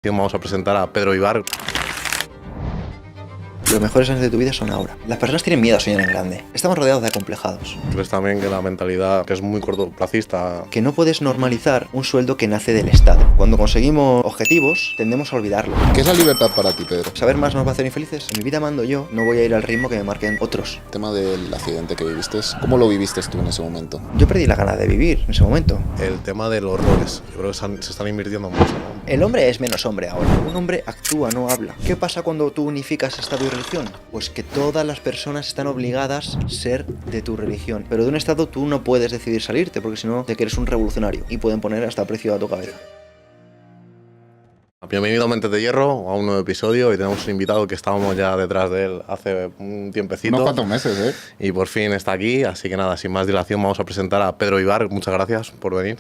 Vamos a presentar a Pedro Ibar. Los mejores años de tu vida son ahora. Las personas tienen miedo a soñar en grande. Estamos rodeados de acomplejados. ¿Crees también que la mentalidad que es muy cortoplacista? Que no puedes normalizar un sueldo que nace del Estado. Cuando conseguimos objetivos, tendemos a olvidarlo. ¿Qué es la libertad para ti, Pedro? ¿Saber más nos va a hacer infelices? En mi vida mando yo, no voy a ir al ritmo que me marquen otros. El tema del accidente que viviste, ¿cómo lo viviste tú en ese momento? Yo perdí la gana de vivir en ese momento. El tema de los roles. Yo creo que se están invirtiendo mucho, ¿no? El hombre es menos hombre ahora. Un hombre actúa, no habla. ¿Qué pasa cuando tú unificas Estado y religión? Pues que todas las personas están obligadas a ser de tu religión. Pero de un Estado tú no puedes decidir salirte, porque si no te eres un revolucionario y pueden poner hasta precio a tu cabeza. Bienvenido a Mentes de Hierro, a un nuevo episodio, y tenemos un invitado que estábamos ya detrás de él hace un tiempecito. Unos cuantos meses, ¿eh? Y por fin está aquí, así que nada, sin más dilación vamos a presentar a Pedro Ibar. Muchas gracias por venir.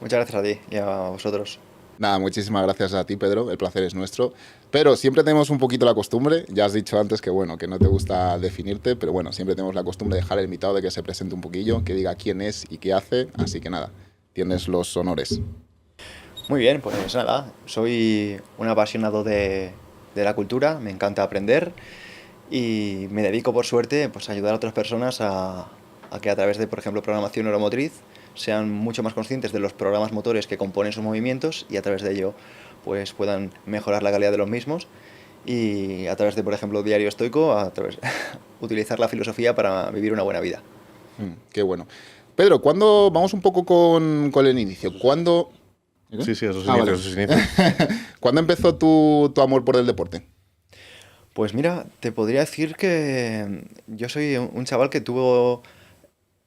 Muchas gracias a ti y a vosotros. Nada, muchísimas gracias a ti, Pedro, el placer es nuestro. Pero siempre tenemos un poquito la costumbre, ya has dicho antes que bueno, que no te gusta definirte, pero bueno, siempre tenemos la costumbre de dejar al invitado de que se presente un poquillo, que diga quién es y qué hace, así que nada, tienes los honores. Muy bien, pues nada, soy un apasionado de la cultura, me encanta aprender y me dedico por suerte pues, a ayudar a otras personas a que a través de, por ejemplo, programación neuromotriz sean mucho más conscientes de los programas motores que componen sus movimientos y a través de ello pues, puedan mejorar la calidad de los mismos y a través de, por ejemplo, Diario Estoico, utilizar la filosofía para vivir una buena vida. Qué bueno. Pedro, vamos un poco con el inicio. ¿Cuándo... Sí, eso es vale. Eso es inicio. ¿Cuándo empezó tu amor por el deporte? Pues mira, te podría decir que yo soy un chaval que tuvo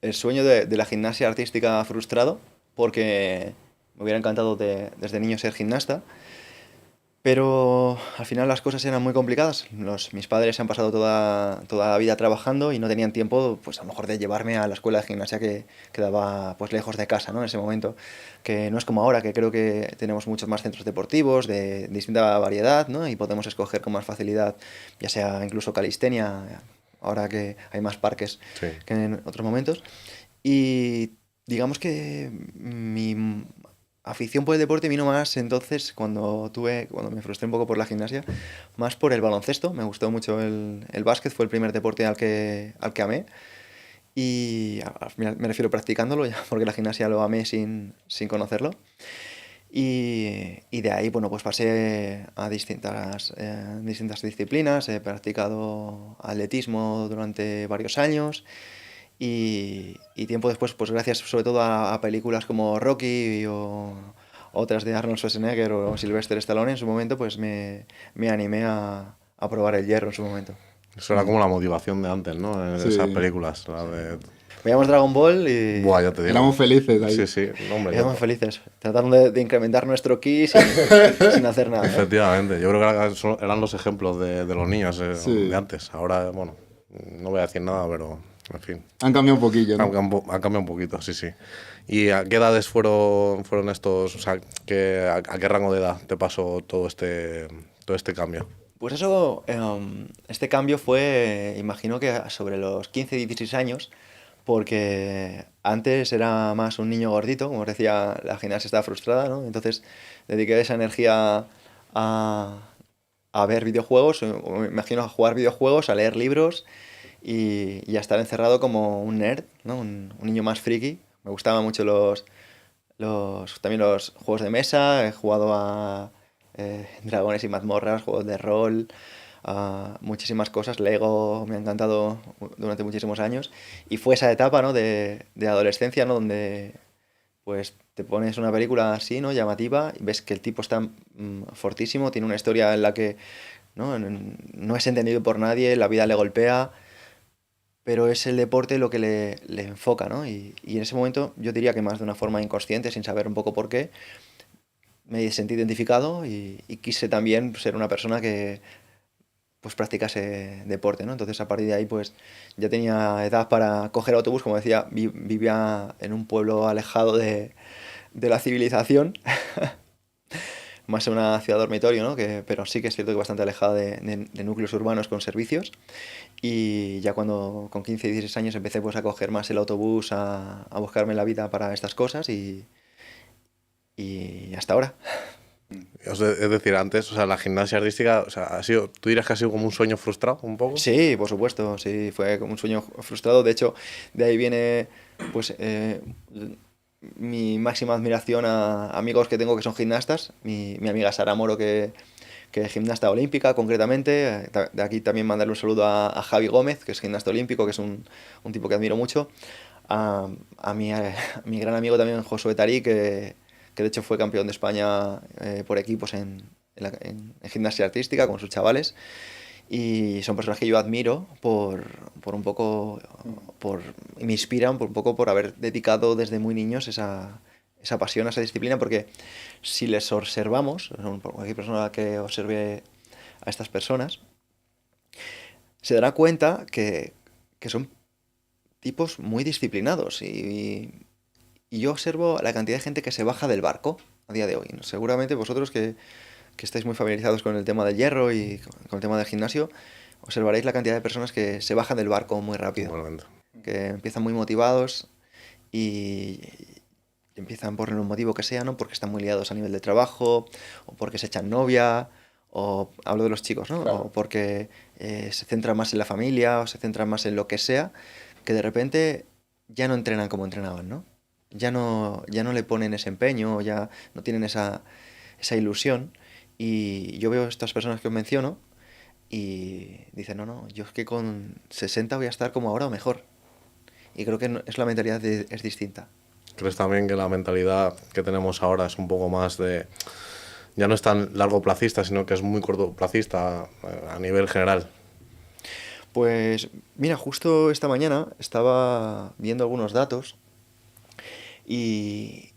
el sueño de la gimnasia artística frustrado, porque me hubiera encantado desde niño ser gimnasta, pero al final las cosas eran muy complicadas. Mis padres se han pasado toda la vida trabajando y no tenían tiempo, pues a lo mejor de llevarme a la escuela de gimnasia que quedaba pues lejos de casa, ¿no? En ese momento, que no es como ahora, que creo que tenemos muchos más centros deportivos de distinta variedad, ¿no? Y podemos escoger con más facilidad, ya sea incluso calistenia, ahora que hay más parques Sí. que en otros momentos. Y digamos que mi afición por el deporte vino más entonces cuando me frustré un poco por la gimnasia, más por el baloncesto. Me gustó mucho el básquet, fue el primer deporte al que amé. Y me refiero practicándolo, ya, porque la gimnasia lo amé sin conocerlo. Y de ahí, bueno, pues pasé a distintas disciplinas. He practicado atletismo durante varios años. Y tiempo después, pues gracias sobre todo a películas como Rocky o otras de Arnold Schwarzenegger o Sylvester Stallone en su momento, pues me animé a probar el hierro en su momento. Eso era como la motivación de antes, ¿no? En Sí. esas películas. La de... Veíamos Dragon Ball y Buah, ya te digo. Éramos felices ahí. Sí, no, hombre. éramos felices. Trataron de incrementar nuestro ki sin hacer nada. Efectivamente, yo creo que eran los ejemplos de los niños Sí. de antes. Ahora, bueno, no voy a decir nada, pero en fin. Han cambiado un poquillo, ¿no? Han cambiado un poquito, sí. ¿Y a qué edades fueron estos? O sea, ¿a qué rango de edad te pasó todo este cambio? Pues eso, este cambio fue, imagino que sobre los 15, 16 años, porque antes era más un niño gordito, como os decía, la gimnasia estaba frustrada, ¿no? Entonces dediqué esa energía a ver videojuegos, o me imagino a jugar videojuegos, a leer libros y a estar encerrado como un nerd, ¿no? Un niño más friki. Me gustaban mucho también los juegos de mesa, he jugado a dragones y mazmorras, juegos de rol, muchísimas cosas, Lego, me ha encantado durante muchísimos años. Y fue esa etapa, ¿no? de adolescencia, ¿no? Donde pues te pones una película así, ¿no? Llamativa, y ves que el tipo está fortísimo, tiene una historia en la que no es entendido por nadie, la vida le golpea, pero es el deporte lo que le enfoca, ¿no? Y en ese momento yo diría que más de una forma inconsciente, sin saber un poco por qué, me sentí identificado y quise también ser una persona que pues practicase deporte, ¿no? Entonces a partir de ahí pues ya tenía edad para coger autobús, como decía, vivía en un pueblo alejado de la civilización, más en una ciudad dormitorio, ¿no? Pero sí que es cierto que bastante alejada de núcleos urbanos con servicios. Y ya cuando con 15 y 16 años empecé pues a coger más el autobús, a buscarme la vida para estas cosas y hasta ahora. Es decir, antes, o sea, la gimnasia artística, o sea, ¿tú dirías que ha sido como un sueño frustrado un poco? Sí, por supuesto, sí, fue como un sueño frustrado. De hecho, de ahí viene, pues, mi máxima admiración a amigos que tengo que son gimnastas. Mi amiga Sara Moro, que es gimnasta olímpica, concretamente. De aquí también mandarle un saludo a Javi Gómez, que es gimnasta olímpico, que es un tipo que admiro mucho. A mi gran amigo también, Josué Tarí, que de hecho fue campeón de España por equipos en gimnasia artística con sus chavales. Y son personas que yo admiro por un poco, y me inspiran por un poco por haber dedicado desde muy niños esa pasión a esa disciplina, porque si les observamos, cualquier persona que observe a estas personas, se dará cuenta que son tipos muy disciplinados y yo observo la cantidad de gente que se baja del barco a día de hoy, ¿no? Seguramente vosotros que estáis muy familiarizados con el tema del hierro y con el tema del gimnasio, observaréis la cantidad de personas que se bajan del barco muy rápido, Igualmente. que empiezan muy motivados y empiezan por el motivo que sea, ¿no? Porque están muy liados a nivel de trabajo, o porque se echan novia, o hablo de los chicos, ¿no? Claro. O porque se centran más en la familia, o se centran más en lo que sea, que de repente ya no entrenan como entrenaban, ¿no? Ya no le ponen ese empeño, ya no tienen esa ilusión. Y yo veo estas personas que os menciono y dicen, no, yo es que con 60 voy a estar como ahora o mejor. Y creo que es la mentalidad es distinta. ¿Crees también que la mentalidad que tenemos ahora es un poco más de... ya no es tan largoplacista, sino que es muy cortoplacista a nivel general? Pues mira, justo esta mañana estaba viendo algunos datos y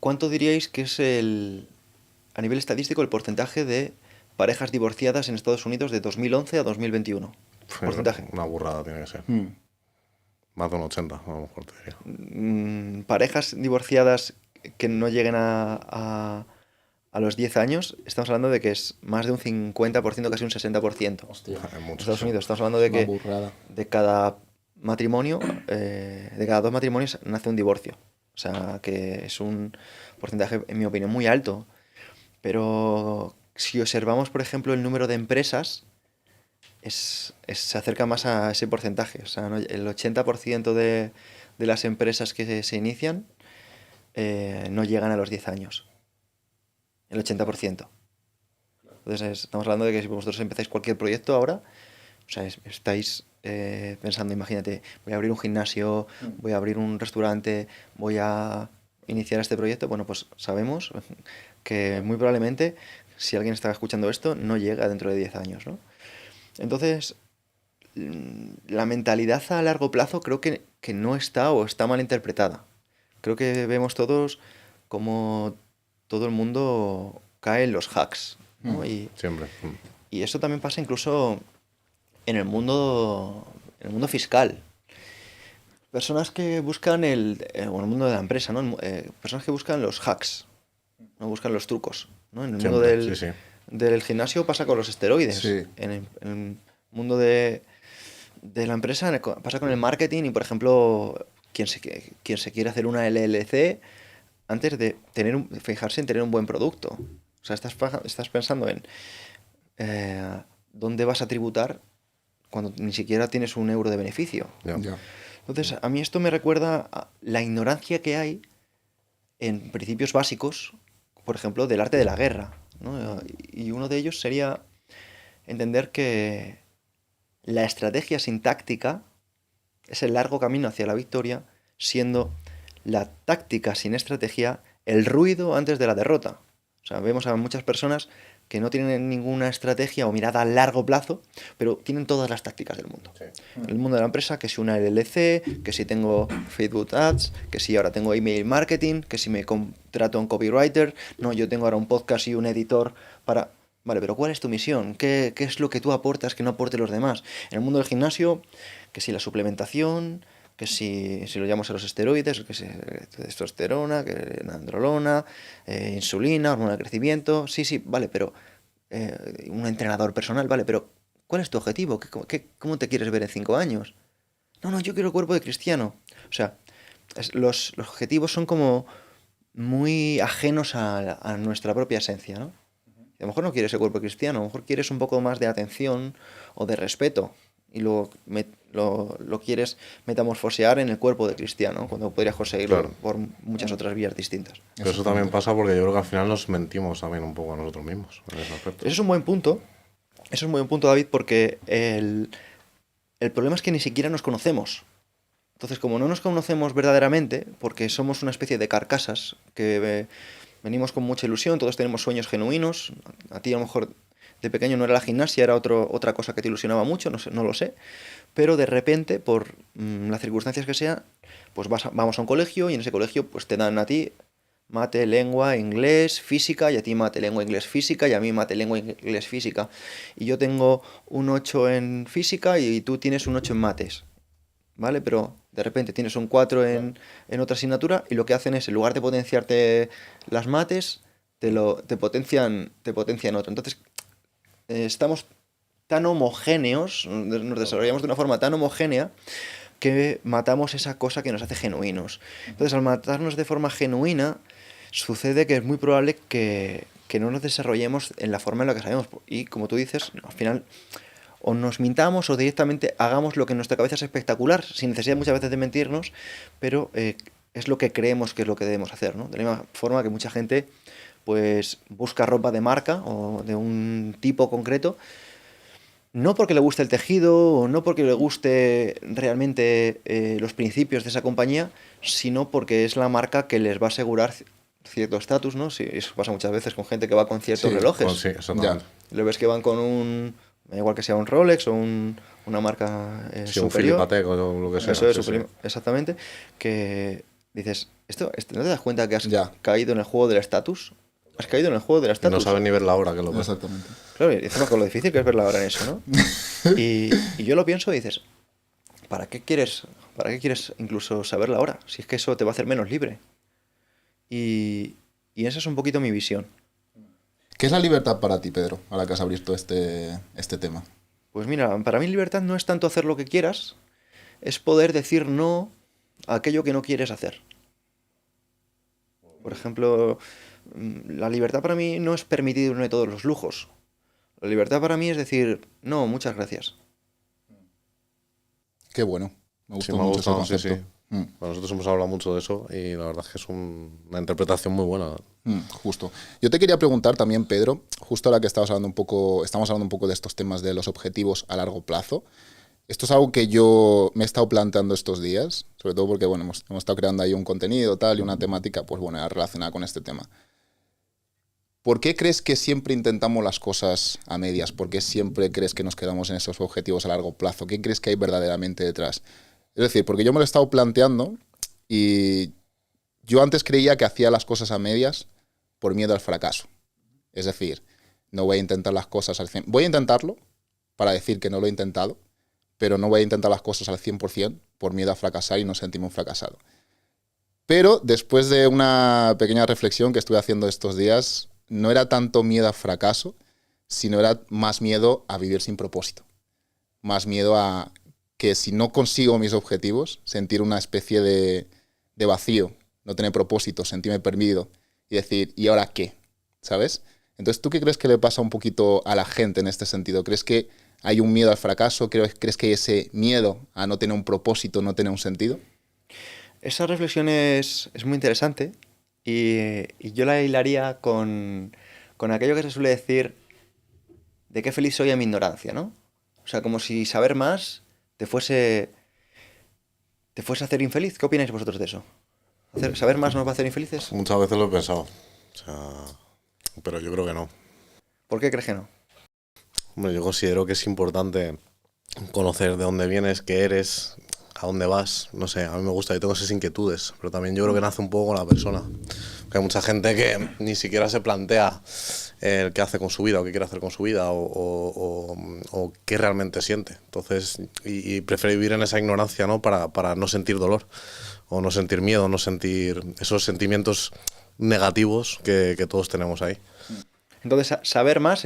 ¿cuánto diríais que es a nivel estadístico el porcentaje de parejas divorciadas en Estados Unidos de 2011 a 2021? Porcentaje. Una burrada tiene que ser. Mm. Más de un 80, a lo mejor te diría. Parejas divorciadas que no lleguen a los 10 años, estamos hablando de que es más de un 50%, casi un 60%. Hostia, Hay En muchos, Estados sí. Unidos estamos hablando de una que burrada. de cada matrimonio, de cada 2 matrimonios nace un divorcio. O sea, que es un porcentaje, en mi opinión, muy alto. Pero si observamos, por ejemplo, el número de empresas, se acerca más a ese porcentaje. O sea, ¿no? El 80% de las empresas que se inician no llegan a los 10 años. El 80%. Entonces, estamos hablando de que si vosotros empezáis cualquier proyecto ahora, o sea, estáis pensando, imagínate, voy a abrir un gimnasio, voy a abrir un restaurante, voy a iniciar este proyecto. Bueno, pues sabemos que muy probablemente, si alguien está escuchando esto, no llega dentro de 10 años, ¿no? Entonces, la mentalidad a largo plazo creo que no está o está mal interpretada. Creo que vemos todos como todo el mundo cae en los hacks, ¿no? Siempre. Y eso también pasa incluso en el mundo fiscal. Personas que buscan o en el mundo de la empresa, ¿no? Personas que buscan los hacks, no buscan los trucos, ¿no? En el mundo Siempre, sí, sí. del gimnasio pasa con los esteroides. Sí. En el mundo de la empresa pasa con el marketing y, por ejemplo, quien se quiere hacer una LLC antes de fijarse en tener un buen producto. O sea, estás pensando en dónde vas a tributar cuando ni siquiera tienes un euro de beneficio. Ya. Ya. Entonces, a mí esto me recuerda a la ignorancia que hay en principios básicos, por ejemplo, del arte de la guerra, ¿no? Y uno de ellos sería entender que la estrategia sin táctica es el largo camino hacia la victoria, siendo la táctica sin estrategia el ruido antes de la derrota. O sea, vemos a muchas personas que no tienen ninguna estrategia o mirada a largo plazo, pero tienen todas las tácticas del mundo. En el mundo de la empresa, que si una LLC, que si tengo Facebook Ads, que si ahora tengo email marketing, que si me contrato a un copywriter, no, yo tengo ahora un podcast y un editor para... Vale, pero ¿cuál es tu misión? ¿Qué es lo que tú aportas que no aporte los demás? En el mundo del gimnasio, que si la suplementación, que si lo llamamos a los esteroides, que si testosterona, que androlona, insulina, hormona de crecimiento, sí, vale, pero un entrenador personal, vale, pero ¿cuál es tu objetivo? ¿Cómo te quieres ver en 5 años? No, yo quiero el cuerpo de Cristiano. O sea, los objetivos son como muy ajenos a nuestra propia esencia, ¿no? A lo mejor no quieres el cuerpo cristiano, a lo mejor quieres un poco más de atención o de respeto y lo quieres metamorfosear en el cuerpo de cristiano, cuando podrías conseguirlo Claro. por muchas otras vías distintas. Pero eso también pasa porque yo creo que al final nos mentimos también un poco a nosotros mismos en ese aspecto. Eso es un buen punto. Eso es un buen punto, David, porque el problema es que ni siquiera nos conocemos. Entonces, como no nos conocemos verdaderamente, porque somos una especie de carcasas que venimos con mucha ilusión, todos tenemos sueños genuinos. A ti a lo mejor de pequeño no era la gimnasia, era otra cosa que te ilusionaba mucho, no sé, no lo sé. Pero de repente, por las circunstancias que sea, pues vamos a un colegio y en ese colegio pues te dan a ti mate, lengua, inglés, física, y a ti mate, lengua, inglés, física, y a mí mate, lengua, inglés, física. Y yo tengo un 8 en física y tú tienes un 8 en mates, ¿vale? Pero de repente tienes un 4 en otra asignatura y lo que hacen es, en lugar de potenciarte las mates, te potencian otro. Entonces, estamos tan homogéneos, nos desarrollamos de una forma tan homogénea que matamos esa cosa que nos hace genuinos. Entonces, al matarnos de forma genuina, sucede que es muy probable que no nos desarrollemos en la forma en la que sabemos. Y como tú dices, al final o nos mintamos o directamente hagamos lo que en nuestra cabeza es espectacular, sin necesidad muchas veces de mentirnos, pero es lo que creemos que es lo que debemos hacer, ¿no? De la misma forma que mucha gente pues busca ropa de marca o de un tipo concreto, no porque le guste el tejido o no porque le guste realmente los principios de esa compañía, sino porque es la marca que les va a asegurar cierto estatus, ¿no? Sí, eso pasa muchas veces con gente que va con ciertos relojes. Sí, exactamente. Le ves que van con da igual que sea un Rolex o una marca Sí, un superior. Philip Patek o lo que sea. Eso es, sí, sí. exactamente. Que dices, ¿no te das cuenta que has Ya. caído en el juego del estatus? Has caído en el juego del Y estatus. no saben ni ver la hora que lo ven. Exactamente. Claro, y encima con lo difícil que es ver la hora en eso, ¿no? Y yo lo pienso y dices, ¿para qué quieres incluso saber la hora? Si es que eso te va a hacer menos libre. Y esa es un poquito mi visión. ¿Qué es la libertad para ti, Pedro, ahora que has abierto este tema? Pues mira, para mí libertad no es tanto hacer lo que quieras, es poder decir no a aquello que no quieres hacer. Por ejemplo, la libertad para mí no es permitirme todos los lujos. La libertad para mí es decir, no, muchas gracias. Qué bueno. Me Sí, gustó me ha mucho ese gustado, sí, concepto. sí. Bueno, nosotros hemos hablado mucho de eso y la verdad es que es una interpretación muy buena. Justo. Yo te quería preguntar también, Pedro, justo ahora que estamos hablando un poco de estos temas de los objetivos a largo plazo. Esto es algo que yo me he estado planteando estos días, sobre todo porque bueno, hemos estado creando ahí un contenido tal y una temática, pues bueno, relacionada con este tema. ¿Por qué crees que siempre intentamos las cosas a medias? ¿Por qué siempre crees que nos quedamos en esos objetivos a largo plazo? ¿Qué crees que hay verdaderamente detrás? Es decir, porque yo me lo he estado planteando y yo antes creía que hacía las cosas a medias por miedo al fracaso. Es decir, no voy a intentar las cosas al 100%. Voy a intentarlo para decir que no lo he intentado, pero no voy a intentar las cosas al 100% por miedo a fracasar y no sentirme un fracasado. Pero después de una pequeña reflexión que estuve haciendo estos días, no era tanto miedo a fracaso, sino era más miedo a vivir sin propósito. Más miedo a que si no consigo mis objetivos, sentir una especie de vacío, no tener propósito, sentirme perdido y decir, ¿y ahora qué? ¿Sabes? Entonces, ¿tú qué crees que le pasa un poquito a la gente en este sentido? ¿Crees que hay un miedo al fracaso? ¿Crees que hay ese miedo a no tener un propósito, no tener un sentido? Esa reflexión es muy interesante y yo la hilaría con aquello que se suele decir de qué feliz soy en mi ignorancia, ¿no? O sea, como si saber más te fuese a hacer infeliz. ¿Qué opináis vosotros de eso? ¿Saber más nos va a hacer infelices? Muchas veces lo he pensado. O sea, pero yo creo que no. ¿Por qué crees que no? Hombre, yo considero que es importante conocer de dónde vienes, qué eres, a dónde vas. No sé, a mí me gusta, yo tengo esas inquietudes, pero también yo creo que nace un poco con la persona. Porque hay mucha gente que ni siquiera se plantea el qué hace con su vida o qué quiere hacer con su vida o qué realmente siente. Entonces, y prefiere vivir en esa ignorancia, ¿no? Para no sentir dolor o no sentir miedo, no sentir esos sentimientos negativos que todos tenemos ahí. Entonces, ¿saber más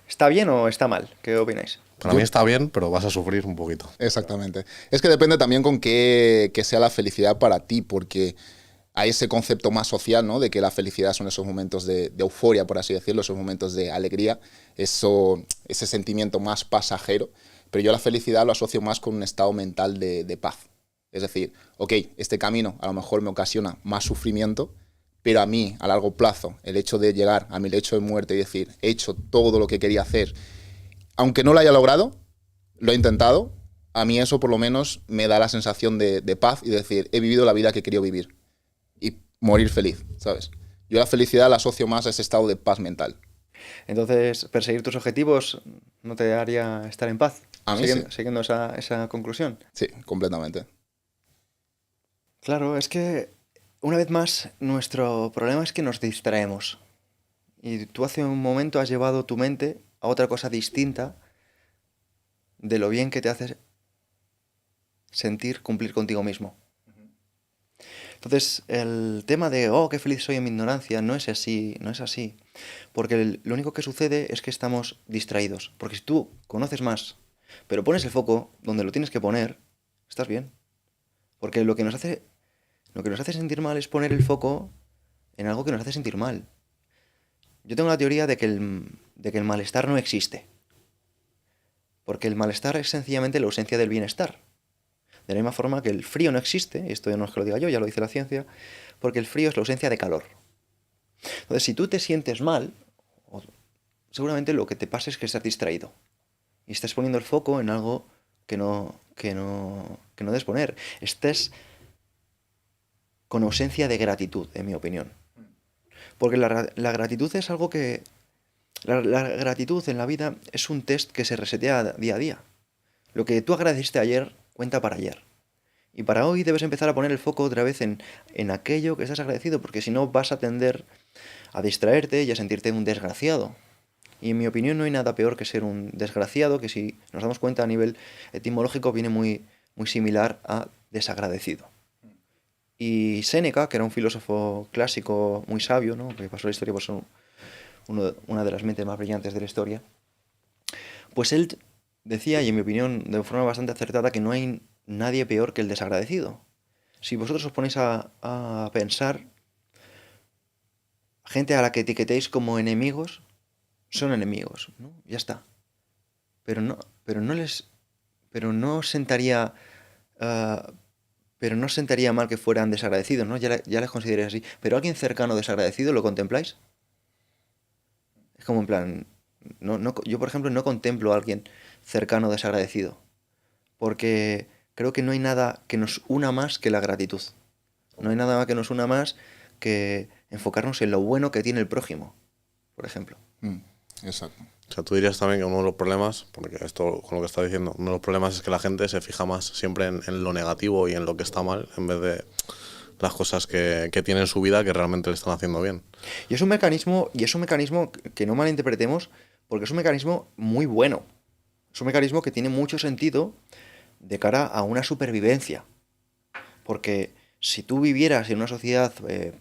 está bien o está mal? ¿Qué opináis? Para mí está bien, pero vas a sufrir un poquito. Exactamente. Es que depende también con qué sea la felicidad para ti, porque a ese concepto más social, ¿no? De que la felicidad son esos momentos de euforia, por así decirlo, esos momentos de alegría, ese sentimiento más pasajero. Pero yo la felicidad lo asocio más con un estado mental de paz. Es decir, ok, este camino a lo mejor me ocasiona más sufrimiento, pero a mí, a largo plazo, el hecho de llegar a mi lecho de muerte y decir, he hecho todo lo que quería hacer, aunque no lo haya logrado, lo he intentado, a mí eso por lo menos me da la sensación de paz y decir, he vivido la vida que quería vivir y morir feliz, ¿sabes? Yo la felicidad la asocio más a ese estado de paz mental. Entonces, perseguir tus objetivos no te haría estar en paz. A mí sí. Siguiendo esa conclusión. Sí, completamente. Claro, es que una vez más nuestro problema es que nos distraemos. Y tú hace un momento has llevado tu mente a otra cosa distinta de lo bien que te hace sentir cumplir contigo mismo. Entonces, el tema de, oh, qué feliz soy en mi ignorancia, no es así, no es así. Porque lo único que sucede es que estamos distraídos. Porque si tú conoces más, pero pones el foco donde lo tienes que poner, estás bien. Porque lo que nos hace sentir mal es poner el foco en algo que nos hace sentir mal. Yo tengo la teoría de que el malestar no existe. Porque el malestar es sencillamente la ausencia del bienestar. De la misma forma que el frío no existe, y esto ya no es que lo diga yo, ya lo dice la ciencia, porque el frío es la ausencia de calor. Entonces, si tú te sientes mal, seguramente lo que te pasa es que estás distraído. Y estás poniendo el foco en algo que no debes poner. Estés con ausencia de gratitud, en mi opinión. Porque la gratitud es algo que... La gratitud en la vida es un test que se resetea día a día. Lo que tú agradeciste ayer cuenta para ayer. Y para hoy debes empezar a poner el foco otra vez en aquello que estás agradecido, porque si no vas a tender a distraerte y a sentirte un desgraciado. Y en mi opinión no hay nada peor que ser un desgraciado, que si nos damos cuenta a nivel etimológico viene muy, muy similar a desagradecido. Y Séneca, que era un filósofo clásico muy sabio, ¿no? Que pasó la historia por ser una de las mentes más brillantes de la historia, pues él decía, y en mi opinión de forma bastante acertada, que no hay nadie peor que el desagradecido. Si vosotros os ponéis a pensar, gente a la que etiquetéis como enemigos, son enemigos, ¿no? Ya está. Pero no sentaría mal que fueran desagradecidos, ¿no? Ya les consideréis así. Pero alguien cercano desagradecido, ¿lo contempláis? Es como en plan... yo, por ejemplo, no contemplo a alguien cercano desagradecido. Porque creo que no hay nada que nos una más que la gratitud. No hay nada que nos una más que enfocarnos en lo bueno que tiene el prójimo, por ejemplo. Exacto. O sea, tú dirías también que uno de los problemas, porque esto con lo que estás diciendo, uno de los problemas es que la gente se fija más siempre en lo negativo y en lo que está mal, en vez de las cosas que tiene en su vida que realmente le están haciendo bien. Y es un mecanismo que no malinterpretemos, porque es un mecanismo muy bueno. Es un mecanismo que tiene mucho sentido de cara a una supervivencia. Porque si tú vivieras en una sociedad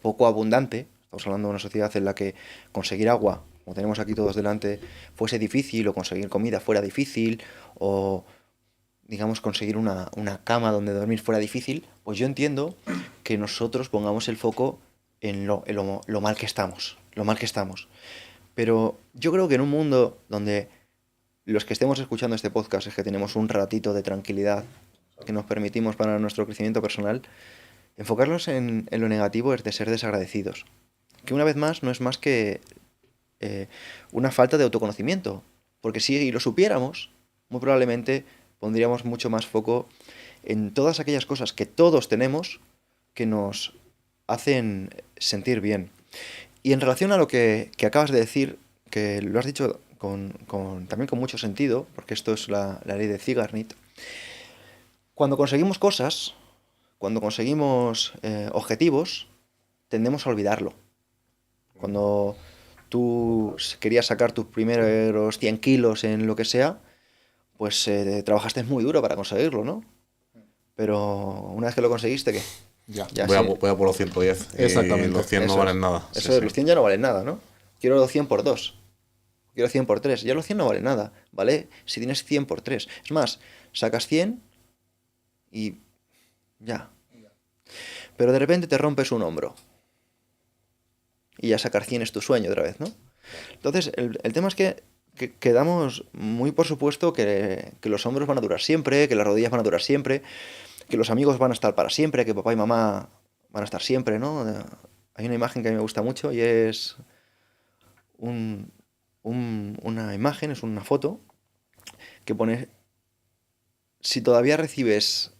poco abundante, estamos hablando de una sociedad en la que conseguir agua, como tenemos aquí todos delante, fuese difícil, o conseguir comida fuera difícil, o digamos conseguir una cama donde dormir fuera difícil, pues yo entiendo que nosotros pongamos el foco en lo mal que estamos, Pero yo creo que en un mundo donde los que estemos escuchando este podcast es que tenemos un ratito de tranquilidad que nos permitimos para nuestro crecimiento personal, enfocarnos en lo negativo es de ser desagradecidos. Que una vez más no es más que una falta de autoconocimiento. Porque si lo supiéramos, muy probablemente pondríamos mucho más foco en todas aquellas cosas que todos tenemos que nos hacen sentir bien. Y en relación a lo que acabas de decir, que lo has dicho también con mucho sentido, porque esto es la ley de Zeigarnik, cuando conseguimos cosas, cuando conseguimos objetivos, tendemos a olvidarlo. Cuando tú querías sacar tus primeros 100 kilos en lo que sea, pues trabajaste muy duro para conseguirlo, ¿no? Pero una vez que lo conseguiste, ¿qué? Ya. Voy a por los 110. Exactamente. Y los 100 no valen nada. Eso de los 100 ya no valen nada, ¿no? Quiero los 100 por 2. Quiero 100 por 3. Ya los 100 no valen nada, ¿vale? Si tienes 100 por 3. Es más, sacas 100 y ya. pero de repente te rompes un hombro. Y ya sacar 100 es tu sueño otra vez, ¿no? Entonces, el tema es que damos muy por supuesto que los hombros van a durar siempre, que las rodillas van a durar siempre, que los amigos van a estar para siempre, que papá y mamá van a estar siempre, ¿no? Hay una imagen que a mí me gusta mucho y es una imagen, es una foto que pone: si todavía recibes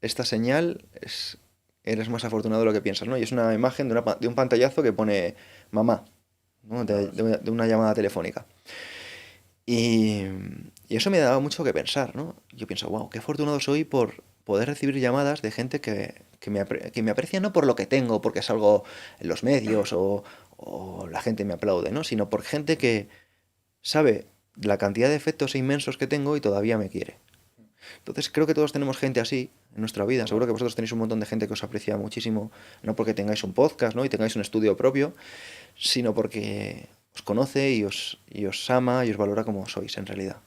esta señal, eres más afortunado de lo que piensas, ¿no? Y es una imagen de un pantallazo que pone mamá, ¿no? De una llamada telefónica. Y eso me daba mucho que pensar, ¿no? Yo pienso, wow, qué afortunado soy por poder recibir llamadas de gente que me aprecia no por lo que tengo, porque salgo en los medios o la gente me aplaude, ¿no? Sino por gente que sabe la cantidad de efectos inmensos que tengo y todavía me quiere. Entonces creo que todos tenemos gente así en nuestra vida. Seguro que vosotros tenéis un montón de gente que os aprecia muchísimo, no porque tengáis un podcast, ¿no? Y tengáis un estudio propio, sino porque os conoce y os ama y os valora como sois en realidad.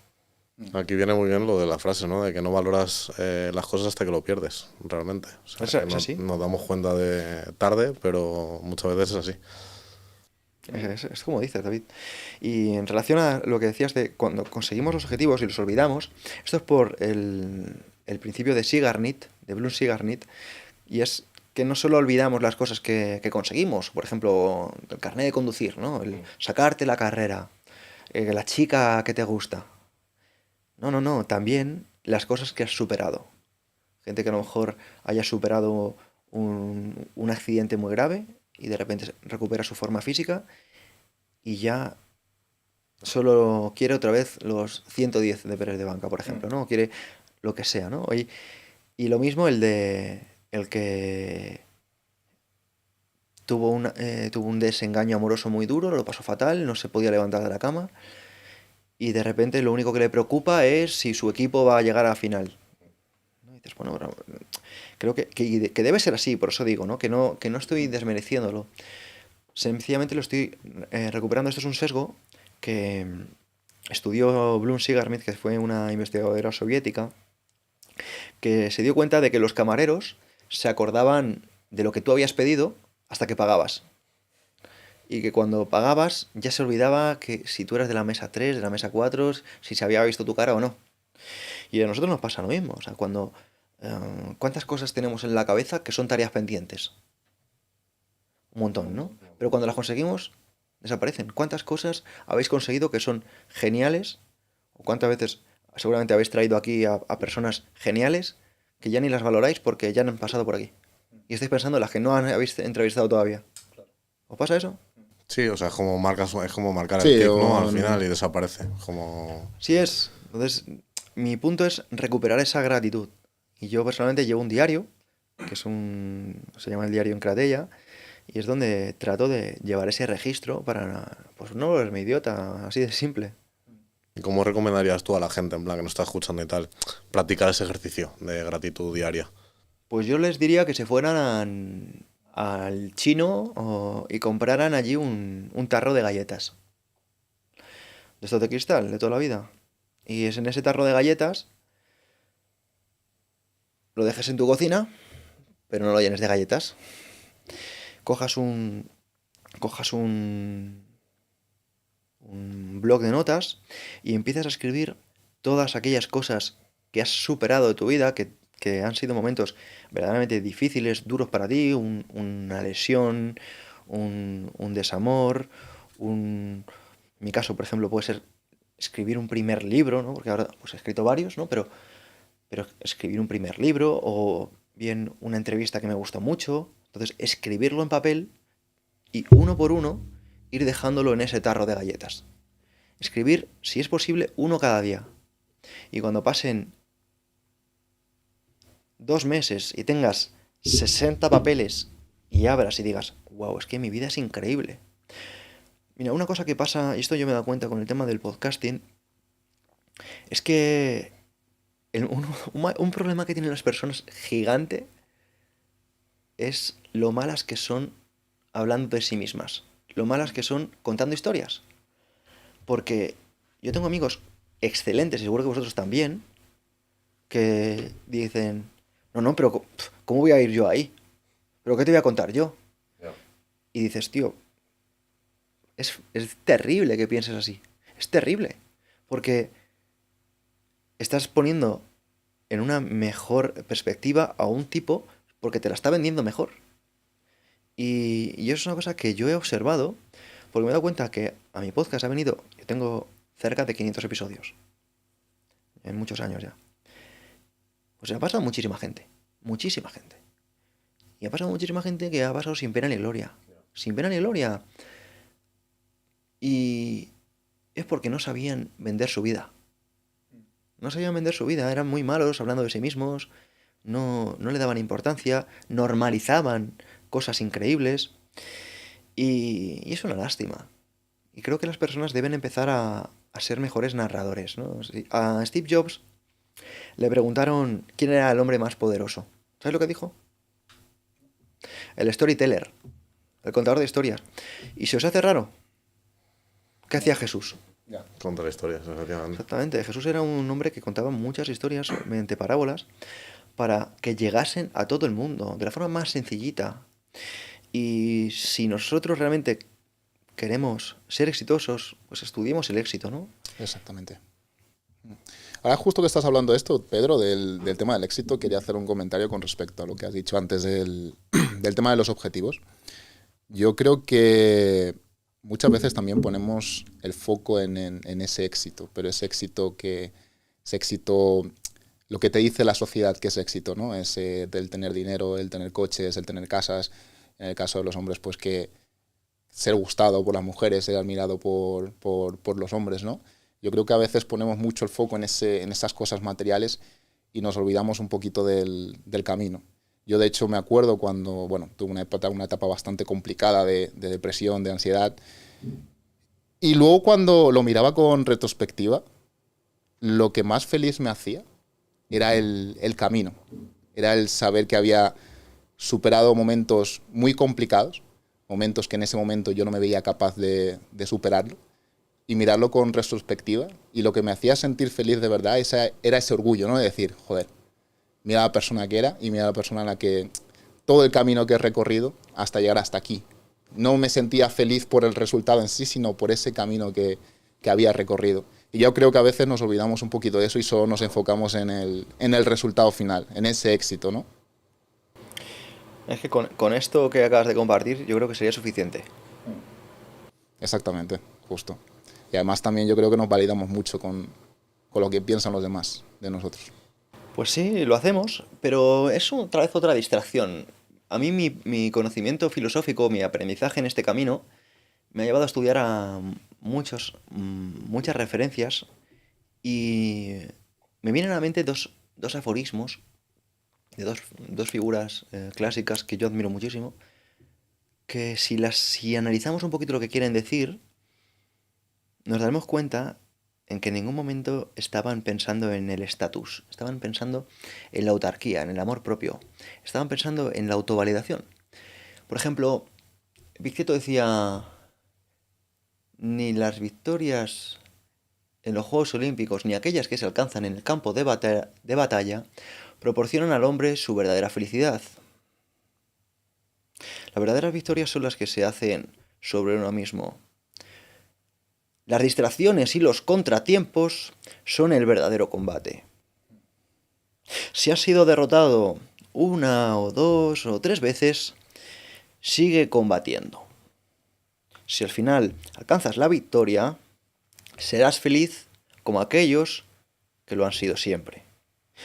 Aquí viene muy bien lo de la frase, ¿no? De que no valoras las cosas hasta que lo pierdes, realmente. O sea, ¿Es así? nos damos cuenta de tarde, pero muchas veces es así. Es como dices, David. Y en relación a lo que decías de cuando conseguimos los objetivos y los olvidamos, esto es por el principio de Sigarnit, de Bloom Sigarnit, y es que no solo olvidamos las cosas que conseguimos, por ejemplo, el carnet de conducir, ¿no? El sacarte la carrera, la chica que te gusta. No, también las cosas que has superado. Gente que a lo mejor haya superado un accidente muy grave y de repente recupera su forma física y ya solo quiere otra vez los 110 deberes de banca, por ejemplo, ¿no? Quiere lo que sea, ¿no? Y lo mismo el que tuvo un desengaño amoroso muy duro, lo pasó fatal, no se podía levantar de la cama y de repente lo único que le preocupa es si su equipo va a llegar a la final. Y dices, bueno, creo que debe ser así, por eso digo, ¿no? Que no estoy desmereciéndolo. Sencillamente lo estoy recuperando. Esto es un sesgo que estudió Bloom Sigarmit, que fue una investigadora soviética, que se dio cuenta de que los camareros se acordaban de lo que tú habías pedido hasta que pagabas. Y que cuando pagabas ya se olvidaba que si tú eras de la mesa 3, de la mesa 4, si se había visto tu cara o no. Y a nosotros nos pasa lo mismo. O sea, ¿cuántas cosas tenemos en la cabeza que son tareas pendientes? Un montón, ¿no? Pero cuando las conseguimos, desaparecen. ¿Cuántas cosas habéis conseguido que son geniales? ¿O cuántas veces seguramente habéis traído aquí a personas geniales que ya ni las valoráis porque ya han pasado por aquí? Y estáis pensando en las que no habéis entrevistado todavía. ¿Os pasa eso? Sí, o sea, es como marcar el Sí, clic, ¿no? Al final y desaparece. Sí es. Entonces, mi punto es recuperar esa gratitud. Y yo personalmente llevo un diario, que se llama el diario en Cratella, y es donde trato de llevar ese registro para, pues no volverme idiota, así de simple. ¿Y cómo recomendarías tú a la gente, en plan, que nos está escuchando y tal, practicar ese ejercicio de gratitud diaria? Pues yo les diría que se fueran al chino y compraran allí un tarro de galletas. De estos de cristal, de toda la vida. Y es en ese tarro de galletas, lo dejes en tu cocina, pero no lo llenes de galletas. Cojas un blog de notas y empiezas a escribir todas aquellas cosas que has superado de tu vida, que han sido momentos verdaderamente difíciles, duros para ti, una lesión, un desamor, en mi caso, por ejemplo, puede ser escribir un primer libro, ¿no? Porque ahora pues, he escrito varios, ¿no? Pero escribir un primer libro o bien una entrevista que me gustó mucho. Entonces, escribirlo en papel y uno por uno ir dejándolo en ese tarro de galletas. Escribir, si es posible, uno cada día. Y cuando pasen 2 meses y tengas 60 papeles y abras y digas, wow, es que mi vida es increíble. Mira, una cosa que pasa, y esto yo me he dado cuenta con el tema del podcasting, es que un problema que tienen las personas gigante es lo malas que son hablando de sí mismas, lo malas que son contando historias. Porque yo tengo amigos excelentes, y seguro que vosotros también, que dicen, no, pero ¿cómo voy a ir yo ahí? ¿Pero qué te voy a contar yo? Ya. Y dices, tío, es terrible que pienses así. Es terrible. Porque estás poniendo en una mejor perspectiva a un tipo porque te la está vendiendo mejor. Y eso es una cosa que yo he observado porque me he dado cuenta que a mi podcast ha venido, yo tengo cerca de 500 episodios, en muchos años ya. Pues ha pasado muchísima gente, muchísima gente. Y ha pasado muchísima gente que ha pasado sin pena ni gloria. Sin pena ni gloria. Y es porque no sabían vender su vida. No sabían vender su vida, eran muy malos hablando de sí mismos, no le daban importancia, normalizaban cosas increíbles. Y es una lástima. Y creo que las personas deben empezar a ser mejores narradores, ¿no? A Steve Jobs le preguntaron quién era el hombre más poderoso. ¿Sabes lo que dijo? El storyteller, el contador de historias. ¿Y si os hace raro? ¿Qué hacía Jesús? Contar historias, efectivamente. Exactamente, Jesús era un hombre que contaba muchas historias mediante parábolas para que llegasen a todo el mundo, de la forma más sencillita. Y si nosotros realmente queremos ser exitosos, pues estudiemos el éxito, ¿no? Exactamente. Ahora, justo que estás hablando de esto, Pedro, del tema del éxito, quería hacer un comentario con respecto a lo que has dicho antes del tema de los objetivos. Yo creo que muchas veces también ponemos el foco en ese éxito, pero ese éxito lo que te dice la sociedad que es éxito, ¿no? Es el tener dinero, el tener coches, el tener casas. En el caso de los hombres, pues que ser gustado por las mujeres, ser admirado por los hombres, ¿no? Yo creo que a veces ponemos mucho el foco en esas cosas materiales y nos olvidamos un poquito del camino. Yo, de hecho, me acuerdo cuando, bueno, tuve una etapa bastante complicada de depresión, de ansiedad. Y luego, cuando lo miraba con retrospectiva, lo que más feliz me hacía era el camino. Era el saber que había superado momentos muy complicados, momentos que en ese momento yo no me veía capaz de superarlo, y mirarlo con retrospectiva. Y lo que me hacía sentir feliz de verdad era ese orgullo, ¿no? De decir, joder, mira la persona que era y mira la persona en la que todo el camino que he recorrido hasta llegar hasta aquí. No me sentía feliz por el resultado en sí, sino por ese camino que había recorrido. Y yo creo que a veces nos olvidamos un poquito de eso y solo nos enfocamos en el resultado final, en ese éxito, ¿no? Es que con esto que acabas de compartir, yo creo que sería suficiente. Exactamente, justo. Y además también yo creo que nos validamos mucho con lo que piensan los demás de nosotros. Pues sí, lo hacemos, pero es otra vez otra distracción. A mí mi conocimiento filosófico, mi aprendizaje en este camino, me ha llevado a estudiar a muchas referencias y me vienen a la mente dos aforismos de dos figuras clásicas que yo admiro muchísimo, que si analizamos un poquito lo que quieren decir, nos daremos cuenta en que en ningún momento estaban pensando en el estatus, estaban pensando en la autarquía, en el amor propio, estaban pensando en la autovalidación. Por ejemplo, Epicteto decía, ni las victorias en los Juegos Olímpicos, ni aquellas que se alcanzan en el campo de batalla, proporcionan al hombre su verdadera felicidad. Las verdaderas victorias son las que se hacen sobre uno mismo. Las distracciones y los contratiempos son el verdadero combate. Si has sido derrotado una o dos o tres veces, sigue combatiendo. Si al final alcanzas la victoria, serás feliz como aquellos que lo han sido siempre.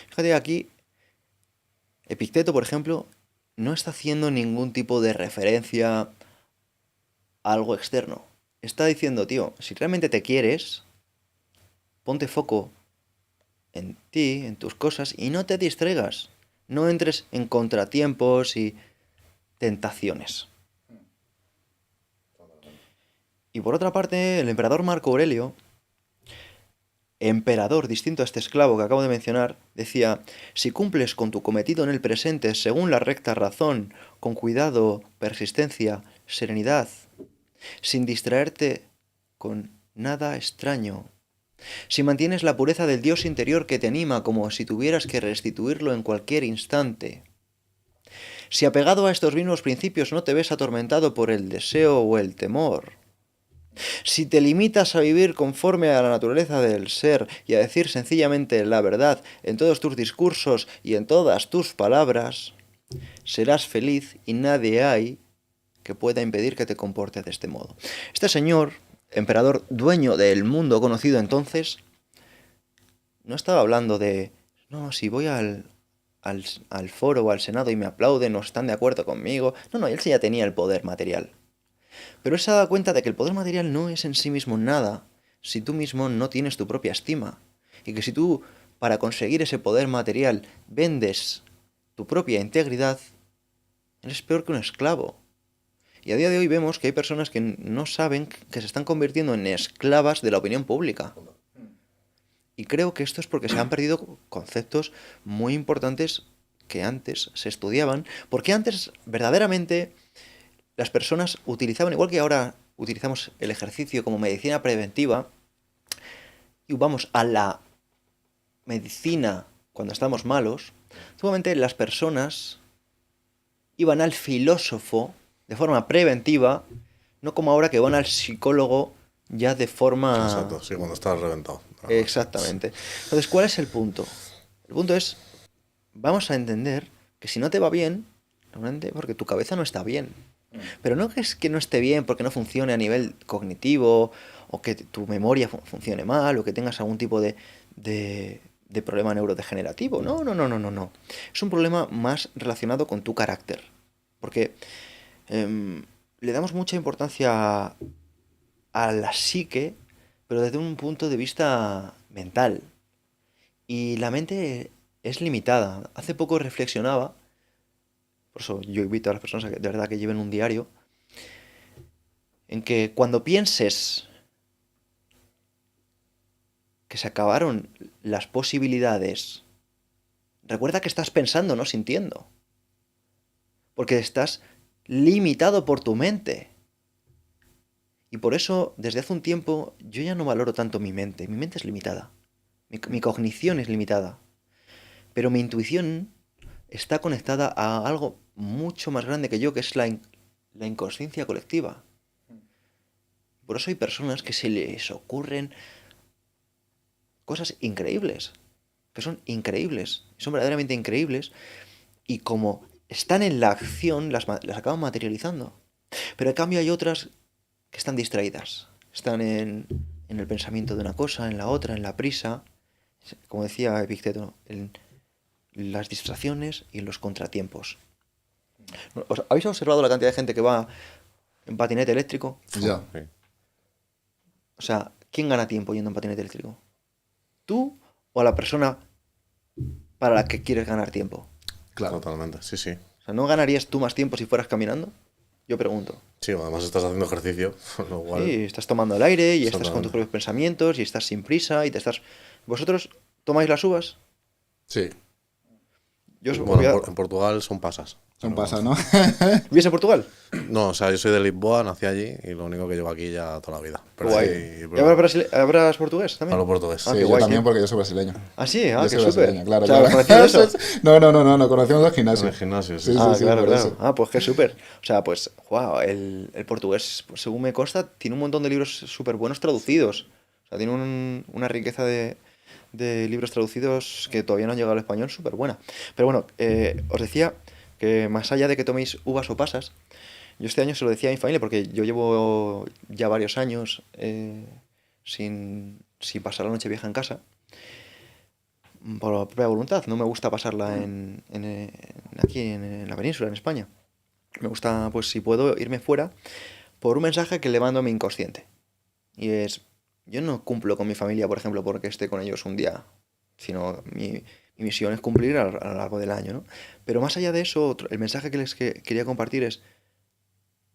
Fíjate, aquí Epicteto, por ejemplo, no está haciendo ningún tipo de referencia a algo externo. Está diciendo, tío, si realmente te quieres, ponte foco en ti, en tus cosas, y no te distraigas. No entres en contratiempos y tentaciones. Y por otra parte, el emperador Marco Aurelio, emperador distinto a este esclavo que acabo de mencionar, decía, si cumples con tu cometido en el presente según la recta razón, con cuidado, persistencia, serenidad, sin distraerte con nada extraño, si mantienes la pureza del Dios interior que te anima como si tuvieras que restituirlo en cualquier instante, Si apegado a estos mismos principios no te ves atormentado por el deseo o el temor, si te limitas a vivir conforme a la naturaleza del ser y a decir sencillamente la verdad en todos tus discursos y en todas tus palabras, serás feliz y nadie hay que pueda impedir que te comportes de este modo. Este señor, emperador dueño del mundo conocido entonces, no estaba hablando de, no, si voy al foro o al senado y me aplauden o están de acuerdo conmigo. No, él sí ya tenía el poder material. Pero él se ha dado cuenta de que el poder material no es en sí mismo nada si tú mismo no tienes tu propia estima. Y que si tú, para conseguir ese poder material, vendes tu propia integridad, eres peor que un esclavo. Y a día de hoy vemos que hay personas que no saben que se están convirtiendo en esclavas de la opinión pública. Y creo que esto es porque se han perdido conceptos muy importantes que antes se estudiaban, porque antes verdaderamente las personas utilizaban, igual que ahora utilizamos el ejercicio como medicina preventiva, y vamos a la medicina cuando estamos malos, antiguamente las personas iban al filósofo de forma preventiva, no como ahora que van al psicólogo ya de forma... Exacto, sí, cuando estás reventado. Exactamente. Entonces, ¿cuál es el punto? El punto es, vamos a entender que si no te va bien, normalmente porque tu cabeza no está bien. Pero no es que no esté bien porque no funcione a nivel cognitivo, o que tu memoria funcione mal, o que tengas algún tipo de problema neurodegenerativo. No. Es un problema más relacionado con tu carácter. Porque le damos mucha importancia a la psique, pero desde un punto de vista mental. Y la mente es limitada. Hace poco reflexionaba, por eso yo invito a las personas a que de verdad que lleven un diario, en que cuando pienses que se acabaron las posibilidades, recuerda que estás pensando, no sintiendo. Porque estás limitado por tu mente. Y por eso, desde hace un tiempo, yo ya no valoro tanto mi mente. Mi mente es limitada. Mi cognición es limitada. Pero mi intuición está conectada a algo mucho más grande que yo, que es la inconsciencia colectiva. Por eso hay personas que se les ocurren cosas increíbles. Que son increíbles. Son verdaderamente increíbles. Y como están en la acción, las acaban materializando. Pero en cambio hay otras que están distraídas. Están en el pensamiento de una cosa, en la otra, en la prisa. Como decía Epicteto, en las distracciones y en los contratiempos. ¿Habéis observado la cantidad de gente que va en patinete eléctrico? Ya. Sí. O sea, ¿quién gana tiempo yendo en patinete eléctrico? ¿Tú o la persona para la que quieres ganar tiempo? Claro. Totalmente, sí, sí. O sea, ¿no ganarías tú más tiempo si fueras caminando? Yo pregunto. Sí, además estás haciendo ejercicio, lo cual... Sí, estás tomando el aire y estás con tus Exactamente. propios pensamientos y estás sin prisa y te estás... ¿Vosotros tomáis las uvas? Sí. Yo os Bueno, voy a- en Portugal son pasas. Son Pero pasa, ¿no? ¿Vives en Portugal? No, o sea, yo soy de Lisboa, nací allí y lo único que llevo aquí ya toda la vida. Qué Pero guay. sí, ¿Y hablas portugués también? hablo portugués. Ah, Sí, qué yo guay, también sí. porque yo soy brasileño. Ah, sí, Yo qué soy súper. brasileño, claro, O sea, claro. ¿conocías eso? No, nos conocimos al gimnasio. En el gimnasio, sí. Sí, Ah, sí, claro, por claro. eso. Ah, pues qué súper. O sea, pues, wow, el portugués, pues, según me consta, tiene un montón de libros súper buenos traducidos. O sea, tiene una riqueza de libros traducidos que todavía no han llegado al español súper buena. Pero bueno, os decía que más allá de que toméis uvas o pasas, yo este año se lo decía a mi familia porque yo llevo ya varios años sin pasar la noche vieja en casa. Por propia voluntad, no me gusta pasarla aquí en la península, en España. Me gusta, pues si puedo, irme fuera por un mensaje que le mando a mi inconsciente. Y es, yo no cumplo con mi familia, por ejemplo, porque esté con ellos un día, sino mi misión es cumplir a lo largo del año, ¿no? Pero más allá de eso, el mensaje que quería compartir es,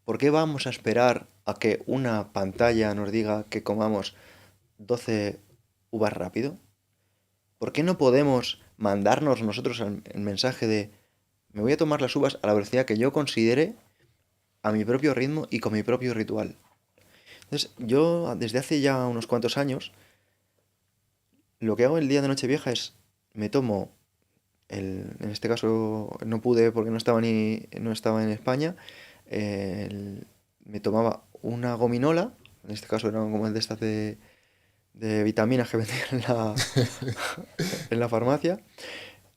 ¿por qué vamos a esperar a que una pantalla nos diga que comamos 12 uvas rápido? ¿Por qué no podemos mandarnos nosotros el mensaje de me voy a tomar las uvas a la velocidad que yo considere, a mi propio ritmo y con mi propio ritual? Entonces, yo desde hace ya unos cuantos años, lo que hago el día de Nochevieja es, me tomo en este caso no pude porque no estaba en España, me tomaba una gominola, en este caso eran como de estas de vitaminas que vendían en la farmacia,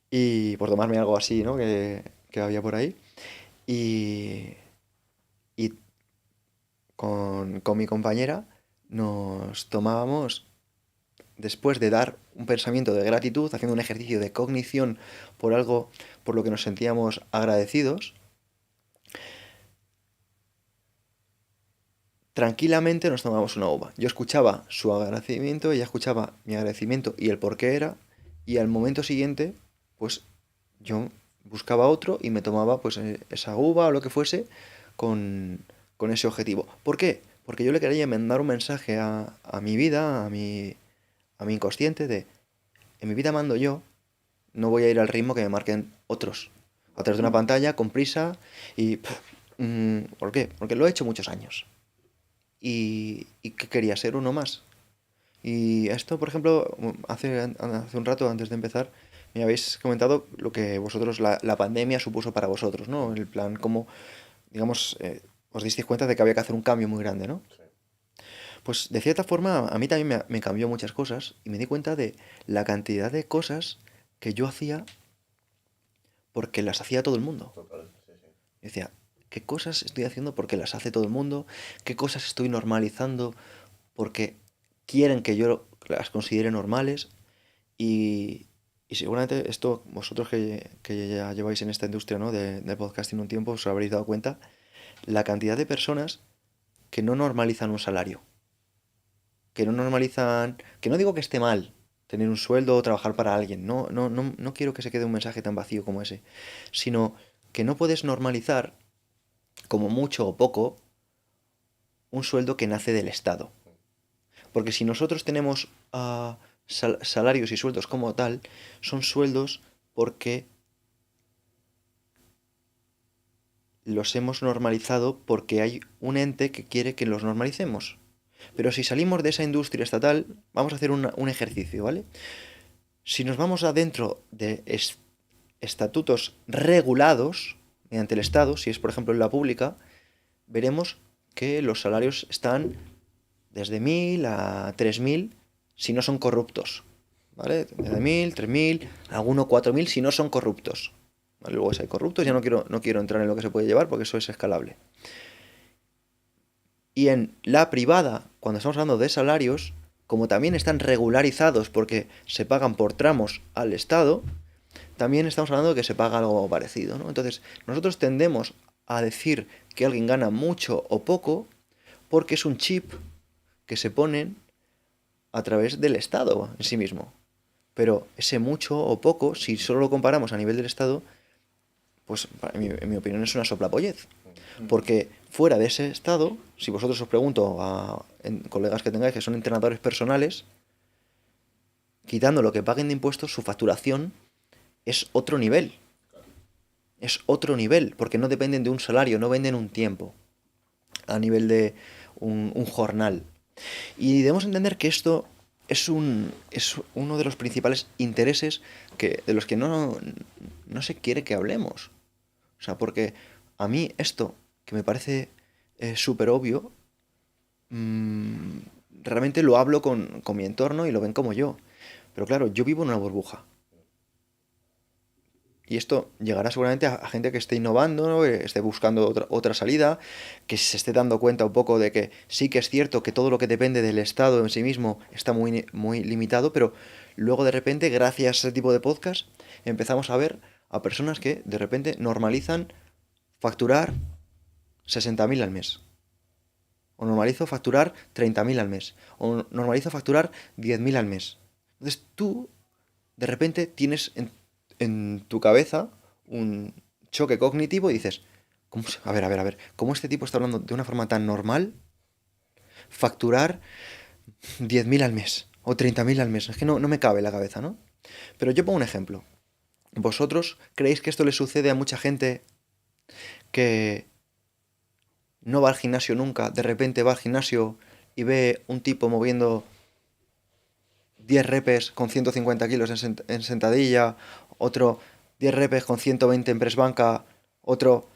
y por tomarme algo así, ¿no? Que había por ahí. Y, y con mi compañera nos tomábamos, después de dar un pensamiento de gratitud, haciendo un ejercicio de cognición por algo por lo que nos sentíamos agradecidos, tranquilamente nos tomábamos una uva. Yo escuchaba su agradecimiento, ella escuchaba mi agradecimiento y el por qué era, y al momento siguiente, pues yo buscaba otro y me tomaba pues esa uva o lo que fuese con, con ese objetivo. ¿Por qué? Porque yo le quería mandar un mensaje a mi vida, a mi inconsciente de, en mi vida mando yo, no voy a ir al ritmo que me marquen otros. A través de una pantalla, con prisa y... ¿por qué? Porque lo he hecho muchos años. Y que quería ser uno más. Y esto, por ejemplo, hace un rato, antes de empezar, me habéis comentado lo que vosotros, la pandemia supuso para vosotros, ¿no? El plan, cómo, digamos, os disteis cuenta de que había que hacer un cambio muy grande, ¿no? Pues de cierta forma, a mí también me cambió muchas cosas y me di cuenta de la cantidad de cosas que yo hacía porque las hacía todo el mundo. Y decía, ¿qué cosas estoy haciendo porque las hace todo el mundo? ¿Qué cosas estoy normalizando porque quieren que yo las considere normales? Y seguramente esto, vosotros que ya lleváis en esta industria, ¿no? de podcasting un tiempo, os habréis dado cuenta la cantidad de personas que no normalizan un salario, que no normalizan, que no digo que esté mal tener un sueldo o trabajar para alguien, no quiero que se quede un mensaje tan vacío como ese, sino que no puedes normalizar, como mucho o poco, un sueldo que nace del Estado. Porque si nosotros tenemos salarios y sueldos como tal, son sueldos porque los hemos normalizado porque hay un ente que quiere que los normalicemos. Pero si salimos de esa industria estatal, vamos a hacer un ejercicio, ¿vale? Si nos vamos adentro de estatutos regulados mediante el Estado, si es por ejemplo en la pública, veremos que los salarios están desde 1.000 a 3.000 si no son corruptos, ¿vale? Desde 1.000, 3.000, algunos 4.000 si no son corruptos. ¿Vale? Luego si hay corruptos ya no quiero entrar en lo que se puede llevar porque eso es escalable. Y en la privada, cuando estamos hablando de salarios, como también están regularizados porque se pagan por tramos al Estado, también estamos hablando de que se paga algo parecido, ¿no? Entonces, nosotros tendemos a decir que alguien gana mucho o poco porque es un chip que se ponen a través del Estado en sí mismo. Pero ese mucho o poco, si solo lo comparamos a nivel del Estado, pues en mi opinión es una soplapollez. Porque fuera de ese estado, si vosotros os pregunto a colegas que tengáis que son entrenadores personales, quitando lo que paguen de impuestos, su facturación es otro nivel. Es otro nivel, porque no dependen de un salario, no venden un tiempo a nivel de un jornal. Y debemos entender que esto es uno de los principales intereses de los que no se quiere que hablemos. O sea, porque a mí esto, que me parece súper obvio, realmente lo hablo con mi entorno y lo ven como yo. Pero claro, yo vivo en una burbuja. Y esto llegará seguramente a gente que esté innovando, ¿no? Que esté buscando otra salida, que se esté dando cuenta un poco de que sí que es cierto que todo lo que depende del Estado en sí mismo está muy, muy limitado, pero luego de repente, gracias a ese tipo de podcast, empezamos a ver a personas que de repente normalizan facturar 60.000 al mes. O normalizo facturar 30.000 al mes. O normalizo facturar 10.000 al mes. Entonces tú, de repente, tienes en tu cabeza un choque cognitivo y dices, a ver, ¿cómo este tipo está hablando de una forma tan normal? Facturar 10.000 al mes o 30.000 al mes. Es que no me cabe la cabeza, ¿no? Pero yo pongo un ejemplo. ¿Vosotros creéis que esto le sucede a mucha gente que no va al gimnasio nunca, de repente va al gimnasio y ve un tipo moviendo 10 repes con 150 kilos en sentadilla, otro 10 repes con 120 en press banca, otro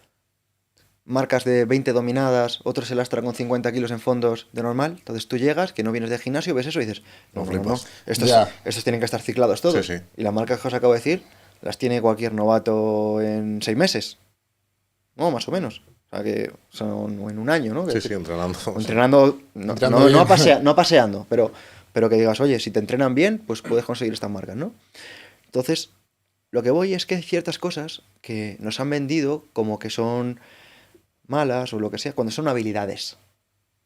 marcas de 20 dominadas, otro se lastra con 50 kilos en fondos de normal. Entonces tú llegas, que no vienes de gimnasio, ves eso y dices, no, no, no, flipas. estos tienen que estar ciclados todos. Sí, sí. Y las marcas que os acabo de decir, las tiene cualquier novato en 6 meses. No, más o menos. O sea que son en un año, ¿no? Sí, sí, entrenando. Entrenando, Entrenando bien. no paseando, pero que digas, oye, si te entrenan bien, pues puedes conseguir estas marcas, ¿no? Entonces, lo que voy es que hay ciertas cosas que nos han vendido como que son malas o lo que sea, cuando son habilidades.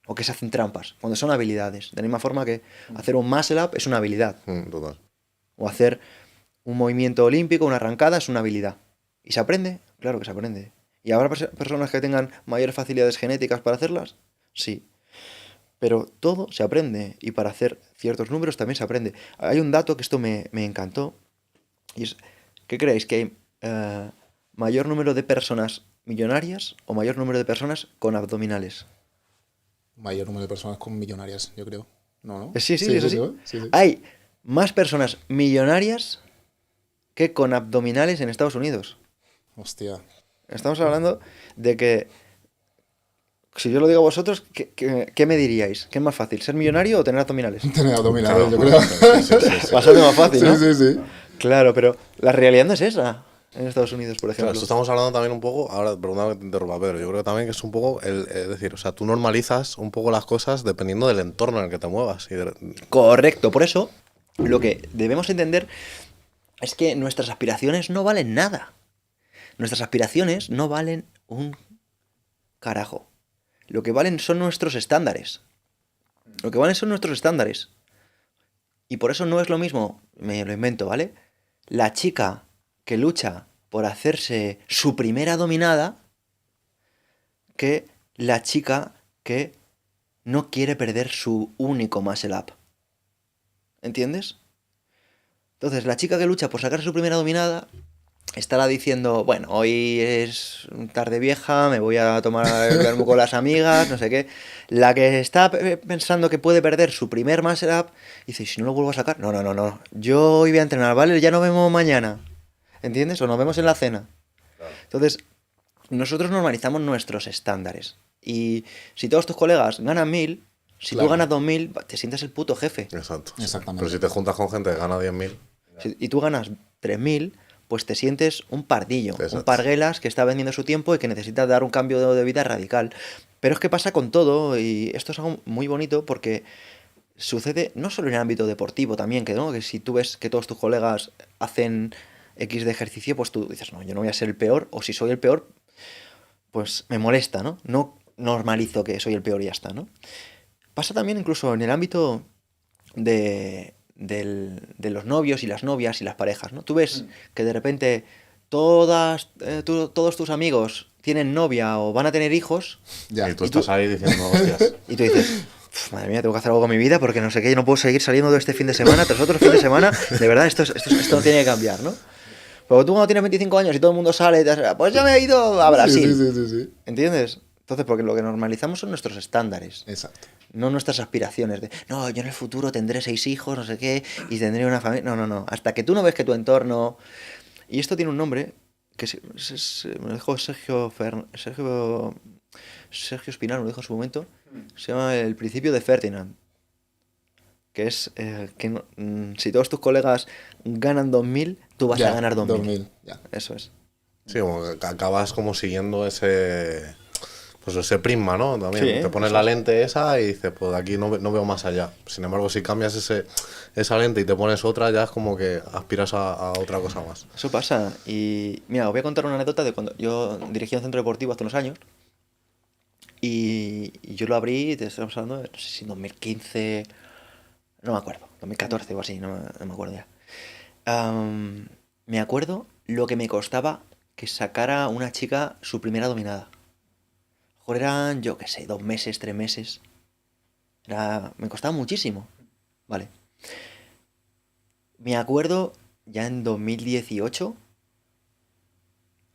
O que se hacen trampas, cuando son habilidades. De la misma forma que hacer un muscle up es una habilidad. Total. O hacer un movimiento olímpico, una arrancada, es una habilidad. ¿Y se aprende? Claro que se aprende. ¿Y habrá personas que tengan mayores facilidades genéticas para hacerlas? Sí. Pero todo se aprende. Y para hacer ciertos números también se aprende. Hay un dato que esto me encantó. Y es, ¿qué creéis? ¿Que hay mayor número de personas millonarias o mayor número de personas con abdominales? Mayor número de personas con millonarias, yo creo. No, ¿no? Sí, es así. Sí. Hay más personas millonarias que con abdominales en Estados Unidos. Hostia. Estamos hablando de que, si yo lo digo a vosotros, ¿qué me diríais? ¿Qué es más fácil, ser millonario o tener abdominales? Tener abdominales, yo Claro, creo. sí. Bastante más fácil, ¿no? Sí. Claro, pero la realidad no es esa en Estados Unidos, por Claro, ejemplo. esto estamos hablando también un poco, ahora perdóname que te interrumpa, Pedro, yo creo que también que es un poco, es decir, o sea, tú normalizas un poco las cosas dependiendo del entorno en el que te muevas. Correcto, por eso lo que debemos entender es que nuestras aspiraciones no valen nada. Nuestras aspiraciones no valen un carajo. Lo que valen son nuestros estándares. Lo que valen son nuestros estándares. Y por eso no es lo mismo, me lo invento, ¿vale? La chica que lucha por hacerse su primera dominada que la chica que no quiere perder su único muscle up. ¿Entiendes? Entonces, la chica que lucha por sacar su primera dominada estará diciendo, bueno, hoy es tarde vieja, me voy a tomar el vermú con las amigas, no sé qué. La que está pensando que puede perder su primer muscle up, dice, ¿y si no lo vuelvo a sacar? No. Yo hoy voy a entrenar, ¿vale? Ya nos vemos mañana. ¿Entiendes? O nos vemos en la cena. Entonces, nosotros normalizamos nuestros estándares. Y si todos tus colegas ganan 1000, si tú ganas 2000, te sientes el puto jefe. Exacto. Exactamente. Pero si te juntas con gente que gana 10.000, Y tú ganas 3000, pues te sientes un pardillo, Exacto. un parguelas que está vendiendo su tiempo y que necesita dar un cambio de vida radical. Pero es que pasa con todo, y esto es algo muy bonito porque sucede no solo en el ámbito deportivo también, que, ¿no? Que si tú ves que todos tus colegas hacen X de ejercicio, pues tú dices, no, yo no voy a ser el peor, o si soy el peor, pues me molesta, ¿no? No normalizo que soy el peor y ya está, ¿no? Pasa también incluso en el ámbito de los novios y las novias y las parejas, ¿no? Tú ves que de repente todos tus amigos tienen novia o van a tener hijos Ya. y tú estás ahí diciendo, hostias. y tú dices, madre mía, tengo que hacer algo con mi vida porque no sé qué, yo no puedo seguir saliendo de este fin de semana tras otro fin de semana, de verdad, esto no tiene que cambiar, ¿no? Pero tú cuando tienes 25 años y todo el mundo sale, pues yo me he ido a Brasil, Sí. ¿entiendes? Entonces, porque lo que normalizamos son nuestros estándares. Exacto. No nuestras aspiraciones de, no, yo en el futuro tendré 6 hijos, no sé qué, y tendré una familia. No. Hasta que tú no ves que tu entorno... Y esto tiene un nombre que me lo dijo Sergio Espinal, me lo dijo en su momento. Se llama el principio de Ferdinand. Que es que si todos tus colegas ganan 2000, tú vas a ganar 2000. Ya. Eso es. Sí, como que acabas como siguiendo ese prisma, ¿no? También Sí, te pones la lente esa y dices, pues de aquí no veo más allá. Sin embargo, si cambias esa lente y te pones otra, ya es como que aspiras a otra cosa más. Eso pasa. Y mira, os voy a contar una anécdota de cuando yo dirigía un centro deportivo hace unos años. Y yo lo abrí, te estamos hablando, no sé si en 2015, no me acuerdo, 2014 o así, no me acuerdo ya. Me acuerdo lo que me costaba que sacara una chica su primera dominada. Mejor eran, yo qué sé, 2 meses, 3 meses. Me costaba muchísimo. Vale. Me acuerdo ya en 2018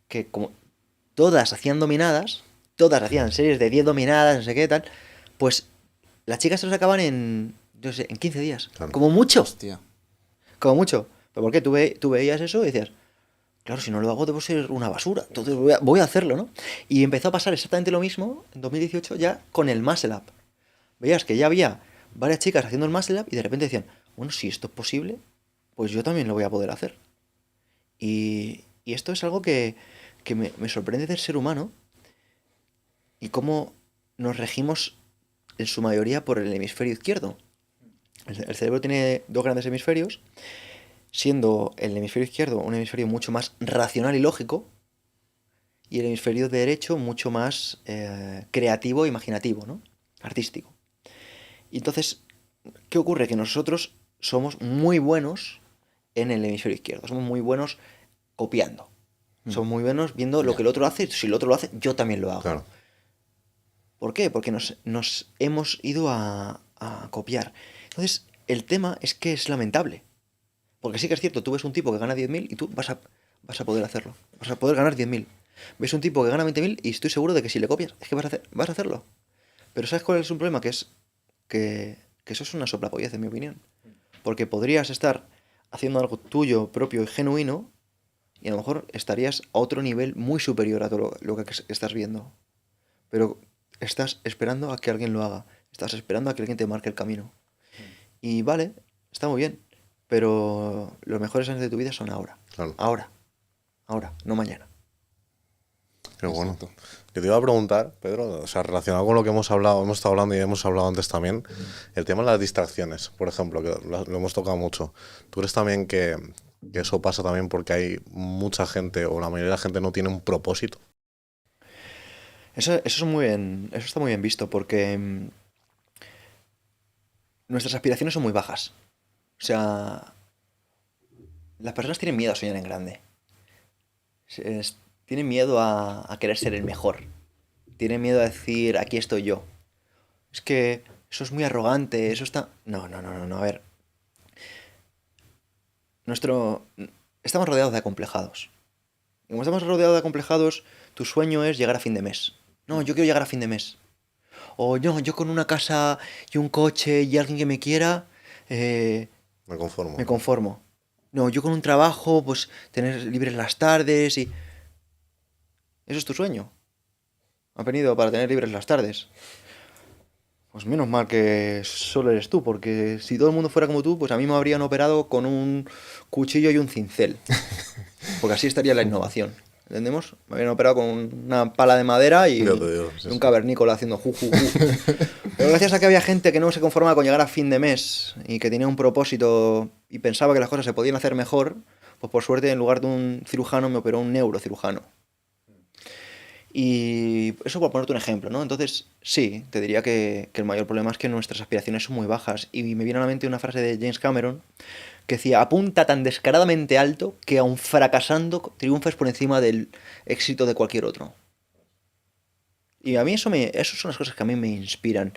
que como todas hacían dominadas, todas hacían series de 10 dominadas, no sé qué tal, pues las chicas se los acaban en, yo sé, en 15 días. Claro. Como mucho. Hostia. Como mucho. ¿Pero por qué? Tú veías eso y decías, claro, si no lo hago debo ser una basura, entonces voy a hacerlo, ¿no? Y empezó a pasar exactamente lo mismo en 2018 ya con el Muscle Up. Veías que ya había varias chicas haciendo el Muscle Up y de repente decían, bueno, si esto es posible, pues yo también lo voy a poder hacer. Y esto es algo que me sorprende del ser humano y cómo nos regimos en su mayoría por el hemisferio izquierdo. El cerebro tiene dos grandes hemisferios, siendo el hemisferio izquierdo un hemisferio mucho más racional y lógico, y el hemisferio derecho mucho más creativo e imaginativo, ¿no? Artístico. Y entonces, ¿qué ocurre? Que nosotros somos muy buenos en el hemisferio izquierdo, somos muy buenos copiando. Somos muy buenos viendo lo que el otro hace, si el otro lo hace, yo también lo hago. Claro. ¿Por qué? Porque nos hemos ido a copiar. Entonces, el tema es que es lamentable. Porque sí que es cierto, tú ves un tipo que gana 10.000 y tú vas a poder hacerlo. Vas a poder ganar 10.000. Ves un tipo que gana 20.000 y estoy seguro de que si le copias, es que vas a hacerlo. Pero ¿sabes cuál es un problema? Que es que eso es una soplapollez, en mi opinión. Porque podrías estar haciendo algo tuyo, propio y genuino, y a lo mejor estarías a otro nivel muy superior a todo lo que estás viendo. Pero estás esperando a que alguien lo haga. Estás esperando a que alguien te marque el camino. Y vale, está muy bien. Pero los mejores años de tu vida son ahora. Claro. Ahora, no mañana. Qué bueno. Exacto. Yo te iba a preguntar, Pedro, o sea, relacionado con lo que hemos estado hablando y hemos hablado antes también, el tema de las distracciones, por ejemplo, que lo hemos tocado mucho. ¿Tú crees también que eso pasa también porque hay mucha gente, o la mayoría de la gente no tiene un propósito? Eso está muy bien visto porque nuestras aspiraciones son muy bajas. O sea, las personas tienen miedo a soñar en grande. Tienen miedo a querer ser el mejor. Tienen miedo a decir, aquí estoy yo. Es que eso es muy arrogante, eso está... No, a ver. Estamos rodeados de acomplejados. Y como estamos rodeados de acomplejados, tu sueño es llegar a fin de mes. No, yo quiero llegar a fin de mes. O no, yo con una casa y un coche y alguien que me quiera, Me conformo. me conformo. No, yo con un trabajo, pues tener libres las tardes y... Eso es tu sueño. ¿Has venido para tener libres las tardes? Pues menos mal que solo eres tú, porque si todo el mundo fuera como tú, pues a mí me habrían operado con un cuchillo y un cincel. Porque así estaría la innovación. ¿Entendemos? Me habían operado con una pala de madera y Ya te digo, sí, un sí. cavernícola haciendo ju. Pero gracias a que había gente que no se conformaba con llegar a fin de mes y que tenía un propósito y pensaba que las cosas se podían hacer mejor, pues por suerte en lugar de un cirujano me operó un neurocirujano. Y eso por ponerte un ejemplo, ¿no? Entonces, sí, te diría que el mayor problema es que nuestras aspiraciones son muy bajas. Y me viene a la mente una frase de James Cameron que decía, apunta tan descaradamente alto que aun fracasando triunfas por encima del éxito de cualquier otro. Y a mí esas son las cosas que a mí me inspiran.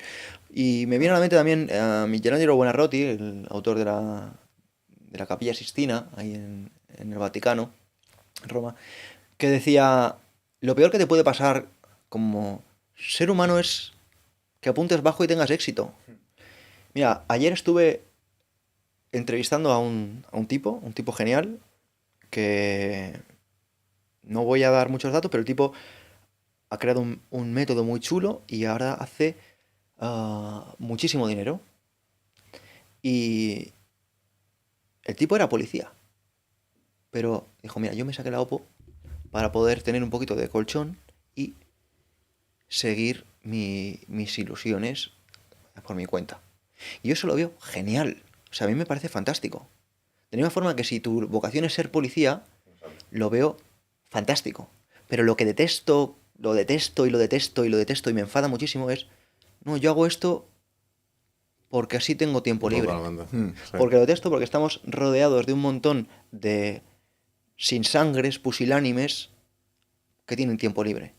Y me viene a la mente también a Michelangelo Buonarroti, el autor de la Capilla Sistina, ahí en el Vaticano, en Roma, que decía, lo peor que te puede pasar como ser humano es que apuntes bajo y tengas éxito. Mira, ayer estuve entrevistando a un tipo genial, que no voy a dar muchos datos, pero el tipo ha creado un método muy chulo y ahora hace muchísimo dinero. Y el tipo era policía, pero dijo, mira, yo me saqué la OPO para poder tener un poquito de colchón y seguir mis ilusiones por mi cuenta. Y yo eso lo veo genial. O sea, a mí me parece fantástico. De la misma forma que si tu vocación es ser policía, lo veo fantástico. Pero lo que detesto, lo detesto y lo detesto y lo detesto y me enfada muchísimo es, no, yo hago esto porque así tengo tiempo libre. Totalmente. Sí. Porque lo detesto porque estamos rodeados de un montón de sin sangres, pusilánimes, que tienen tiempo libre.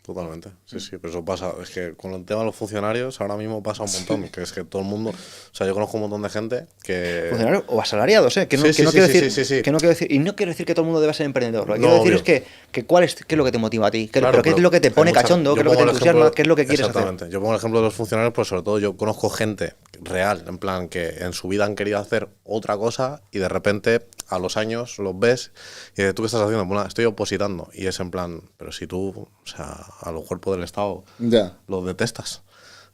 Totalmente, sí, sí, pero eso pasa, es que con el tema de los funcionarios ahora mismo pasa un montón, que es que todo el mundo, o sea, yo conozco un montón de gente que... Funcionarios o asalariados, ¿eh? Que no, Sí, que sí, no sí, quiero sí, decir, sí, sí, sí. que no quiero decir, y no quiero decir que todo el mundo deba ser emprendedor. Lo que No, quiero decir obvio. es que qué es lo que te motiva a ti, Claro, pero qué es lo que te hay pone mucha- cachondo, qué yo es lo que te pongo el entusiasma, ejemplo- qué es lo que quieres hacer. Exactamente, yo pongo el ejemplo de los funcionarios, pues sobre todo yo conozco gente real, en plan, que en su vida han querido hacer otra cosa y de repente a los años los ves y dices, ¿tú qué estás haciendo? Bueno, estoy opositando. Y es en plan, pero si tú, o sea, a los cuerpos del Estado Ya. los detestas,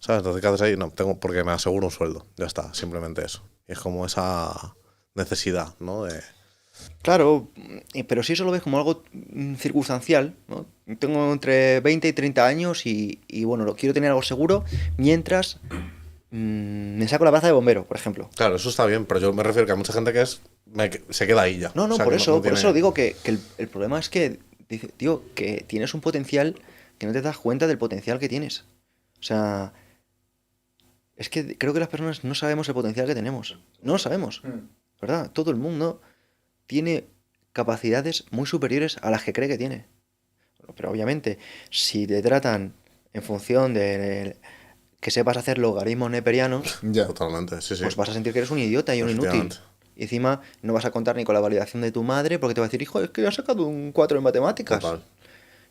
¿sabes? Entonces, ¿qué haces ahí? No, tengo porque me aseguro un sueldo, ya está, simplemente eso. Y es como esa necesidad, ¿no? De... Claro, pero si eso lo ves como algo circunstancial, ¿no? Tengo entre 20 y 30 años y bueno, lo quiero tener algo seguro mientras me saco la plaza de bombero, por ejemplo. Claro, eso está bien, pero yo me refiero que hay mucha gente que es se queda ahí ya. No, O no, sea, por que eso, no por tiene... eso digo que el problema es que, dice, tío, que tienes un potencial que no te das cuenta del potencial que tienes. O sea, es que creo que las personas no sabemos el potencial que tenemos. No lo sabemos, ¿verdad? Todo el mundo tiene capacidades muy superiores a las que cree que tiene. Pero obviamente, si te tratan en función de que sepas hacer logaritmos neperianos, Ya. Totalmente, sí, sí. pues vas a sentir que eres un idiota y un inútil. Efectivamente. Y encima no vas a contar ni con la validación de tu madre porque te va a decir, hijo, es que has sacado un 4 en matemáticas. Total.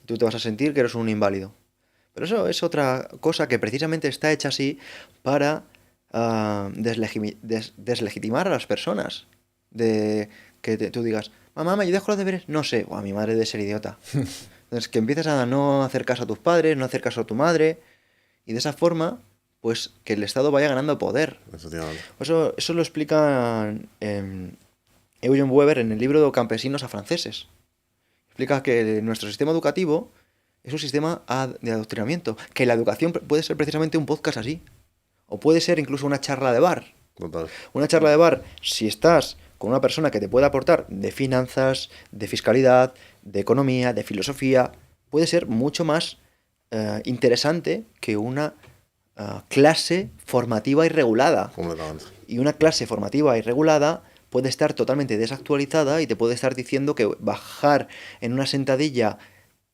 Y tú te vas a sentir que eres un inválido. Pero eso es otra cosa que precisamente está hecha así para deslegitimar a las personas. De que tú digas, mamá, ¿me ayudas con los deberes? No sé, o a mi madre debe ser idiota. Entonces, que empieces a no hacer caso a tus padres, no hacer caso a tu madre, y de esa forma, pues que el Estado vaya ganando poder. Efectivamente. Eso lo explica Eugen Weber en el libro de Campesinos a franceses. Explica que nuestro sistema educativo es un sistema de adoctrinamiento, que la educación puede ser precisamente un podcast así, o puede ser incluso una charla de bar. Total. Una charla de bar, si estás con una persona que te puede aportar de finanzas, de fiscalidad, de economía, de filosofía, puede ser mucho más interesante que una clase formativa y regulada. Completamente. Y una clase formativa y regulada puede estar totalmente desactualizada y te puede estar diciendo que bajar en una sentadilla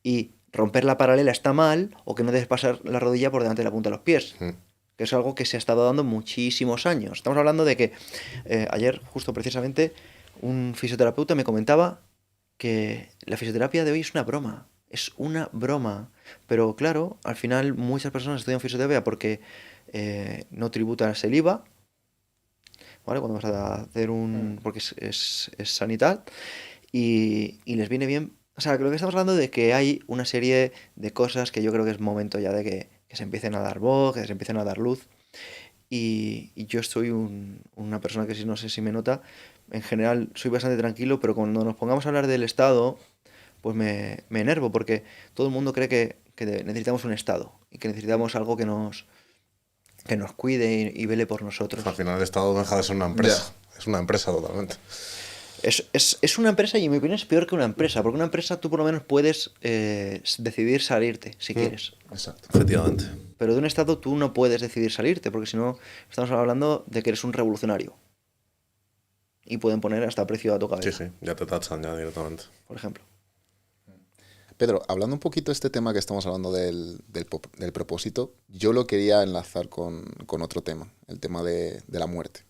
y romper la paralela está mal, o que no debes pasar la rodilla por delante de la punta de los pies. Mm. Que es algo que se ha estado dando muchísimos años. Estamos hablando de que ayer, justo precisamente, un fisioterapeuta me comentaba que la fisioterapia de hoy es una broma. Es una broma. Pero claro, al final muchas personas estudian fisioterapia porque no tributan el IVA, ¿vale? Cuando vas a hacer porque es sanidad, y les viene bien. O sea, creo que estamos hablando de que hay una serie de cosas que yo creo que es momento ya de que se empiecen a dar voz, que se empiecen a dar luz. Y yo soy una persona que, si no sé si me nota, en general soy bastante tranquilo, pero cuando nos pongamos a hablar del Estado, pues me enervo, porque todo el mundo cree que necesitamos un Estado y que necesitamos algo que nos cuide y vele por nosotros. Al final el Estado deja de ser una empresa. Es una empresa totalmente. Es una empresa, y en mi opinión es peor que una empresa, porque una empresa tú por lo menos puedes decidir salirte si quieres. Exacto. Efectivamente. Pero de un Estado tú no puedes decidir salirte, porque si no estamos hablando de que eres un revolucionario. Y pueden poner hasta precio a tu cabeza, Sí, sí, ya te tachan ya directamente. por ejemplo. Pedro, hablando un poquito de este tema que estamos hablando del propósito, yo lo quería enlazar con otro tema, el tema de la muerte.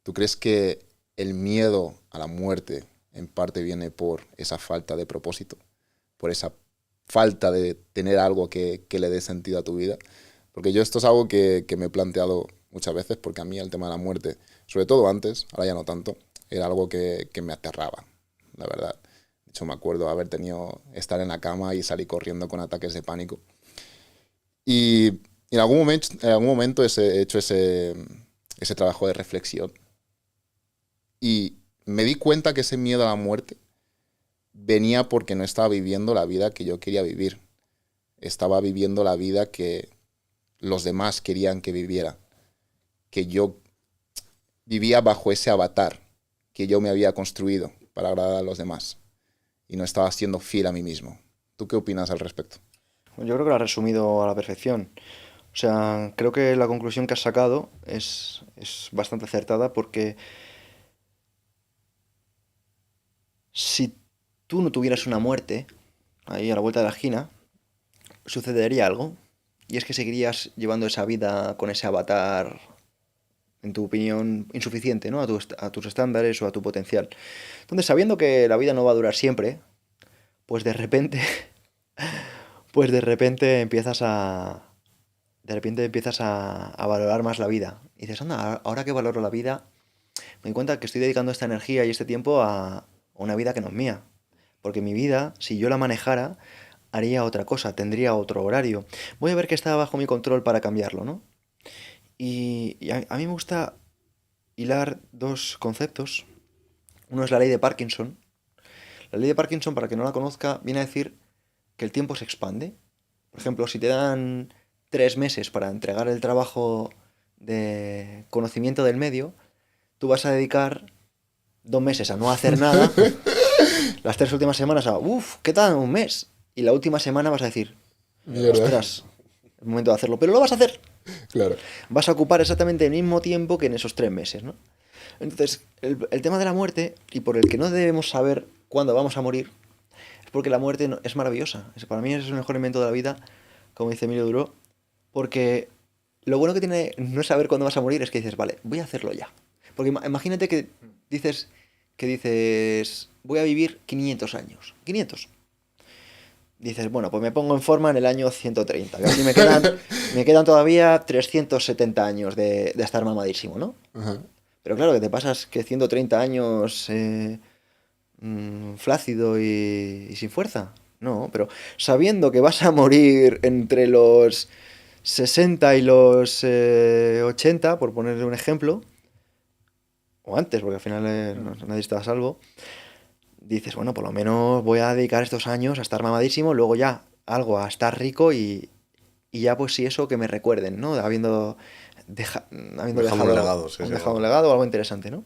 ¿Tú crees que el miedo a la muerte en parte viene por esa falta de propósito? Por esa falta de tener algo que le dé sentido a tu vida. Porque yo esto es algo que me he planteado muchas veces, porque a mí el tema de la muerte, sobre todo antes, ahora ya no tanto, era algo que me aterraba, la verdad. De hecho, me acuerdo estar en la cama y salir corriendo con ataques de pánico. Y en algún momento he hecho ese trabajo de reflexión. Y me di cuenta que ese miedo a la muerte venía porque no estaba viviendo la vida que yo quería vivir. Estaba viviendo la vida que los demás querían que viviera. Que yo vivía bajo ese avatar que yo me había construido para agradar a los demás. Y no estaba siendo fiel a mí mismo. ¿Tú qué opinas al respecto? Yo creo que lo has resumido a la perfección. O sea, creo que la conclusión que has sacado es bastante acertada, porque si tú no tuvieras una muerte ahí a la vuelta de la esquina, sucedería algo, y es que seguirías llevando esa vida con ese avatar, en tu opinión, insuficiente, ¿no? A tus estándares o a tu potencial. Entonces, sabiendo que la vida no va a durar siempre, pues de repente, pues de repente empiezas a valorar más la vida. Y dices, anda, ahora que valoro la vida, me doy cuenta que estoy dedicando esta energía y este tiempo a una vida que no es mía. Porque mi vida, si yo la manejara, haría otra cosa, tendría otro horario. Voy a ver que está bajo mi control para cambiarlo, ¿no? Y a mí me gusta hilar dos conceptos. Uno es la ley de Parkinson. La ley de Parkinson, para quien no la conozca, viene a decir que el tiempo se expande. Por ejemplo, si te dan 3 meses para entregar el trabajo de conocimiento del medio, tú vas a dedicar 2 meses a no hacer nada, las 3 últimas semanas a, uff, ¿qué tal? Un mes. Y la última semana vas a decir, Mierda. ostras, es momento de hacerlo, pero lo vas a hacer. Claro. Vas a ocupar exactamente el mismo tiempo que en esos 3 meses, ¿no? Entonces, el tema de la muerte, y por el que no debemos saber cuándo vamos a morir, es porque la muerte es maravillosa. Para mí es el mejor invento de la vida, como dice Emilio Duró, porque lo bueno que tiene no saber cuándo vas a morir es que dices, vale, voy a hacerlo ya. Porque imagínate que dices, voy a vivir 500 años. 500. Dices, bueno, pues me pongo en forma en el año 130. Que así me quedan todavía 370 años de estar mamadísimo, ¿no? Ajá. Pero claro, que te pasas que 130 años flácido y sin fuerza. No, pero sabiendo que vas a morir entre los 60 y los 80, por ponerle un ejemplo, o antes, porque al final nadie está a salvo, dices, bueno, por lo menos voy a dedicar estos años a estar mamadísimo, luego ya algo a estar rico y ya pues sí eso que me recuerden, ¿no? Habiendo Dejando un legado, sí, sí, dejado un claro. legado o algo interesante, ¿no?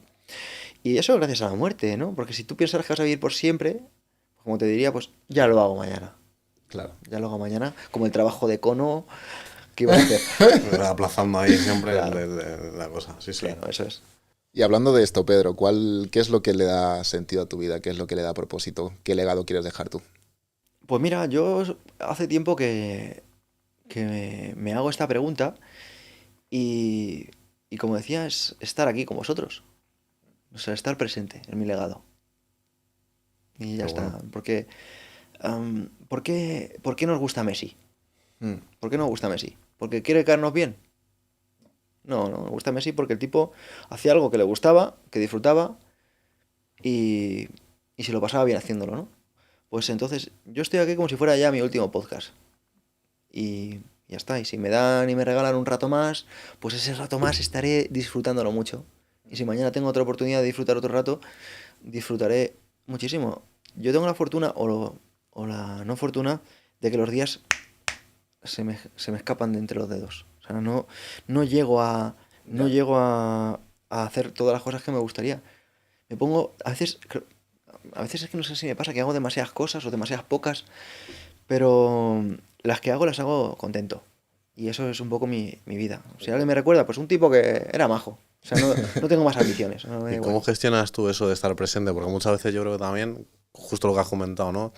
Y eso gracias a la muerte, ¿no? Porque si tú piensas que vas a vivir por siempre, como te diría, pues ya lo hago mañana. Claro. Ya lo hago mañana, como el trabajo de cono que ibas a hacer. Aplazando ahí siempre Claro. la cosa, sí, sí. Claro, eso es. Y hablando de esto, Pedro, ¿qué es lo que le da sentido a tu vida? ¿Qué es lo que le da propósito? ¿Qué legado quieres dejar tú? Pues mira, yo hace tiempo que me hago esta pregunta y como decía, es estar aquí con vosotros. O sea, estar presente en mi legado. Y ya Qué está. bueno. Porque, ¿por qué nos gusta Messi? ¿Por qué nos gusta Messi? ¿Porque quiere caernos bien? No, no, nos gusta Messi porque el tipo hacía algo que le gustaba, que disfrutaba y se lo pasaba bien haciéndolo, ¿no? Pues entonces, yo estoy aquí como si fuera ya mi último podcast. Y ya está. Y si me dan y me regalan un rato más, pues ese rato más estaré disfrutándolo mucho. Y si mañana tengo otra oportunidad de disfrutar otro rato, disfrutaré muchísimo. Yo tengo la fortuna o la no fortuna de que los días se me escapan de entre los dedos. O sea, no llego a, no Ya. llego a hacer todas las cosas que me gustaría. Me pongo, a veces es que no sé si me pasa que hago demasiadas cosas o demasiadas pocas, pero las que hago las hago contento. Y eso es un poco mi vida. Si alguien me recuerda, pues un tipo que era majo. O sea, no tengo más ambiciones. No me da ¿Y igual. cómo gestionas tú eso de estar presente? Porque muchas veces yo creo que también, justo lo que has comentado, ¿no?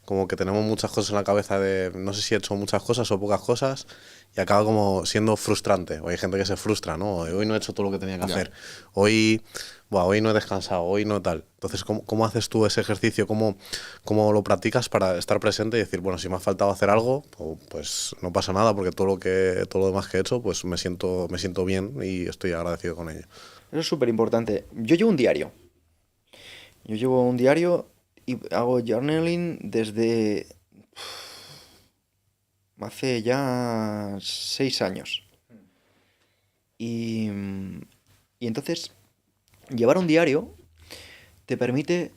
Como que tenemos muchas cosas en la cabeza de no sé si he hecho muchas cosas o pocas cosas y acaba como siendo frustrante. O hay gente que se frustra, ¿no? Hoy no he hecho todo lo que tenía que Ya. hacer. Hoy no he descansado, hoy no tal. Entonces, ¿cómo haces tú ese ejercicio? ¿Cómo lo practicas para estar presente y decir, bueno, si me ha faltado hacer algo, pues no pasa nada porque todo lo demás que he hecho, pues me siento bien y estoy agradecido con ello. Eso es súper importante. Yo llevo un diario y hago journaling desde hace ya 6 años. Y, y entonces, llevar un diario te permite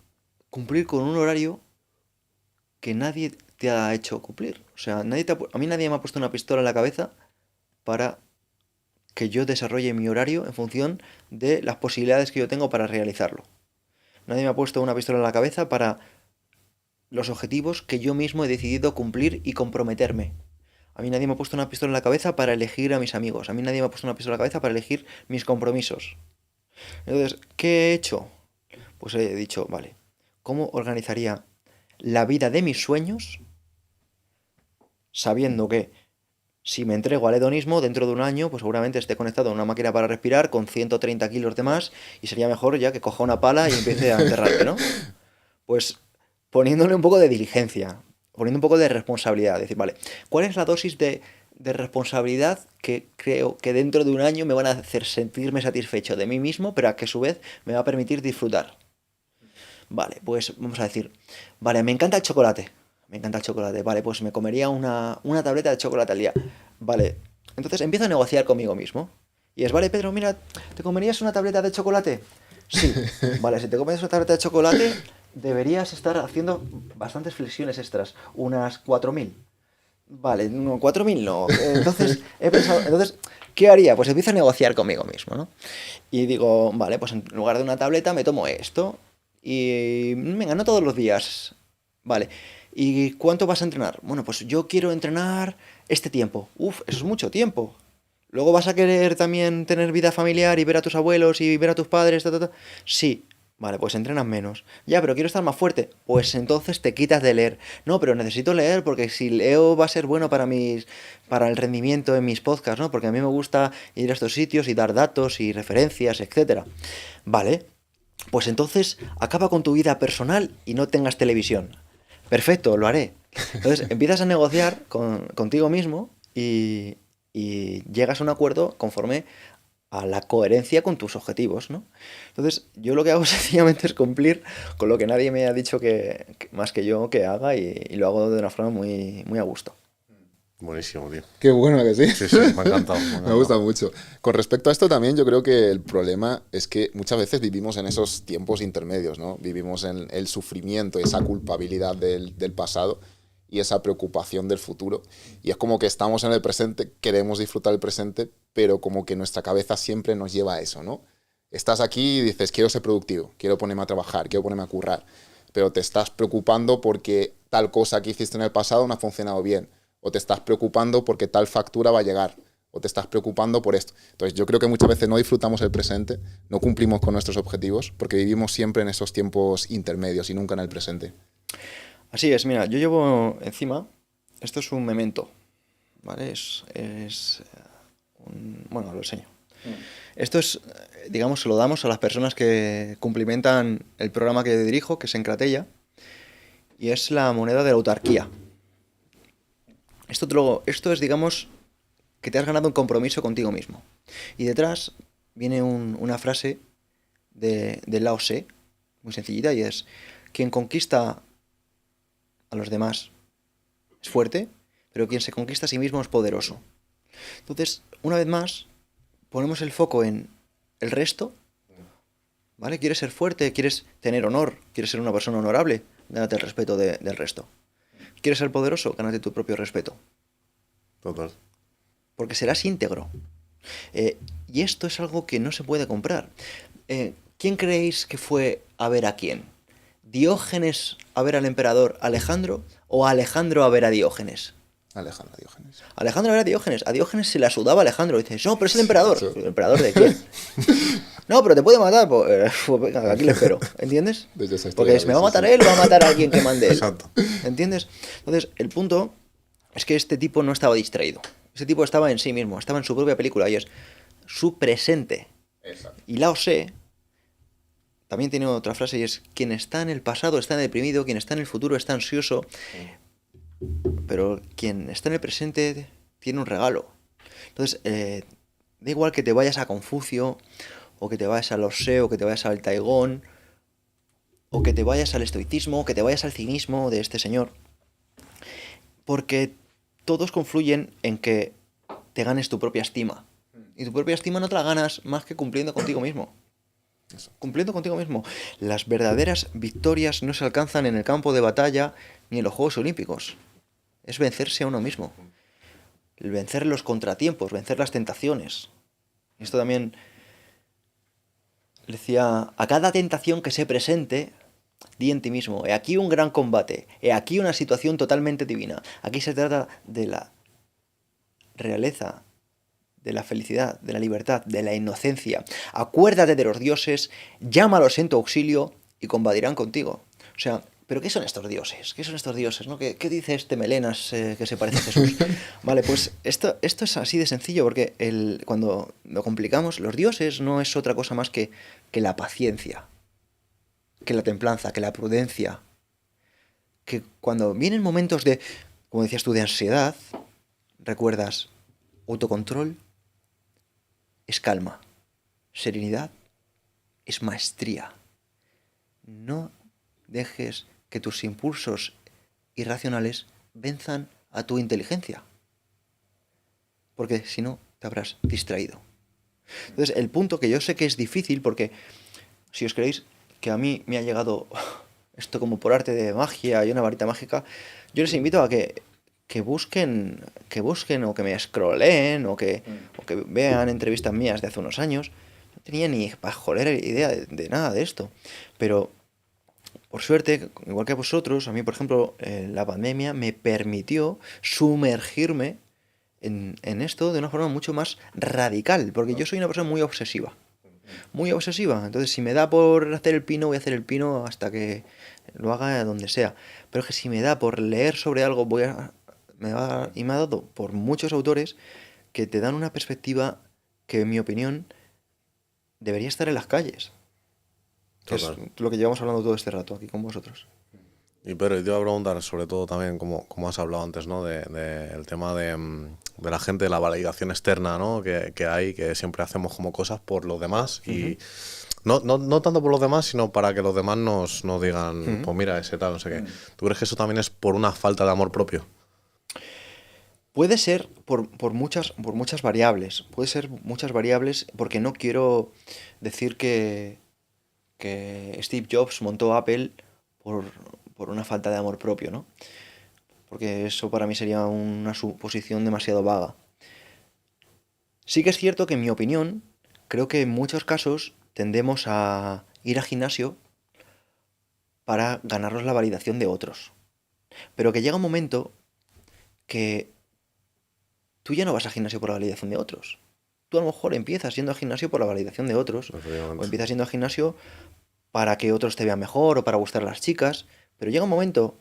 cumplir con un horario que nadie te ha hecho cumplir. O sea, a mí nadie me ha puesto una pistola en la cabeza para que yo desarrolle mi horario en función de las posibilidades que yo tengo para realizarlo. Nadie me ha puesto una pistola en la cabeza para los objetivos que yo mismo he decidido cumplir y comprometerme. A mí nadie me ha puesto una pistola en la cabeza para elegir a mis amigos. A mí nadie me ha puesto una pistola en la cabeza para elegir mis compromisos. Entonces, ¿qué he hecho? Pues he dicho, vale, ¿cómo organizaría la vida de mis sueños sabiendo que si me entrego al hedonismo, dentro de un año, pues seguramente esté conectado a una máquina para respirar con 130 kilos de más y sería mejor ya que coja una pala y empiece a enterrarme, ¿no? Pues poniéndole un poco de diligencia, poniendo un poco de responsabilidad. Decir, vale, ¿cuál es la dosis de responsabilidad que creo que dentro de un año me van a hacer sentirme satisfecho de mí mismo, pero a que a su vez me va a permitir disfrutar? Vale, pues vamos a decir, vale, me encanta el chocolate. Me encanta el chocolate. Vale, pues me comería una tableta de chocolate al día. Vale, entonces empiezo a negociar conmigo mismo. Y es, vale, Pedro, mira, ¿te comerías una tableta de chocolate? Sí. Vale, si te comes una tableta de chocolate, deberías estar haciendo bastantes flexiones extras. Unas 4.000. Vale, no, 4.000 no. Entonces, he pensado, entonces, ¿qué haría? Pues empiezo a negociar conmigo mismo, ¿no? Y digo, vale, pues en lugar de una tableta me tomo esto. Y venga, no todos los días. Vale. ¿Y cuánto vas a entrenar? Bueno, pues yo quiero entrenar este tiempo. Uf, eso es mucho tiempo. Luego vas a querer también tener vida familiar y ver a tus abuelos y ver a tus padres. Ta, ta, ta. Sí. Vale, pues entrenas menos. Ya, pero quiero estar más fuerte. Pues entonces te quitas de leer. No, pero necesito leer porque si leo va a ser bueno para el rendimiento en mis podcasts, ¿no? Porque a mí me gusta ir a estos sitios y dar datos y referencias, etcétera. Vale. Pues entonces acaba con tu vida personal y no tengas televisión. Perfecto, lo haré. Entonces empiezas a negociar contigo mismo y llegas a un acuerdo conforme a la coherencia con tus objetivos, ¿no? Entonces yo lo que hago sencillamente es cumplir con lo que nadie me ha dicho más que yo que haga y lo hago de una forma muy, muy a gusto. Buenísimo, tío. Qué bueno que sí. Sí, me ha encantado. Me gusta mucho. Con respecto a esto también yo creo que el problema es que muchas veces vivimos en esos tiempos intermedios, ¿no? Vivimos en el sufrimiento, esa culpabilidad del pasado y esa preocupación del futuro. Y es como que estamos en el presente, queremos disfrutar el presente, pero como que nuestra cabeza siempre nos lleva a eso, ¿no? Estás aquí y dices, quiero ser productivo, quiero ponerme a trabajar, quiero ponerme a currar, pero te estás preocupando porque tal cosa que hiciste en el pasado no ha funcionado bien. O te estás preocupando porque tal factura va a llegar, o te estás preocupando por esto. Entonces yo creo que muchas veces no disfrutamos el presente, no cumplimos con nuestros objetivos, porque vivimos siempre en esos tiempos intermedios y nunca en el presente. Así es, mira, yo llevo encima, esto es un memento, ¿vale? Bueno, lo enseño. Esto es, digamos, se lo damos a las personas que cumplimentan el programa que dirijo, que es Encratella, y es la moneda de la autarquía. Esto es, digamos, que te has ganado un compromiso contigo mismo. Y detrás viene una frase de Lao Tse, muy sencillita, y es: quien conquista a los demás es fuerte, pero quien se conquista a sí mismo es poderoso. Entonces, una vez más, ponemos el foco en el resto, ¿vale? ¿Quieres ser fuerte? ¿Quieres tener honor? ¿Quieres ser una persona honorable? Gánate el respeto del resto. ¿Quieres ser poderoso? Gánate tu propio respeto. Total. Porque serás íntegro. Y esto es algo que no se puede comprar. ¿Quién creéis que fue a ver a quién? ¿Diógenes a ver al emperador Alejandro o Alejandro a ver a Diógenes? Alejandro Diógenes. Alejandro a ver a Diógenes. A Diógenes se la sudaba Alejandro. Dices, no, pero es el emperador. ¿El emperador de quién? No, pero te puede matar. Pues venga, aquí le espero. ¿Entiendes? Porque si me va a matar él, va a matar a alguien que mande él. Exacto. ¿Entiendes? Entonces, el punto es que este tipo no estaba distraído. Este tipo estaba en sí mismo, estaba en su propia película y es su presente. Exacto. Y Lao Tse también tiene otra frase y es: quien está en el pasado está deprimido, quien está en el futuro está ansioso, pero quien está en el presente tiene un regalo. Entonces, da igual que te vayas a Confucio, o que te vayas a Lao Tse, o que te vayas al Taigón, o que te vayas al estoicismo, o que te vayas al cinismo de este señor, porque todos confluyen en que te ganes tu propia estima. Y tu propia estima no te la ganas más que cumpliendo contigo mismo. Cumpliendo contigo mismo. Las verdaderas victorias no se alcanzan en el campo de batalla ni en los Juegos Olímpicos. Es vencerse a uno mismo. El vencer los contratiempos, vencer las tentaciones. Esto también decía: a cada tentación que se presente, di en ti mismo, he aquí un gran combate, he aquí una situación totalmente divina. Aquí se trata de la realeza, de la felicidad, de la libertad, de la inocencia. Acuérdate de los dioses, llámalos en tu auxilio y combatirán contigo. O sea, ¿pero qué son estos dioses? ¿Qué son estos dioses? ¿No? ¿Qué dice este Melenas que se parece a Jesús? Vale, pues esto es así de sencillo, porque cuando lo complicamos, los dioses no es otra cosa más que la paciencia, que la templanza, que la prudencia, que cuando vienen momentos de, como decías tú, de ansiedad, recuerdas, autocontrol es calma, serenidad es maestría. No dejes que tus impulsos irracionales venzan a tu inteligencia, porque si no te habrás distraído. Entonces, el punto que yo sé que es difícil, porque si os creéis que a mí me ha llegado esto como por arte de magia y una varita mágica, yo les invito a que busquen o que me scrolleen o que vean entrevistas mías de hace unos años. No tenía ni pajolera idea de nada de esto, pero por suerte, igual que a vosotros, a mí, por ejemplo, la pandemia me permitió sumergirme en esto de una forma mucho más radical, porque yo soy una persona muy obsesiva. Muy obsesiva. Entonces, si me da por hacer el pino, voy a hacer el pino hasta que lo haga donde sea. Pero es que si me da por leer sobre algo, y me ha dado por muchos autores que te dan una perspectiva que, en mi opinión, debería estar en las calles. Que es lo que llevamos hablando todo este rato aquí con vosotros. Y pero te iba a preguntar sobre todo también, como has hablado antes, ¿no? El tema de la gente, la validación externa, ¿no? Que hay, que siempre hacemos como cosas por los demás y no tanto por los demás, sino para que los demás nos digan, pues mira, ese tal, no sé qué. ¿Tú crees que eso también es por una falta de amor propio? Puede ser por muchas variables. Puede ser muchas variables porque no quiero decir que Steve Jobs montó Apple por una falta de amor propio, ¿no? Porque eso para mí sería una suposición demasiado vaga. Sí que es cierto que, en mi opinión, creo que en muchos casos tendemos a ir al gimnasio para ganarnos la validación de otros. Pero que llega un momento que tú ya no vas al gimnasio por la validación de otros. Tú a lo mejor empiezas yendo al gimnasio por la validación de otros, o empiezas yendo al gimnasio para que otros te vean mejor o para gustar a las chicas, pero llega un momento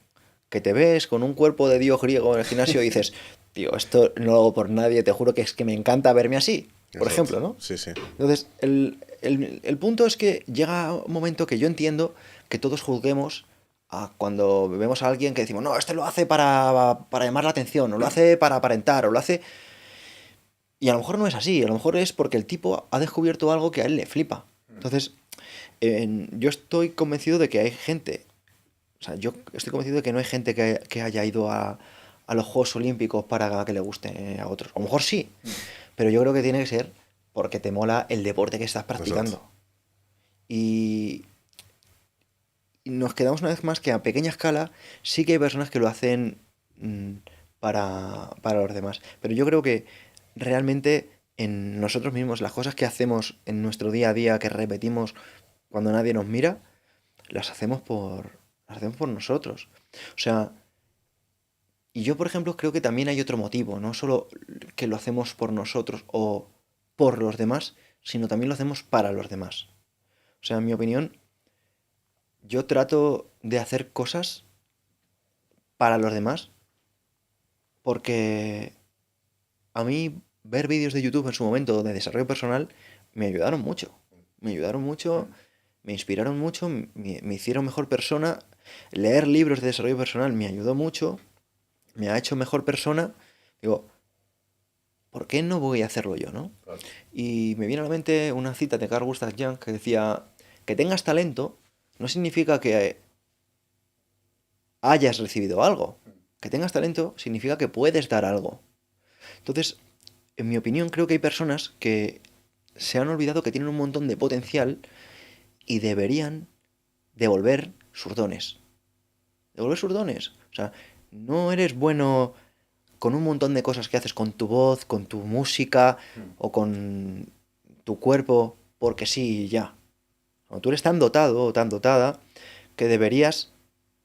que te ves con un cuerpo de dios griego en el gimnasio y dices, tío, esto no lo hago por nadie, te juro que es que me encanta verme así, por ejemplo, ¿no? Sí, sí. Entonces, el punto es que llega un momento que yo entiendo que todos juzguemos cuando vemos a alguien que decimos, no, este lo hace para llamar la atención, o lo hace para aparentar, o lo hace... Y a lo mejor no es así, a lo mejor es porque el tipo ha descubierto algo que a él le flipa. Entonces, yo estoy convencido de que hay gente, o sea, yo estoy convencido de que no hay gente que haya ido a los Juegos Olímpicos para que le guste a otros. A lo mejor sí, pero yo creo que tiene que ser porque te mola el deporte que estás practicando. Exacto. Y nos quedamos una vez más que a pequeña escala sí que hay personas que lo hacen para los demás. Pero yo creo que realmente en nosotros mismos, las cosas que hacemos en nuestro día a día, que repetimos cuando nadie nos mira, las hacemos por nosotros. O sea, y yo, por ejemplo, creo que también hay otro motivo, no solo que lo hacemos por nosotros o por los demás, sino también lo hacemos para los demás. O sea, en mi opinión, yo trato de hacer cosas para los demás porque a mí ver vídeos de YouTube en su momento de desarrollo personal me ayudaron mucho. Me ayudaron mucho, me inspiraron mucho, me hicieron mejor persona. Leer libros de desarrollo personal me ayudó mucho, me ha hecho mejor persona. Digo, ¿por qué no voy a hacerlo yo, no? Claro. Y me viene a la mente una cita de Carl Gustav Jung que decía, que tengas talento no significa que hayas recibido algo. Que tengas talento significa que puedes dar algo. Entonces, en mi opinión, creo que hay personas que se han olvidado que tienen un montón de potencial y deberían devolver sus dones. Devolver sus dones. O sea, no eres bueno con un montón de cosas que haces con tu voz, con tu música o con tu cuerpo, porque sí y ya. No, tú eres tan dotado o tan dotada que deberías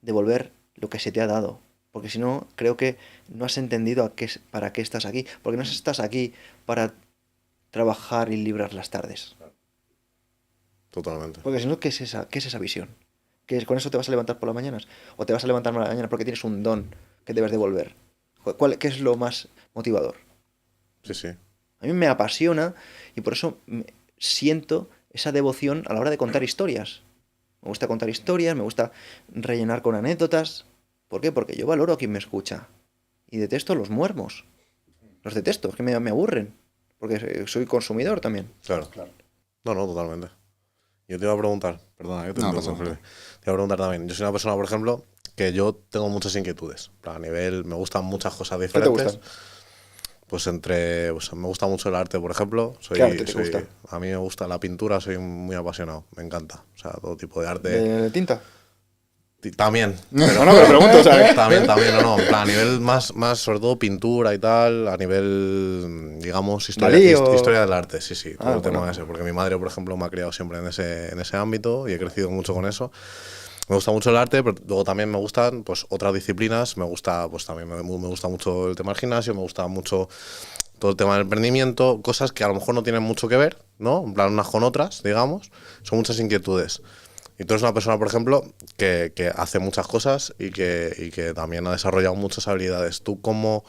devolver lo que se te ha dado. Porque si no, creo que no has entendido para qué estás aquí. Porque no estás aquí para trabajar y librar las tardes. Totalmente. Porque si no, ¿qué es esa visión? que con eso te vas a levantar por las mañanas, o te vas a levantar por la mañana porque tienes un don que debes devolver. ¿Qué es lo más motivador? Sí, sí. A mí me apasiona y por eso siento esa devoción a la hora de contar historias. Me gusta contar historias, me gusta rellenar con anécdotas. ¿Por qué? Porque yo valoro a quien me escucha. Y detesto los muermos. Los detesto, es que me aburren. Porque soy consumidor también. Claro. No, totalmente. Yo te iba a preguntar, perdona, yo te No, interrumpo, pasa nada. Felipe. Te iba a preguntar también. Yo soy una persona, por ejemplo, que yo tengo muchas inquietudes. A nivel, me gustan muchas cosas ¿Qué te diferentes. gustan? Pues me gusta mucho el arte, por ejemplo. ¿Qué arte te gusta? A mí me gusta la pintura, soy muy apasionado, me encanta. O sea, todo tipo de arte. ¿De tinta? También. Pero pregunto, o sea, También, no. En plan, a nivel más, sobre todo pintura y tal, a nivel, digamos, Dalí o- historia del arte, sí, todo el tema bueno. ese. Porque mi madre, por ejemplo, me ha criado siempre en ese ámbito y he crecido mucho con eso. Me gusta mucho el arte, pero luego también me gustan pues otras disciplinas. Me gusta, pues también me gusta mucho el tema del gimnasio, me gusta mucho todo el tema del emprendimiento, cosas que a lo mejor no tienen mucho que ver, ¿no? En plan, unas con otras, digamos. Son muchas inquietudes. Y tú eres una persona, por ejemplo, que hace muchas cosas y que también ha desarrollado muchas habilidades. ¿Tú cómo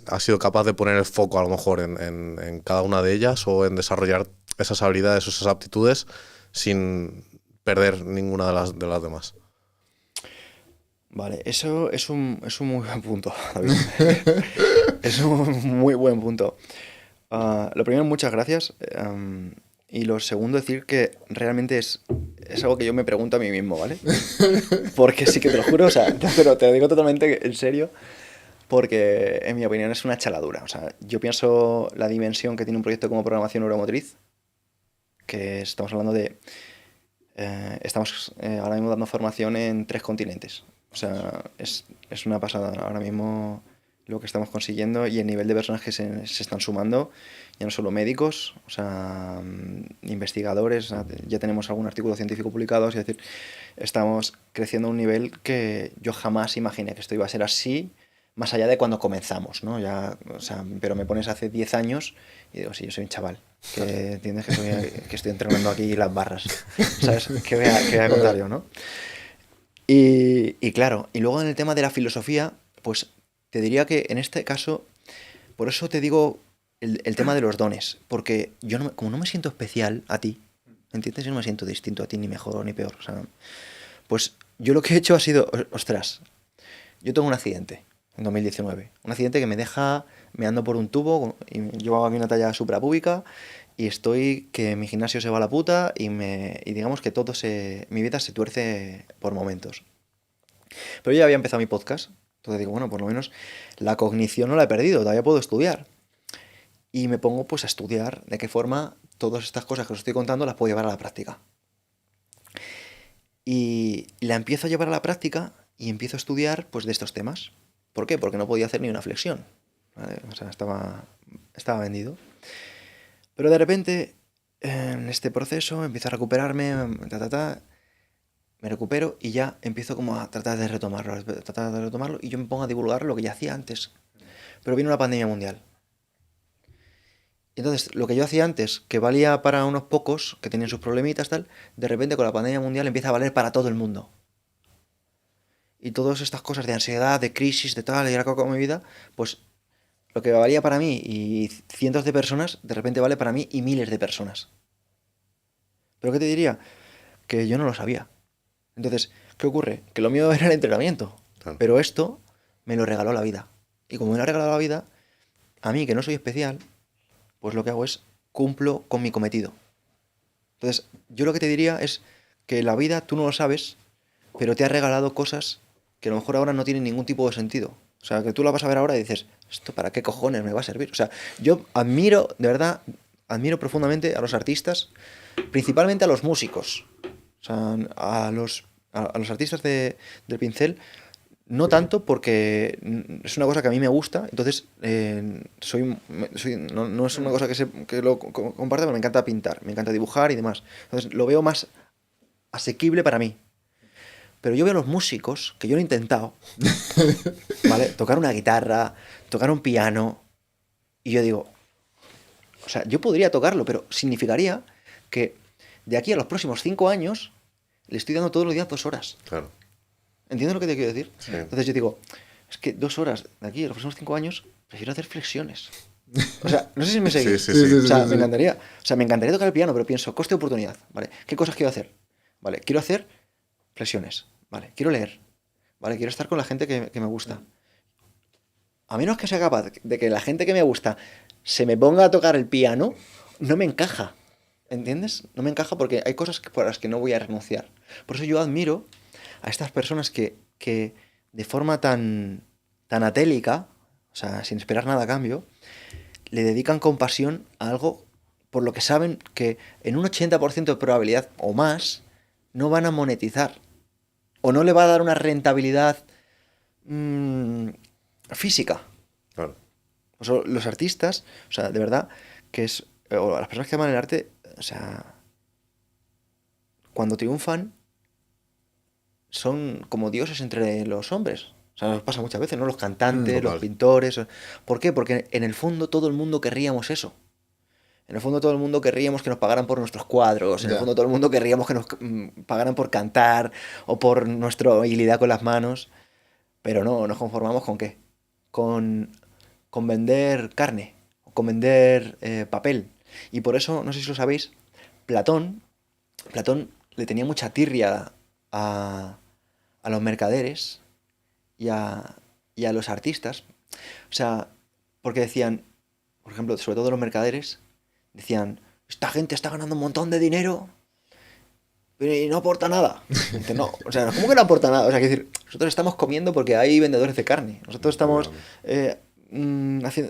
has sido capaz de poner el foco, a lo mejor, en cada una de ellas o en desarrollar esas habilidades o esas aptitudes sin perder ninguna de las demás? Vale, eso es un muy buen punto, David. Es un muy buen punto. Lo primero, muchas gracias. Y lo segundo, decir que realmente es algo que yo me pregunto a mí mismo, ¿vale? Porque sí que te lo juro, o sea, te lo digo totalmente en serio, porque en mi opinión es una chaladura. O sea, yo pienso la dimensión que tiene un proyecto como programación neuromotriz, que estamos hablando de... estamos ahora mismo dando formación en 3 continentes. O sea, es una pasada ahora mismo lo que estamos consiguiendo y el nivel de personas que se están sumando, ya no solo médicos, o sea, investigadores, o sea, ya tenemos algún artículo científico publicado, es decir, estamos creciendo a un nivel que yo jamás imaginé que esto iba a ser así, más allá de cuando comenzamos, ¿no? Ya, o sea, pero me pones hace 10 años y digo, sí, yo soy un chaval, que entiendes que estoy entrenando aquí las barras, ¿sabes? ¿Qué voy a contar yo, no? Y claro, y luego en el tema de la filosofía, pues te diría que en este caso, por eso te digo el tema de los dones, porque yo como no me siento especial a ti, ¿entiendes? Yo no me siento distinto a ti, ni mejor ni peor, o sea, pues yo lo que he hecho ha sido, ostras, yo tengo un accidente en 2019, un accidente que me deja meando por un tubo, y llevaba aquí una talla suprapúbica, y estoy que mi gimnasio se va a la puta y digamos que mi vida se tuerce por momentos. Pero yo ya había empezado mi podcast, entonces digo, bueno, por lo menos la cognición no la he perdido, todavía puedo estudiar. Y me pongo pues a estudiar de qué forma todas estas cosas que os estoy contando las puedo llevar a la práctica. Y la empiezo a llevar a la práctica y empiezo a estudiar pues de estos temas. ¿Por qué? Porque no podía hacer ni una flexión, ¿vale? O sea, estaba vendido. Pero de repente, en este proceso, empiezo a recuperarme, me recupero y ya empiezo como a tratar de retomarlo, y yo me pongo a divulgar lo que ya hacía antes. Pero viene una pandemia mundial. Y entonces, lo que yo hacía antes, que valía para unos pocos que tenían sus problemitas, tal, de repente con la pandemia mundial empieza a valer para todo el mundo. Y todas estas cosas de ansiedad, de crisis, de tal, y ahora con mi vida, pues lo que valía para mí y cientos de personas, de repente vale para mí y miles de personas. ¿Pero qué te diría? Que yo no lo sabía. Entonces, ¿qué ocurre? Que lo mío era el entrenamiento. Claro. Pero esto me lo regaló la vida. Y como me lo ha regalado la vida, a mí, que no soy especial, pues lo que hago es cumplo con mi cometido. Entonces, yo lo que te diría es que la vida tú no lo sabes, pero te ha regalado cosas que a lo mejor ahora no tienen ningún tipo de sentido. O sea, que tú la vas a ver ahora y dices, ¿esto para qué cojones me va a servir? O sea, yo admiro, de verdad, admiro profundamente a los artistas, principalmente a los músicos. O sea, a los artistas del pincel, no tanto porque es una cosa que a mí me gusta, entonces no es una cosa que lo comparte, pero me encanta pintar, me encanta dibujar y demás. Entonces lo veo más asequible para mí. Pero yo veo a los músicos, que yo lo he intentado, ¿vale? Tocar una guitarra, tocar un piano, y yo digo, o sea, yo podría tocarlo, pero significaría que de aquí a los próximos 5 años le estoy dando todos los días 2 horas. Claro. ¿Entiendes lo que te quiero decir? Sí. Entonces yo digo, es que 2 horas de aquí a los próximos 5 años prefiero hacer flexiones. O sea, no sé si me seguís. Sí, sí, sí. O sea, me encantaría. O sea, me encantaría tocar el piano, pero pienso, coste-oportunidad, ¿vale? ¿Qué cosas quiero hacer? Vale, quiero hacer flexiones, ¿vale? Quiero leer, ¿vale? Quiero estar con la gente que me gusta. A menos que sea capaz de que la gente que me gusta se me ponga a tocar el piano, no me encaja. ¿Entiendes? No me encaja porque hay cosas por las que no voy a renunciar. Por eso yo admiro a estas personas que de forma tan atélica, o sea, sin esperar nada a cambio, le dedican con pasión a algo por lo que saben que en un 80% de probabilidad o más no van a monetizar o no le va a dar una rentabilidad física. Claro. O sea, los artistas, o sea, de verdad, que es, o las personas que aman el arte, o sea, cuando triunfan son como dioses entre los hombres. O sea, nos pasa muchas veces, ¿no? Los cantantes, Total. los pintores. ¿Por qué? Porque en el fondo todo el mundo querríamos eso. En el fondo todo el mundo querríamos que nos pagaran por nuestros cuadros. En el Ya. fondo todo el mundo querríamos que nos pagaran por cantar o por nuestra habilidad con las manos. Pero no, nos conformamos ¿con qué? Con vender carne, con vender papel. Y por eso, no sé si lo sabéis, Platón le tenía mucha tirria a los mercaderes y a los artistas. O sea, porque decían, por ejemplo, sobre todo los mercaderes, decían, esta gente está ganando un montón de dinero y no aporta nada. Y dice, no, o sea, ¿cómo que no aporta nada? O sea, quiero decir, nosotros estamos comiendo porque hay vendedores de carne. Nosotros estamos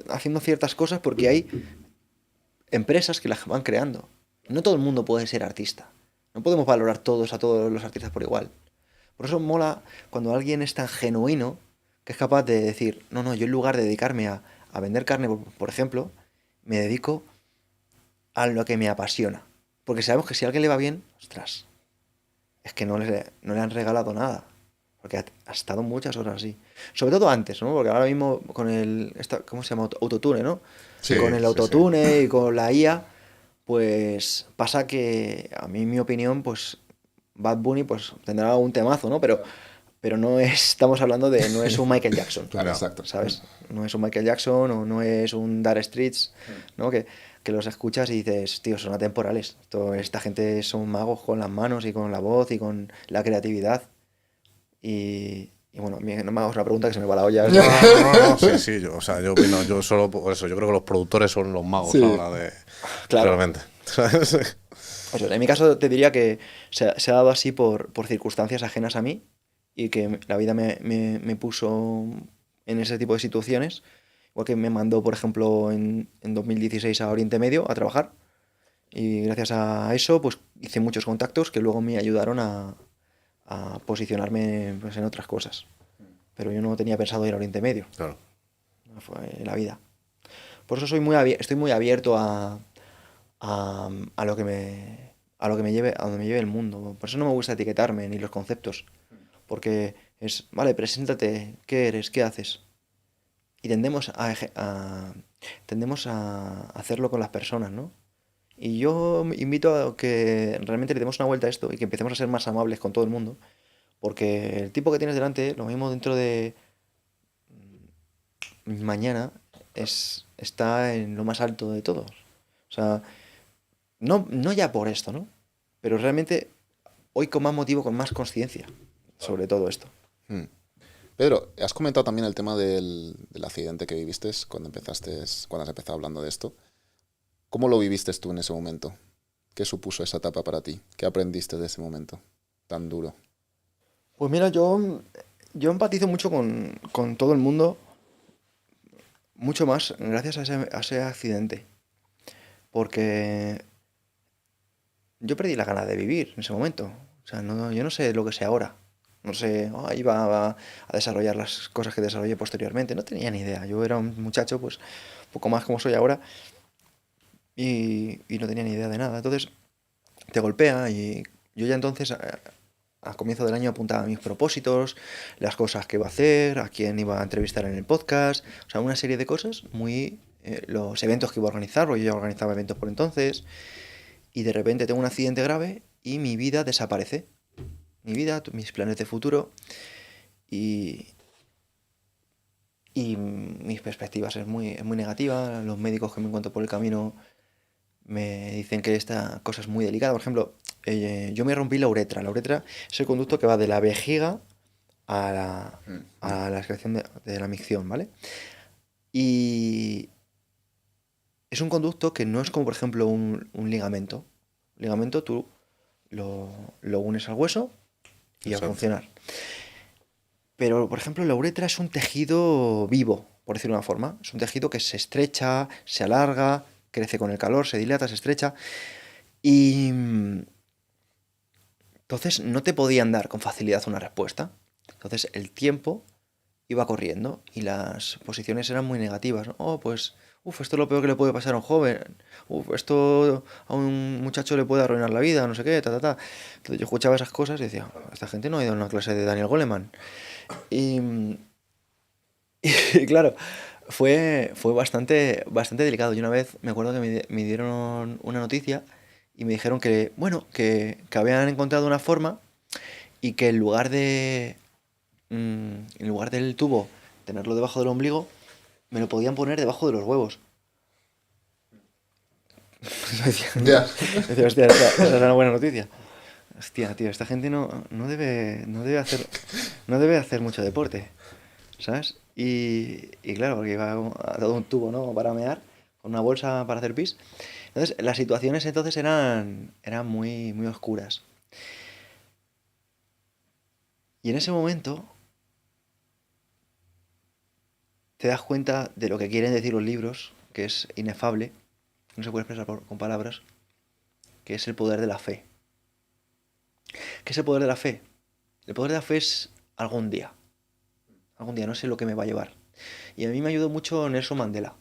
haciendo ciertas cosas porque hay empresas que las van creando. No todo el mundo puede ser artista. No podemos valorar a todos los artistas por igual. Por eso mola cuando alguien es tan genuino que es capaz de decir, no, yo en lugar de dedicarme a vender carne, por ejemplo, me dedico a lo que me apasiona. Porque sabemos que si a alguien le va bien, ostras, es que no le han regalado nada. Porque ha estado muchas horas así. Sobre todo antes, ¿no? Porque ahora mismo con ¿cómo se llama? Autotune, ¿no? Sí, Con el sí, autotune y con la IA, pues pasa que, a mí, en mi opinión, pues Bad Bunny pues tendrá un temazo, ¿no? Pero no estamos hablando no es un Michael Jackson. Claro, exacto. ¿Sabes? No es un Michael Jackson o no es un Dire Straits, ¿no? Que los escuchas y dices, tío, son atemporales. Esta gente son magos con las manos y con la voz y con la creatividad. Y bueno, no me hagas una pregunta que se me va la olla. No, sí, yo opino, yo solo por eso, yo creo que los productores son los magos Sí. ahora de... Claro. Realmente. ¿Sabes? Pues en mi caso te diría que se ha dado así por circunstancias ajenas a mí y que la vida me puso en ese tipo de situaciones. Igual que me mandó, por ejemplo, en 2016 a Oriente Medio a trabajar. Y gracias a eso, pues hice muchos contactos que luego me ayudaron a posicionarme pues, en otras cosas. Pero yo no tenía pensado ir a Oriente Medio. Claro. Fue la vida. Por eso estoy muy abierto a lo que me lleve, a donde me lleve el mundo. Por eso no me gusta etiquetarme ni los conceptos. Porque vale, preséntate, ¿qué eres? ¿Qué haces? Y tendemos a hacerlo con las personas, ¿no? Y yo invito a que realmente le demos una vuelta a esto y que empecemos a ser más amables con todo el mundo. Porque el tipo que tienes delante, lo mismo dentro de mañana, está en lo más alto de todos. O sea, no ya por esto, ¿no? Pero realmente hoy con más motivo, con más conciencia sobre todo esto. Pedro, has comentado también el tema del accidente que viviste cuando has empezado hablando de esto. ¿Cómo lo viviste tú en ese momento? ¿Qué supuso esa etapa para ti? ¿Qué aprendiste de ese momento tan duro? Pues mira, yo empatizo mucho con todo el mundo, mucho más gracias a ese accidente. Porque yo perdí la gana de vivir en ese momento. O sea, yo no sé lo que sé ahora. No sé, iba a desarrollar las cosas que desarrollé posteriormente. No tenía ni idea. Yo era un muchacho, pues, un poco más como soy ahora. Y no tenía ni idea de nada. Entonces, te golpea y yo ya entonces, a comienzo del año, apuntaba mis propósitos, las cosas que iba a hacer, a quién iba a entrevistar en el podcast. O sea, una serie de cosas los eventos que iba a organizar, porque yo ya organizaba eventos por entonces. Y de repente tengo un accidente grave y mi vida desaparece. mi vida, mis planes de futuro y, y mis perspectivas es muy negativa. Los médicos que me encuentro por el camino me dicen que esta cosa es muy delicada. Por ejemplo, yo me rompí la uretra. La uretra es el conducto que va de la vejiga a la excreción de la micción, ¿vale? Y es un conducto que no es como, por ejemplo, un ligamento. Un ligamento tú lo unes al hueso y a Exacto. funcionar. Pero, por ejemplo, la uretra es un tejido vivo, por decirlo de una forma. Es un tejido que se estrecha, se alarga, crece con el calor, se dilata, se estrecha. Y entonces no te podían dar con facilidad una respuesta. Entonces el tiempo iba corriendo y las posiciones eran muy negativas, ¿no? Oh, pues, esto es lo peor que le puede pasar a un joven. Esto a un muchacho le puede arruinar la vida, no sé qué, ta, ta, ta. Entonces yo escuchaba esas cosas y decía, esta gente no ha ido a una clase de Daniel Goleman. Y, y claro, fue bastante delicado. Yo una vez me acuerdo que me dieron una noticia y me dijeron que, bueno, que habían encontrado una forma y que en lugar del tubo tenerlo debajo del ombligo, me lo podían poner debajo de los huevos. Ya. Decía, hostia, esa es una buena noticia. Hostia, tío, esta gente no debe hacer mucho deporte, ¿sabes? Y claro, porque iba a todo un tubo, ¿no? Para mear, con una bolsa para hacer pis. Entonces, las situaciones entonces eran muy oscuras. Y en ese momento te das cuenta de lo que quieren decir los libros, que es inefable, no se puede expresar con palabras, que es el poder de la fe. ¿Qué es el poder de la fe? El poder de la fe es algún día, no sé lo que me va a llevar. Y a mí me ayudó mucho Nelson Mandela.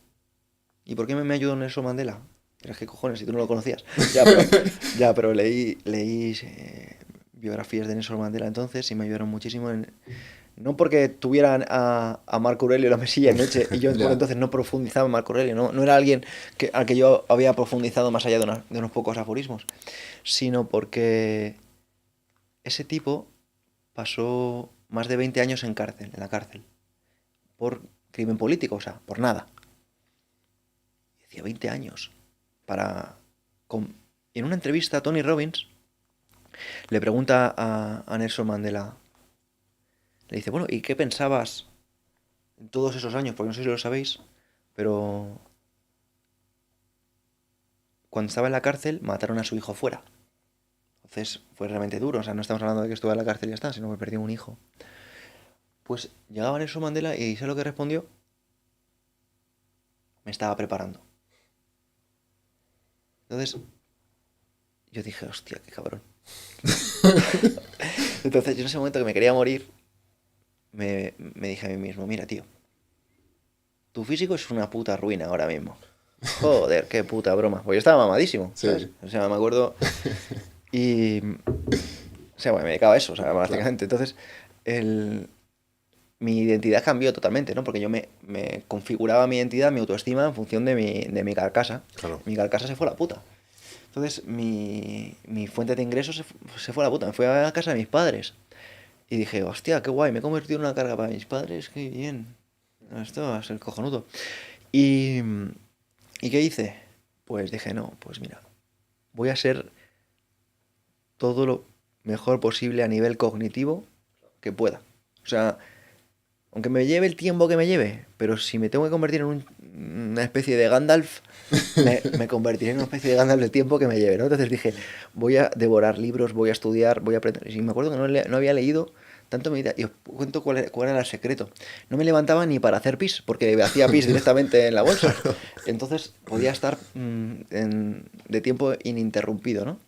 ¿Y por qué me ayudó Nelson Mandela? Pero es que cojones, si tú no lo conocías. Ya, pero leí biografías de Nelson Mandela entonces y me ayudaron muchísimo no porque tuvieran a Marco Aurelio en la mesilla de noche y yo por Ya. entonces no profundizaba en Marco Aurelio, no era alguien al que yo había profundizado más allá de unos pocos aforismos, sino porque ese tipo pasó más de 20 años en la cárcel, por crimen político, o sea, por nada. Decía 20 años. Para... En una entrevista, Tony Robbins le pregunta a Nelson Mandela, le dice, bueno, ¿y qué pensabas en todos esos años? Porque no sé si lo sabéis, pero cuando estaba en la cárcel mataron a su hijo fuera. Entonces fue realmente duro, o sea, no estamos hablando de que estuvo en la cárcel y ya está, sino que perdió un hijo. Pues llegaba Nelson Mandela y ¿sabes lo que respondió? Me estaba preparando. Entonces yo dije, hostia, qué cabrón. Entonces yo en ese momento que me quería morir, me dije a mí mismo, mira, tío, tu físico es una puta ruina ahora mismo. Joder, qué puta broma. Pues yo estaba mamadísimo, ¿sabes? Sí, O sea, me acuerdo. Y. O sea, bueno, me dedicaba a eso, o sea, claro. básicamente. Entonces, el, mi identidad cambió totalmente, ¿no? Porque yo me configuraba mi identidad, mi autoestima en función de mi carcasa. Claro. Mi carcasa se fue a la puta. Entonces, mi fuente de ingresos se fue a la puta. Me fui a casa de mis padres. Y dije, hostia, qué guay, me he convertido en una carga para mis padres, qué bien. Esto va a ser cojonudo. Y, ¿Y qué hice? Pues dije, no, pues mira, voy a ser todo lo mejor posible a nivel cognitivo que pueda. O sea, aunque me lleve el tiempo que me lleve, pero si me tengo que convertir en una especie de Gandalf, me convertiré en una especie de Gandalf el tiempo que me lleve, ¿no? Entonces dije, voy a devorar libros, voy a estudiar, voy a aprender. Y me acuerdo que no había leído tanto medida. Y os cuento cuál era el secreto. No me levantaba ni para hacer pis, porque hacía pis directamente en la bolsa. Entonces podía estar de tiempo ininterrumpido, ¿no?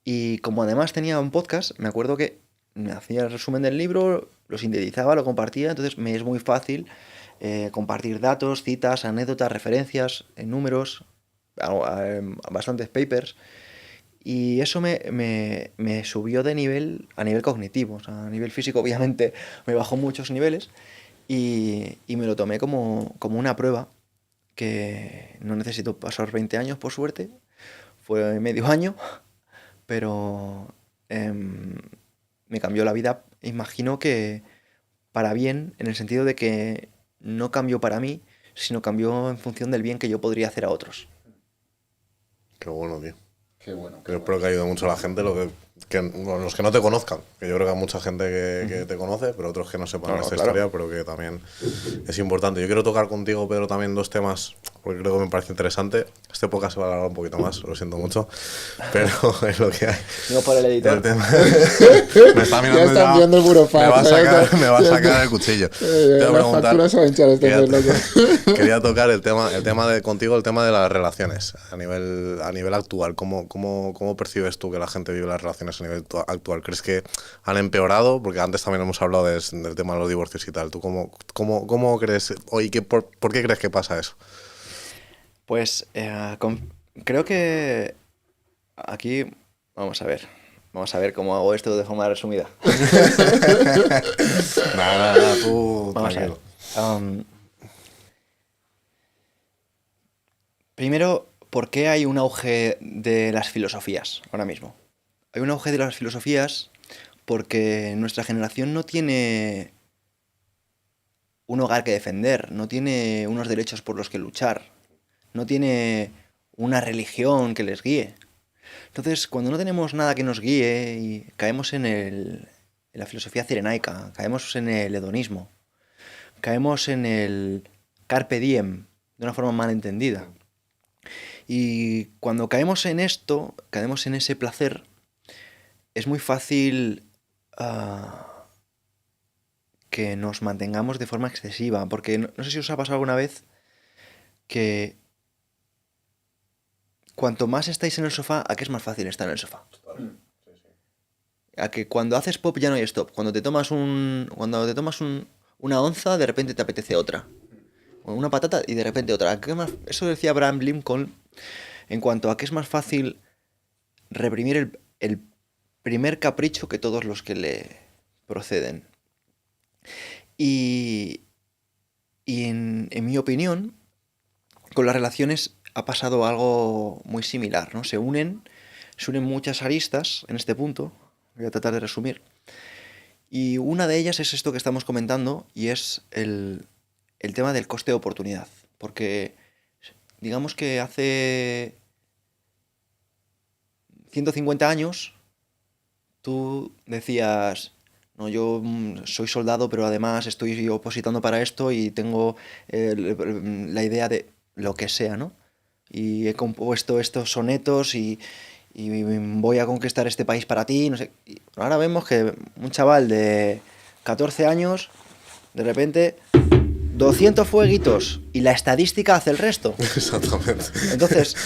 Y como además tenía un podcast, me acuerdo que me hacía el resumen del libro, lo sintetizaba, lo compartía, entonces me es muy fácil compartir datos, citas, anécdotas, referencias, números, bastantes papers. Y eso me subió de nivel a nivel cognitivo, o sea, a nivel físico obviamente me bajó muchos niveles y me lo tomé como una prueba que no necesito pasar 20 años por suerte, fue medio año, pero me cambió la vida, imagino que para bien, en el sentido de que no cambió para mí, sino cambió en función del bien que yo podría hacer a otros. Qué bueno, tío. Qué bueno. Yo espero que ayude mucho a la gente, bueno, los que no te conozcan, que yo creo que hay mucha gente que te conoce, pero otros que no sepan No, esta claro. historia, pero que también es importante. Yo quiero tocar contigo, Pedro, también dos temas, porque creo que me parece interesante. Este podcast se va a alargar un poquito más, lo siento mucho, pero es lo que hay. Digo por el editor. El tema... me está mirando Ya están ya, viendo el burofax, me va a ya sacar, está. me va a sacar el cuchillo. Te voy a Las preguntar... facturas se van a hinchar este Quería, mes, loco. quería tocar el tema de contigo, el tema de las relaciones a nivel actual. ¿Cómo percibes tú que la gente vive las relaciones a nivel actual? ¿Crees que han empeorado? Porque antes también hemos hablado del tema de los divorcios y tal. ¿Tú cómo crees, por qué crees que pasa eso? Pues creo que aquí vamos a ver cómo hago esto de forma resumida. Nada, tú Vamos a ver. tranquilo. Primero, ¿por qué hay un auge de las filosofías ahora mismo? Hay un auge de las filosofías porque nuestra generación no tiene un hogar que defender, no tiene unos derechos por los que luchar, no tiene una religión que les guíe. Entonces, cuando no tenemos nada que nos guíe y caemos en la filosofía cirenaica, caemos en el hedonismo, caemos en el carpe diem de una forma mal entendida. Y cuando caemos en esto, caemos en ese placer, es muy fácil que nos mantengamos de forma excesiva, porque no sé si os ha pasado alguna vez que cuanto más estáis en el sofá, ¿a qué es más fácil estar en el sofá? A que cuando haces pop ya no hay stop. Cuando te tomas una onza, de repente te apetece otra. O una patata y de repente otra. Eso decía Abraham Lincoln en cuanto a que es más fácil reprimir el primer capricho que todos los que le proceden. Y en mi opinión, con las relaciones ha pasado algo muy similar, ¿no? Se unen muchas aristas en este punto, voy a tratar de resumir, y una de ellas es esto que estamos comentando, y es el tema del coste de oportunidad, porque digamos que hace 150 años tú decías, no, yo soy soldado, pero además estoy opositando para esto y tengo la idea de lo que sea, ¿no? Y he compuesto estos sonetos y voy a conquistar este país para ti, no sé. Y ahora vemos que un chaval de 14 años, de repente, 200 fueguitos y la estadística hace el resto. Exactamente. Entonces,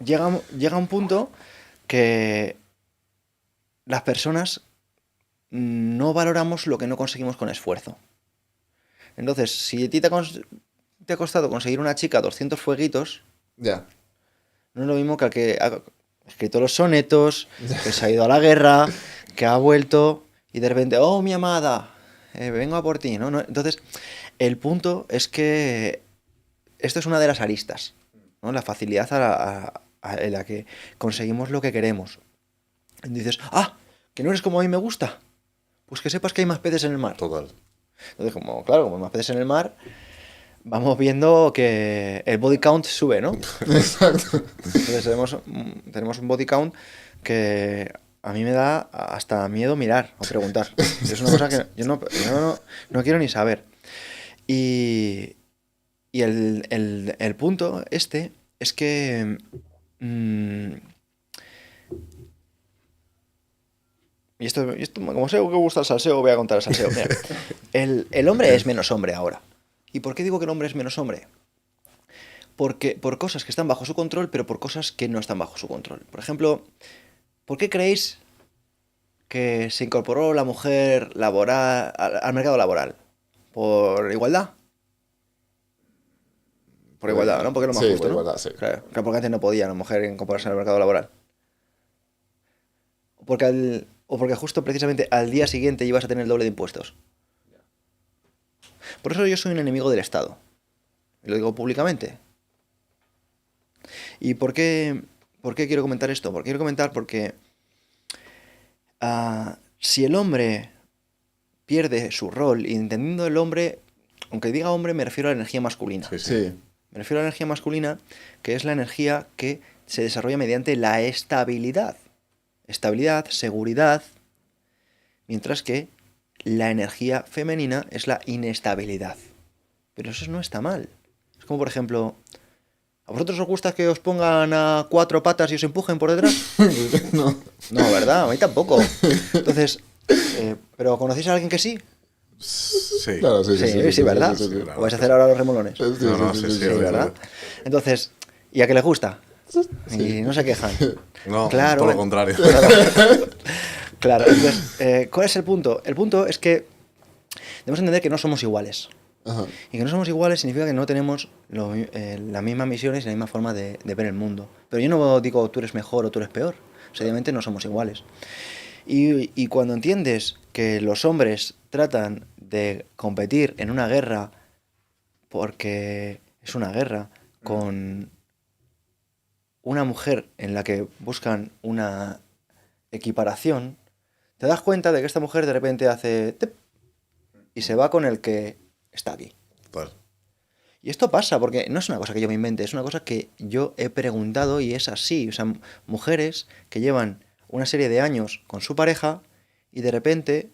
llega un punto que las personas no valoramos lo que no conseguimos con esfuerzo. Entonces, si a ti te ha costado conseguir una chica 200 fueguitos, Ya. no es lo mismo que al que ha escrito los sonetos, que se ha ido a la guerra, que ha vuelto y de repente, oh, mi amada, vengo a por ti, ¿no? Entonces, el punto es que esto es una de las aristas, ¿no? La facilidad en la que conseguimos lo que queremos. Y dices, que no eres como a mí me gusta. Pues que sepas que hay más peces en el mar. Total. Entonces, como hay más peces en el mar, vamos viendo que el body count sube, ¿no? Exacto. Entonces tenemos un body count que a mí me da hasta miedo mirar o preguntar. Es una cosa que yo no quiero ni saber. Y el punto es que y esto, como sé que gusta el salseo, voy a contar el salseo. Mira, el hombre es menos hombre ahora. ¿Y por qué digo que el hombre es menos hombre? Porque por cosas que están bajo su control, pero por cosas que no están bajo su control. Por ejemplo, ¿por qué creéis que se incorporó la mujer laboral al mercado laboral? ¿Por igualdad? Por igualdad, ¿no? Porque es lo más Sí, justo, por ¿no? igualdad, sí. Claro, porque antes no podía la mujer incorporarse al mercado laboral. O porque justo precisamente al día siguiente ibas a tener el doble de impuestos. Por eso yo soy un enemigo del Estado. Y lo digo públicamente. ¿Y por qué quiero comentar esto? Porque quiero comentar porque Si el hombre pierde su rol, y entendiendo el hombre, aunque diga hombre, me refiero a la energía masculina. Sí, sí. Sí. Me refiero a la energía masculina, que es la energía que se desarrolla mediante la estabilidad. Estabilidad, seguridad, mientras que la energía femenina es la inestabilidad. Pero eso no está mal. Es como, por ejemplo, ¿a vosotros os gusta que os pongan a 4 patas y os empujen por detrás? No. No, ¿verdad? A mí tampoco. Entonces, ¿pero conocéis a alguien que sí? Sí. Claro, sí, Sí, ¿verdad? sí, sí. ¿O vais a hacer ahora los remolones? Sí, No, no, sí, Sí, sí, ¿verdad? Entonces, ¿y a qué les gusta? Y no se quejan. No, Claro. todo lo contrario. Claro, entonces, ¿cuál es el punto? El punto es que debemos entender que no somos iguales. Ajá. Y que no somos iguales significa que no tenemos las mismas misiones y la misma forma de ver el mundo. Pero yo no digo tú eres mejor o tú eres peor. Sencillamente no somos iguales. Y cuando entiendes que los hombres tratan de competir en una guerra porque es una guerra con una mujer en la que buscan una equiparación, te das cuenta de que esta mujer de repente hace tep y se va con el que está aquí. Pues, Y esto pasa porque no es una cosa que yo me invente, es una cosa que yo he preguntado y es así. O sea, mujeres que llevan una serie de años con su pareja y de repente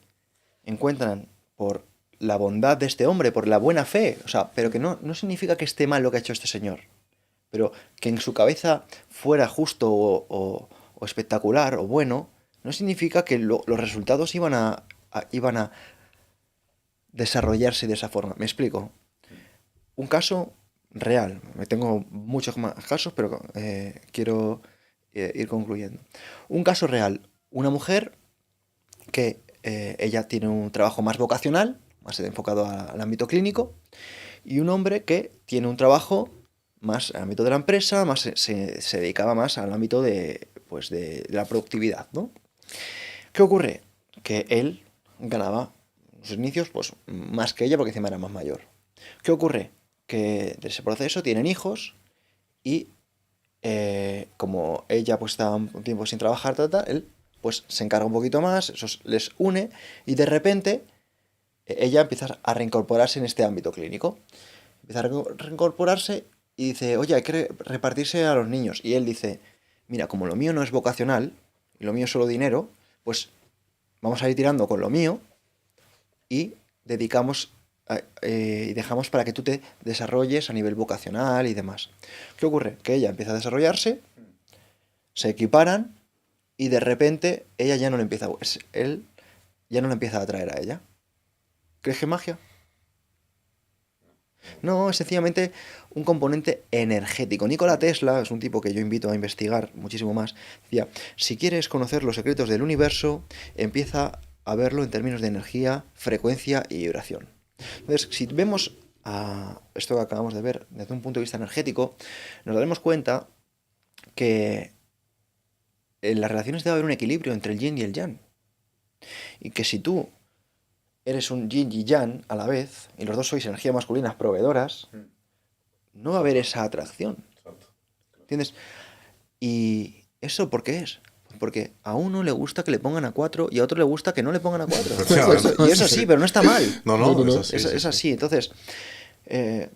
encuentran por la bondad de este hombre, por la buena fe, o sea, pero que no significa que esté mal lo que ha hecho este señor, pero que en su cabeza fuera justo o espectacular o bueno, no significa que los resultados iban a desarrollarse de esa forma. ¿Me explico? Un caso real. Me tengo muchos más casos, pero quiero ir concluyendo. Un caso real. Una mujer que ella tiene un trabajo más vocacional, más enfocado al ámbito clínico, y un hombre que tiene un trabajo más al ámbito de la empresa, más se dedicaba más al ámbito de, pues de la productividad, ¿no? ¿Qué ocurre? Que él ganaba en sus inicios pues, más que ella porque encima era más mayor. ¿Qué ocurre? Que de ese proceso tienen hijos y como ella pues estaba un tiempo sin trabajar, él pues se encarga un poquito más, eso les une y de repente ella empieza a reincorporarse en este ámbito clínico. Empieza a reincorporarse y dice, oye, hay que repartirse a los niños. Y él dice, mira, como lo mío no es vocacional y lo mío es solo dinero, pues vamos a ir tirando con lo mío y dedicamos y dejamos para que tú te desarrolles a nivel vocacional y demás. ¿Qué ocurre? Que ella empieza a desarrollarse, se equiparan y de repente ella ya no le empieza, él ya no le empieza a atraer a ella. ¿Crees que es magia? No, es sencillamente un componente energético. Nikola Tesla es un tipo que yo invito a investigar muchísimo más. Decía, si quieres conocer los secretos del universo, empieza a verlo en términos de energía, frecuencia y vibración. Entonces, si vemos a esto que acabamos de ver desde un punto de vista energético, nos daremos cuenta que en las relaciones debe haber un equilibrio entre el yin y el yang. Y que si tú eres un yin y yang a la vez, y los dos sois energías masculinas proveedoras, no va a haber esa atracción. ¿Entiendes? ¿Y eso por qué es? Porque a uno le gusta que le pongan a 4 y a otro le gusta que no le pongan a 4. Y eso sí, pero no está mal. No, Es así. Entonces,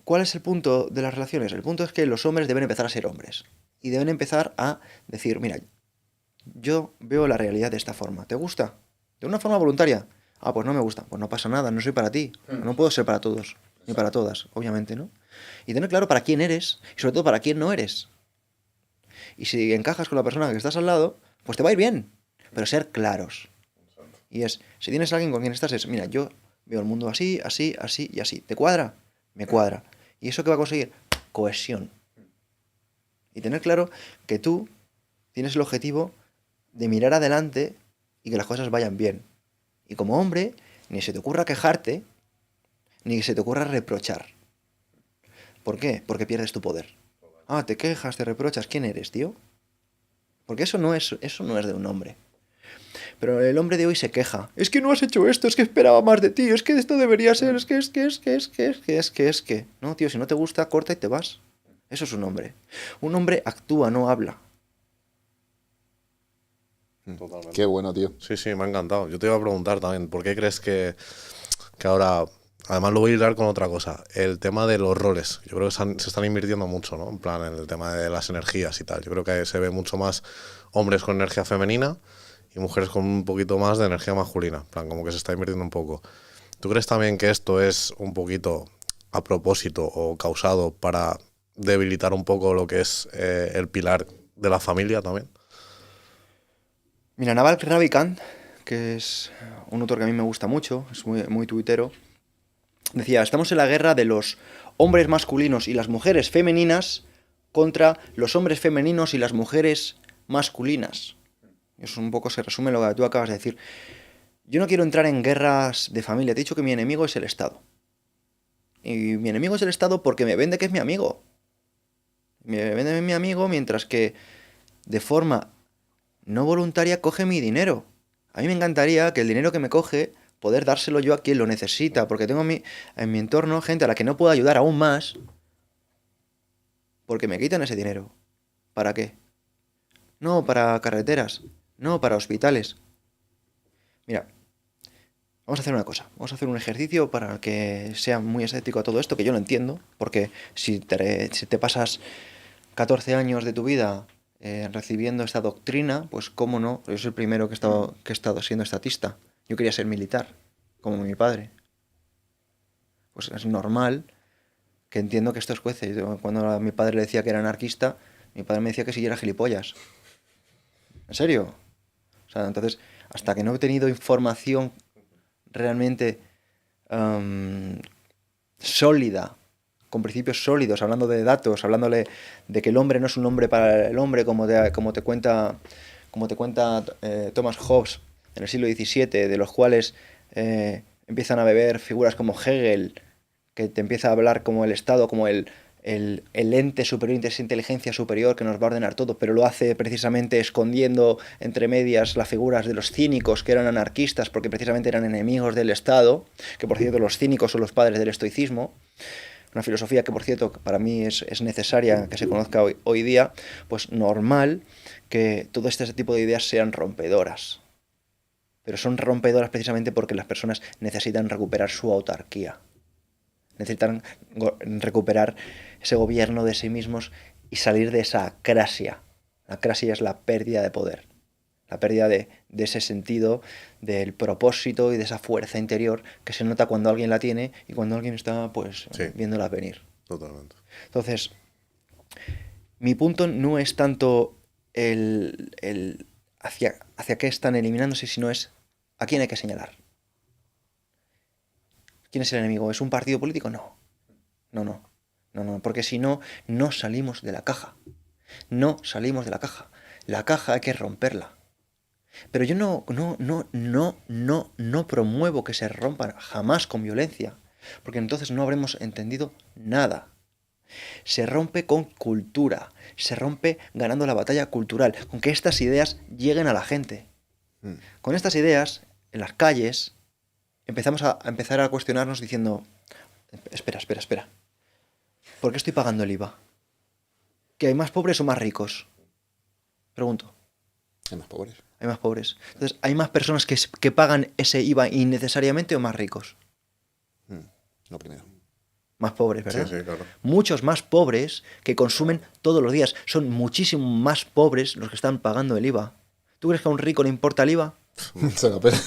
¿cuál es el punto de las relaciones? El punto es que los hombres deben empezar a ser hombres. Y deben empezar a decir, mira, yo veo la realidad de esta forma. ¿Te gusta? De una forma voluntaria. Ah, pues no me gusta. Pues no pasa nada, no soy para ti. No puedo ser para todos, ni para todas, obviamente, ¿no? Y tener claro para quién eres y sobre todo para quién no eres. Y si encajas con la persona que estás al lado, pues te va a ir bien. Pero ser claros. Y es, si tienes a alguien con quien estás, es, mira, yo veo el mundo así, así, así y así. ¿Te cuadra? Me cuadra. ¿Y eso qué va a conseguir? Cohesión. Y tener claro que tú tienes el objetivo de mirar adelante y que las cosas vayan bien. Y como hombre, ni se te ocurra quejarte, ni se te ocurra reprochar. ¿Por qué? Porque pierdes tu poder. Ah, te quejas, te reprochas. ¿Quién eres, tío? Porque eso no es de un hombre. Pero el hombre de hoy se queja. Es que no has hecho esto, es que esperaba más de ti, es que esto debería ser, es que. No, tío, si no te gusta, corta y te vas. Eso es un hombre. Un hombre actúa, no habla. Totalmente. Qué bueno, tío. Sí, sí, me ha encantado. Yo te iba a preguntar también, ¿por qué crees que ahora, además lo voy a hilar con otra cosa, el tema de los roles? Yo creo que se están invirtiendo mucho, ¿no? En plan, en el tema de las energías y tal. Yo creo que se ve mucho más hombres con energía femenina y mujeres con un poquito más de energía masculina. En plan, como que se está invirtiendo un poco. ¿Tú crees también que esto es un poquito a propósito o causado para debilitar un poco lo que es el pilar de la familia también? Mira, Naval Ravikant, que es un autor que a mí me gusta mucho, es muy tuitero, decía, estamos en la guerra de los hombres masculinos y las mujeres femeninas contra los hombres femeninos y las mujeres masculinas. Eso un poco se resume lo que tú acabas de decir. Yo no quiero entrar en guerras de familia. Te he dicho que mi enemigo es el Estado. Y mi enemigo es el Estado porque me vende que es mi amigo. Me vende que es mi amigo mientras que de forma no voluntaria coge mi dinero. A mí me encantaría que el dinero que me coge poder dárselo yo a quien lo necesita, porque tengo en mi entorno gente a la que no puedo ayudar aún más porque me quitan ese dinero. ¿Para qué? No para carreteras, no para hospitales. Mira, vamos a hacer una cosa, vamos a hacer un ejercicio para que sea muy escéptico a todo esto, que yo lo entiendo, porque si te pasas 14 años de tu vida recibiendo esta doctrina, pues cómo no, yo soy el primero que he estado siendo estatista. Yo quería ser militar, como mi padre. Pues es normal que entiendo que esto es juece. Cuando a mi padre le decía que era anarquista, mi padre me decía que si yo era gilipollas. ¿En serio? O sea, entonces, hasta que no he tenido información realmente sólida, con principios sólidos, hablando de datos, hablándole de que el hombre no es un hombre para el hombre, como te cuenta Thomas Hobbes en el siglo XVII, de los cuales empiezan a beber figuras como Hegel, que te empieza a hablar como el Estado, como el ente superior, esa inteligencia superior que nos va a ordenar todo, pero lo hace precisamente escondiendo entre medias las figuras de los cínicos, que eran anarquistas porque precisamente eran enemigos del Estado, que por cierto los cínicos son los padres del estoicismo, una filosofía que por cierto para mí es necesaria que se conozca hoy día. Pues normal que todo este tipo de ideas sean rompedoras, pero son rompedoras precisamente porque las personas necesitan recuperar su autarquía. Necesitan recuperar ese gobierno de sí mismos y salir de esa acrasia. La acrasia es la pérdida de poder, la pérdida de ese sentido del propósito y de esa fuerza interior que se nota cuando alguien la tiene y cuando alguien está pues Sí, viéndola venir. totalmente. Entonces, mi punto no es tanto el hacia qué están eliminándose, sino es a quién hay que señalar. ¿Quién es el enemigo? ¿Es un partido político? No. No, porque si no, no salimos de la caja. No salimos de la caja. La caja hay que romperla. Pero yo no promuevo que se rompan jamás con violencia, porque entonces no habremos entendido nada. Se rompe con cultura, se rompe ganando la batalla cultural, con que estas ideas lleguen a la gente. Con estas ideas, en las calles, empezamos a empezar a cuestionarnos diciendo, espera. ¿Por qué estoy pagando el IVA? ¿Que hay más pobres o más ricos? Pregunto. Hay más pobres. Hay más pobres. Entonces, ¿hay más personas que pagan ese IVA innecesariamente o más ricos? Lo primero. Más pobres, ¿verdad? Sí, claro. Muchos más pobres que consumen todos los días. Son muchísimo más pobres los que están pagando el IVA. ¿Tú crees que a un rico le importa el IVA? Se la pena.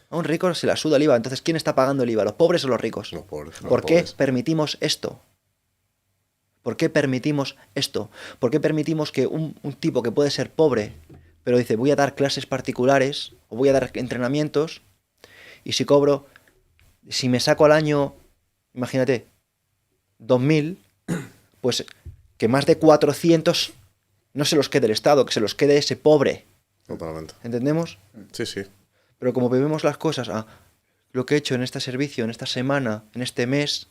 A un rico se la suda el IVA. Entonces, ¿quién está pagando el IVA? ¿Los pobres o los ricos? Los pobres. ¿Por qué permitimos esto? ¿Por qué permitimos esto? ¿Por qué permitimos que un tipo que puede ser pobre, pero dice, voy a dar clases particulares o voy a dar entrenamientos, y si me saco al año, imagínate, 2.000, pues que más de 400 no se los quede el Estado, que se los quede ese pobre? Totalmente. ¿Entendemos? Sí, sí. Pero como vemos las cosas, lo que he hecho en este servicio, en esta semana, en este mes,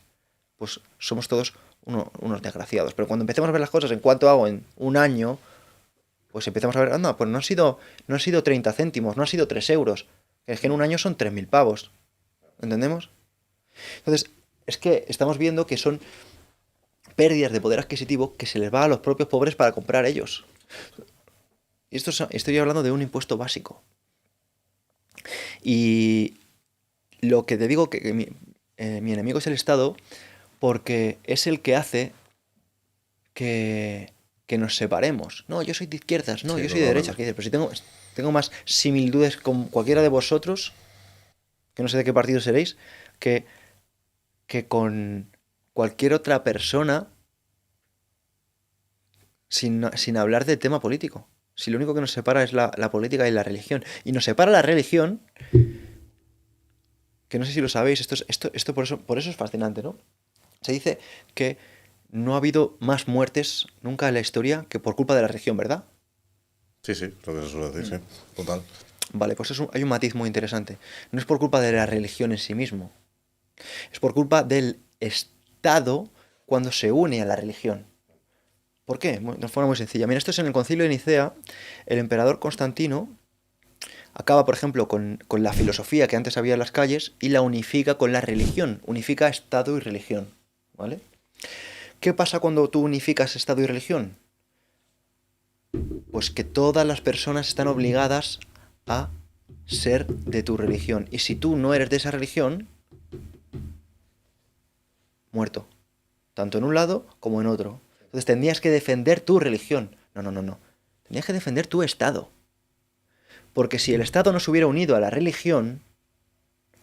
pues somos todos unos desgraciados. Pero cuando empecemos a ver las cosas en cuánto hago en un año, pues empezamos a ver, anda, pues no han sido 30 céntimos, no han sido 3 euros. Es que en un año son 3.000 pavos. ¿Entendemos? Entonces, es que estamos viendo que son pérdidas de poder adquisitivo que se les va a los propios pobres para comprar ellos. Y estoy hablando de un impuesto básico. Y lo que te digo que mi enemigo es el Estado porque es el que hace que nos separemos. No, yo soy de izquierdas, no, Sí, yo soy de derechas. totalmente. ¿Qué dices? Pero si tengo más similitudes con cualquiera de vosotros, que no sé de qué partido seréis, que, que con cualquier otra persona sin hablar del tema político. Si lo único que nos separa es la política y la religión. Y nos separa la religión, que no sé si lo sabéis, esto por eso es fascinante, ¿no? Se dice que no ha habido más muertes nunca en la historia que por culpa de la religión, ¿verdad? Sí, sí, lo que se suele decir, sí. Total. Vale, pues hay un matiz muy interesante. No es por culpa de la religión en sí mismo, es por culpa del Estado cuando se une a la religión. ¿Por qué? De forma muy sencilla. Mira, esto es en el Concilio de Nicea. El emperador Constantino acaba, por ejemplo, con la filosofía que antes había en las calles y la unifica con la religión. Unifica Estado y religión. ¿Vale? ¿Qué pasa cuando tú unificas Estado y religión? Pues que todas las personas están obligadas a ser de tu religión. Y si tú no eres de esa religión, muerto. Tanto en un lado como en otro. Entonces tendrías que defender tu religión. No, no, no, no. Tendrías que defender tu Estado. Porque si el Estado no se hubiera unido a la religión,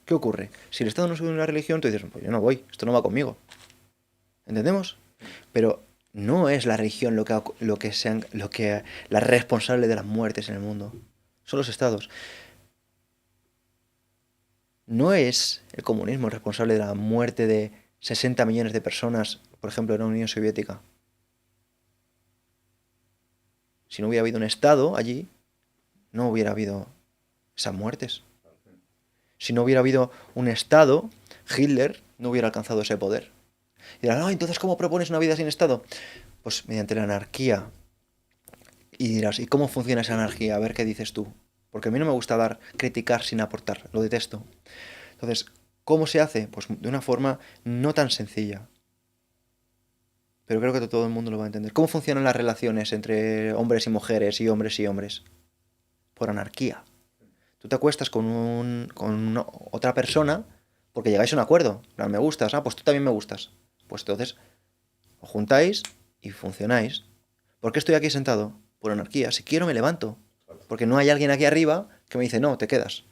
¿qué ocurre? Si el Estado no se une a la religión, tú dices, pues yo no voy, esto no va conmigo. ¿Entendemos? Pero no es la religión la responsable de las muertes en el mundo. Son los Estados. No es el comunismo el responsable de la muerte de 60 millones de personas, por ejemplo, en la Unión Soviética. Si no hubiera habido un Estado allí, no hubiera habido esas muertes. Si no hubiera habido un Estado, Hitler no hubiera alcanzado ese poder. Y dirán, no, entonces, ¿cómo propones una vida sin Estado? Pues mediante la anarquía. Y dirás, ¿y cómo funciona esa anarquía? A ver qué dices tú. Porque a mí no me gusta criticar sin aportar, lo detesto. Entonces, ¿cómo se hace? Pues de una forma no tan sencilla. Pero creo que todo el mundo lo va a entender. ¿Cómo funcionan las relaciones entre hombres y mujeres y hombres y hombres? Por anarquía. Tú te acuestas con otra persona porque llegáis a un acuerdo. Me gustas, pues tú también me gustas. Pues entonces os juntáis y funcionáis. ¿Por qué estoy aquí sentado? Por anarquía. Si quiero me levanto. Porque no hay alguien aquí arriba que me dice, no, te quedas.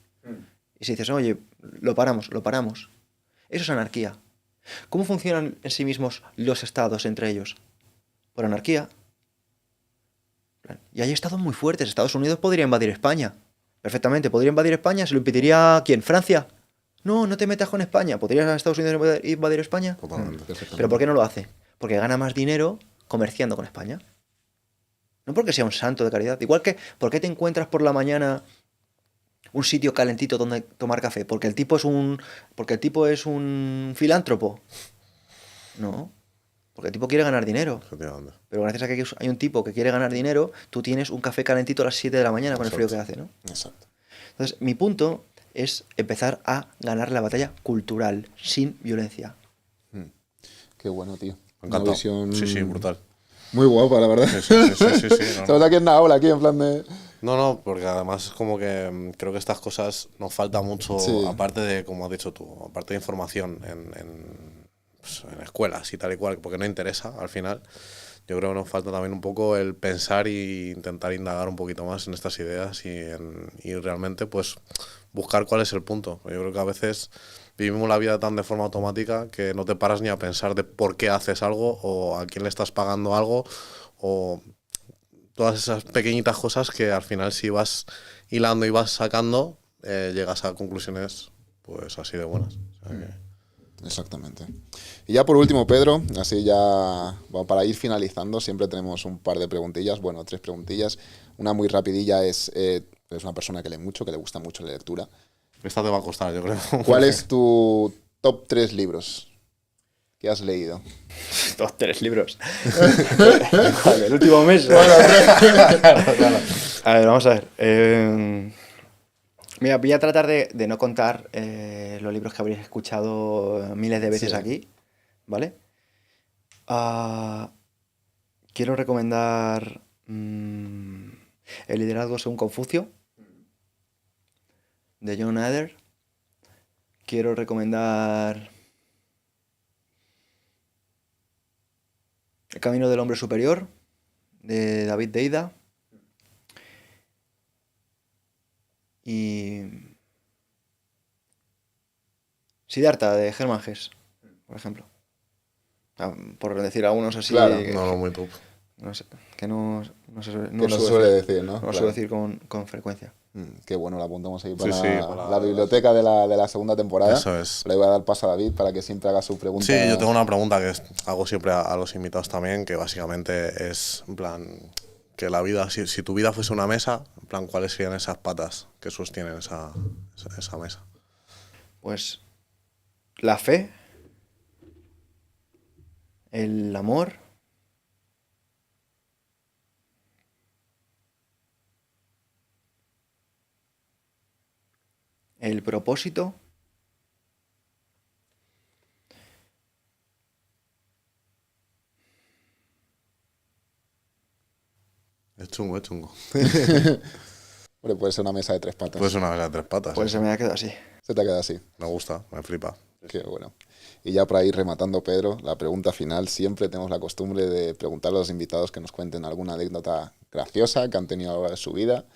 Y si dices, oye, lo paramos, lo paramos. Eso es anarquía. ¿Cómo funcionan en sí mismos los estados entre ellos? Por anarquía. Y hay estados muy fuertes. Estados Unidos podría invadir España. Perfectamente, podría invadir España. ¿Se lo impediría quién? ¿Francia? No, no te metas con España. ¿Podría Estados Unidos invadir España? Totalmente. ¿Pero por qué no lo hace? Porque gana más dinero comerciando con España. No porque sea un santo de caridad. Igual que, ¿por qué te encuentras por la mañana un sitio calentito donde tomar café? Porque el tipo es un filántropo. No, porque el tipo quiere ganar dinero. Efectivamente. Pero gracias a que hay un tipo que quiere ganar dinero, tú tienes un café calentito a las 7 de la mañana con el frío que hace, ¿no? Exacto. Entonces, mi punto es empezar a ganar la batalla cultural, sin violencia. Qué bueno, tío. Me Una encanta. visión Sí, sí, brutal. muy guapa, la verdad. Sí, sí, sí, sí, sí, no, Estamos aquí en una aula, aquí en plan de... No, no, porque además es como que creo que estas cosas nos falta mucho, Sí. aparte de, como has dicho tú, aparte de información pues, en escuelas y tal y cual, porque no interesa al final. Yo creo que nos falta también un poco el pensar e intentar indagar un poquito más en estas ideas y realmente pues buscar cuál es el punto. Yo creo que a veces vivimos la vida tan de forma automática que no te paras ni a pensar de por qué haces algo o a quién le estás pagando algo o todas esas pequeñitas cosas que al final si vas hilando y vas sacando llegas a conclusiones pues así de buenas. O sea que... Exactamente. Y ya por último, Pedro, así ya bueno, para ir finalizando, siempre tenemos un par de preguntillas, bueno, 3 preguntillas. Una muy rapidilla es una persona que lee mucho, que le gusta mucho la lectura. Esta te va a costar, yo creo. ¿Cuál es tu top 3 libros que has leído? Top 3 libros. Vale, el último mes. A ver, vamos a ver. Mira, voy a tratar de no contar los libros que habréis escuchado miles de veces Sí. aquí, ¿vale? Quiero recomendar El liderazgo según Confucio, de John Adair. Quiero recomendar El camino del hombre superior, de David Deida. Y Siddhartha, de Hermann Hesse, por ejemplo. Por decir algunos así. Claro. No, muy top. No sé, que no se suele, Que no se suele decir, ¿no? No Claro. suelo decir con frecuencia. Qué bueno, lo apuntamos ahí Sí, para, sí, para la biblioteca de la segunda temporada. Eso es. Le voy a dar paso a David para que siempre haga su pregunta. Sí, yo tengo una pregunta que hago siempre a los invitados también, que básicamente es, en plan, que la vida, si tu vida fuese una mesa, en plan, ¿cuáles serían esas patas que sostienen esa mesa? Pues la fe, el amor, el propósito Es chungo, es chungo. Hombre, puede ser una mesa de 3 patas. Pues una mesa de 3 patas. pues se me ha quedado así. Se te ha quedado así. Me gusta, me flipa. Qué bueno. Y ya para ir rematando, Pedro, la pregunta final. Siempre tenemos la costumbre de preguntarle a los invitados que nos cuenten alguna anécdota graciosa que han tenido a lo largo de su vida.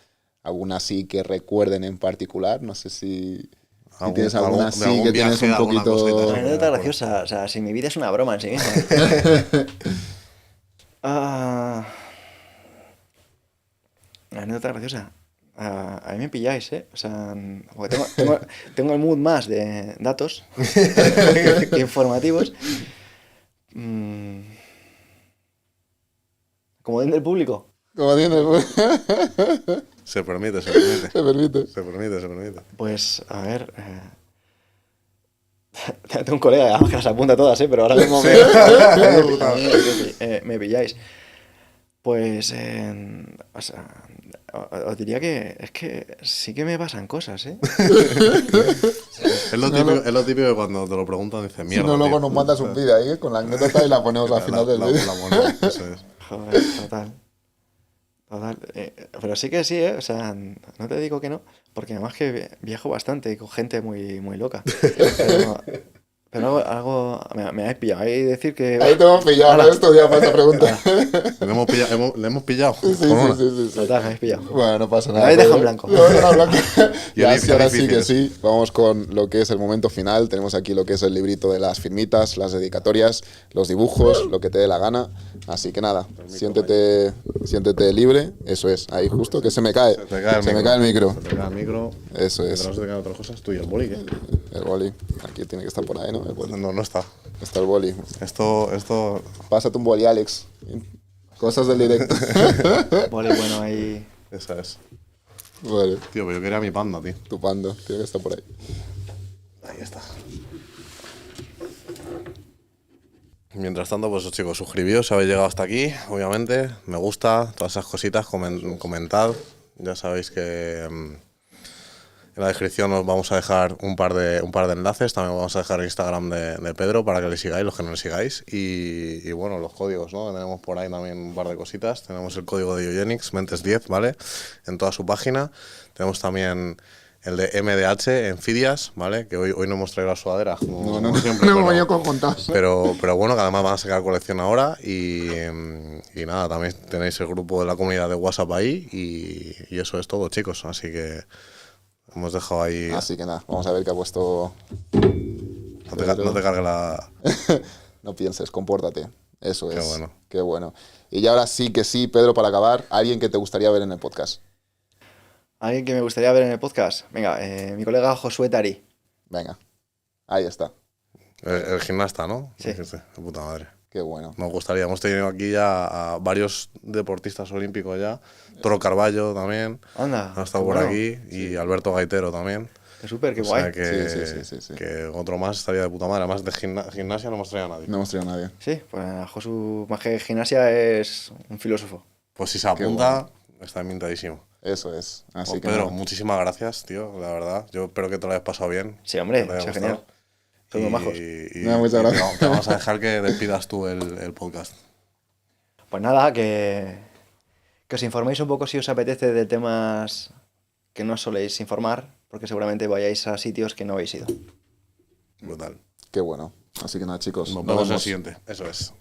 Alguna así que recuerden en particular. No sé si tienes alguna así que tienes un poquito... Una anécdota graciosa, o sea, si mi vida es una broma en sí misma. Una anécdota graciosa. A mí me pilláis, ¿eh? O sea, porque tengo el mood más de datos informativos. Como del público. Como tienes... Se permite. Se permite. Se permite. Pues, a ver... tengo un colega además que las apunta todas, pero ahora mismo me pilláis. Pues, o sea, os diría que es que sí que me pasan cosas, ¿eh? Es lo típico que cuando te lo preguntan dices, mierda. Si no, luego tío". nos mandas un vídeo ahí con la anécdota y la ponemos al final del vídeo. La ponemos, eso es. Joder, total. Pero sí que sí, ¿eh? O sea, no te digo que no, porque además que viajo bastante con gente muy, muy loca. Pero algo me habéis pillado. Hay que decir que... Ahí te hemos pillado, no he estudiado para esta pregunta. Le hemos pillado. Sí. Total, me habéis pillado. Bueno, no pasa nada. Me habéis dejado en blanco. Me habéis dejado en blanco. Y Ya, es sí, ahora sí difícil que eso. sí. Vamos con lo que es el momento final. Tenemos aquí lo que es el librito de las firmitas, las dedicatorias, los dibujos, lo que te dé la gana. Así que nada, siéntete libre. Eso es, ahí justo, que se me cae. Se me cae el micro. Se me cae el micro. Se te cae el micro. Eso es. Mientras no se te caen otras cosas, tú y el boli, ¿qué? El boli. Aquí tiene que estar por ahí, ¿no? El boli. No está. Está el boli. Esto... Pásate un boli, Alex. Cosas del directo. Vale, bueno, ahí... Esa es. Vale, Tío, pero yo quería mi panda, tío. tu pando. Tiene que estar por ahí. Ahí está. Mientras tanto, pues chicos, suscribíos si habéis llegado hasta aquí, obviamente. Me gusta, todas esas cositas, comentad. Ya sabéis que en la descripción os vamos a dejar un par de enlaces. También vamos a dejar el Instagram de Pedro para que le sigáis, los que no le sigáis. Y bueno, los códigos, ¿no? Tenemos por ahí también un par de cositas. Tenemos el código de Eugenics, Mentes10, ¿vale? En toda su página. Tenemos también el de MDH en Fidias, ¿vale? Que hoy no hemos traído la sudadera, como siempre. No hemos pero- venido conjuntados. pero bueno, que además van a sacar colección ahora y nada, también tenéis el grupo de la comunidad de WhatsApp ahí y eso es todo, chicos. Así que hemos dejado ahí... Así que nada, vamos a ver qué ha puesto. No te cargue la... No pienses, compórtate. Eso Qué es. bueno. Qué bueno. Y ya ahora sí que sí, Pedro, para acabar, alguien que te gustaría ver en el podcast. Alguien que me gustaría ver en el podcast. Venga, mi colega Josué Tari. Venga, ahí está. El gimnasta, ¿no? Sí. De puta madre. Qué bueno. Nos gustaría. Hemos tenido aquí ya a varios deportistas olímpicos ya. Toro Carballo también. Anda. Ha estado qué por bueno. aquí. Y Alberto Gaitero también. Qué súper, qué O sea guay. que, Sí. que otro más estaría de puta madre. Además de gimnasia no hemos traído a nadie. No hemos traído a nadie. Sí, pues Josu, más que gimnasia, es un filósofo. Pues si se apunta, está invitadísimo. Eso es. Así Pues que Pedro, nada. muchísimas gracias, tío, la verdad. Yo espero que te lo hayas pasado bien. Sí, hombre, que te haya sí, gustado. genial. Son muy majos. Nada, muchas gracias. Te vamos a dejar que despidas tú el podcast. Pues nada, que Que os informéis un poco si os apetece de temas que no soléis informar, porque seguramente vayáis a sitios que no habéis ido. Brutal. Qué bueno. Así que nada, chicos. Nos nos vemos en el vemos. siguiente. Eso es.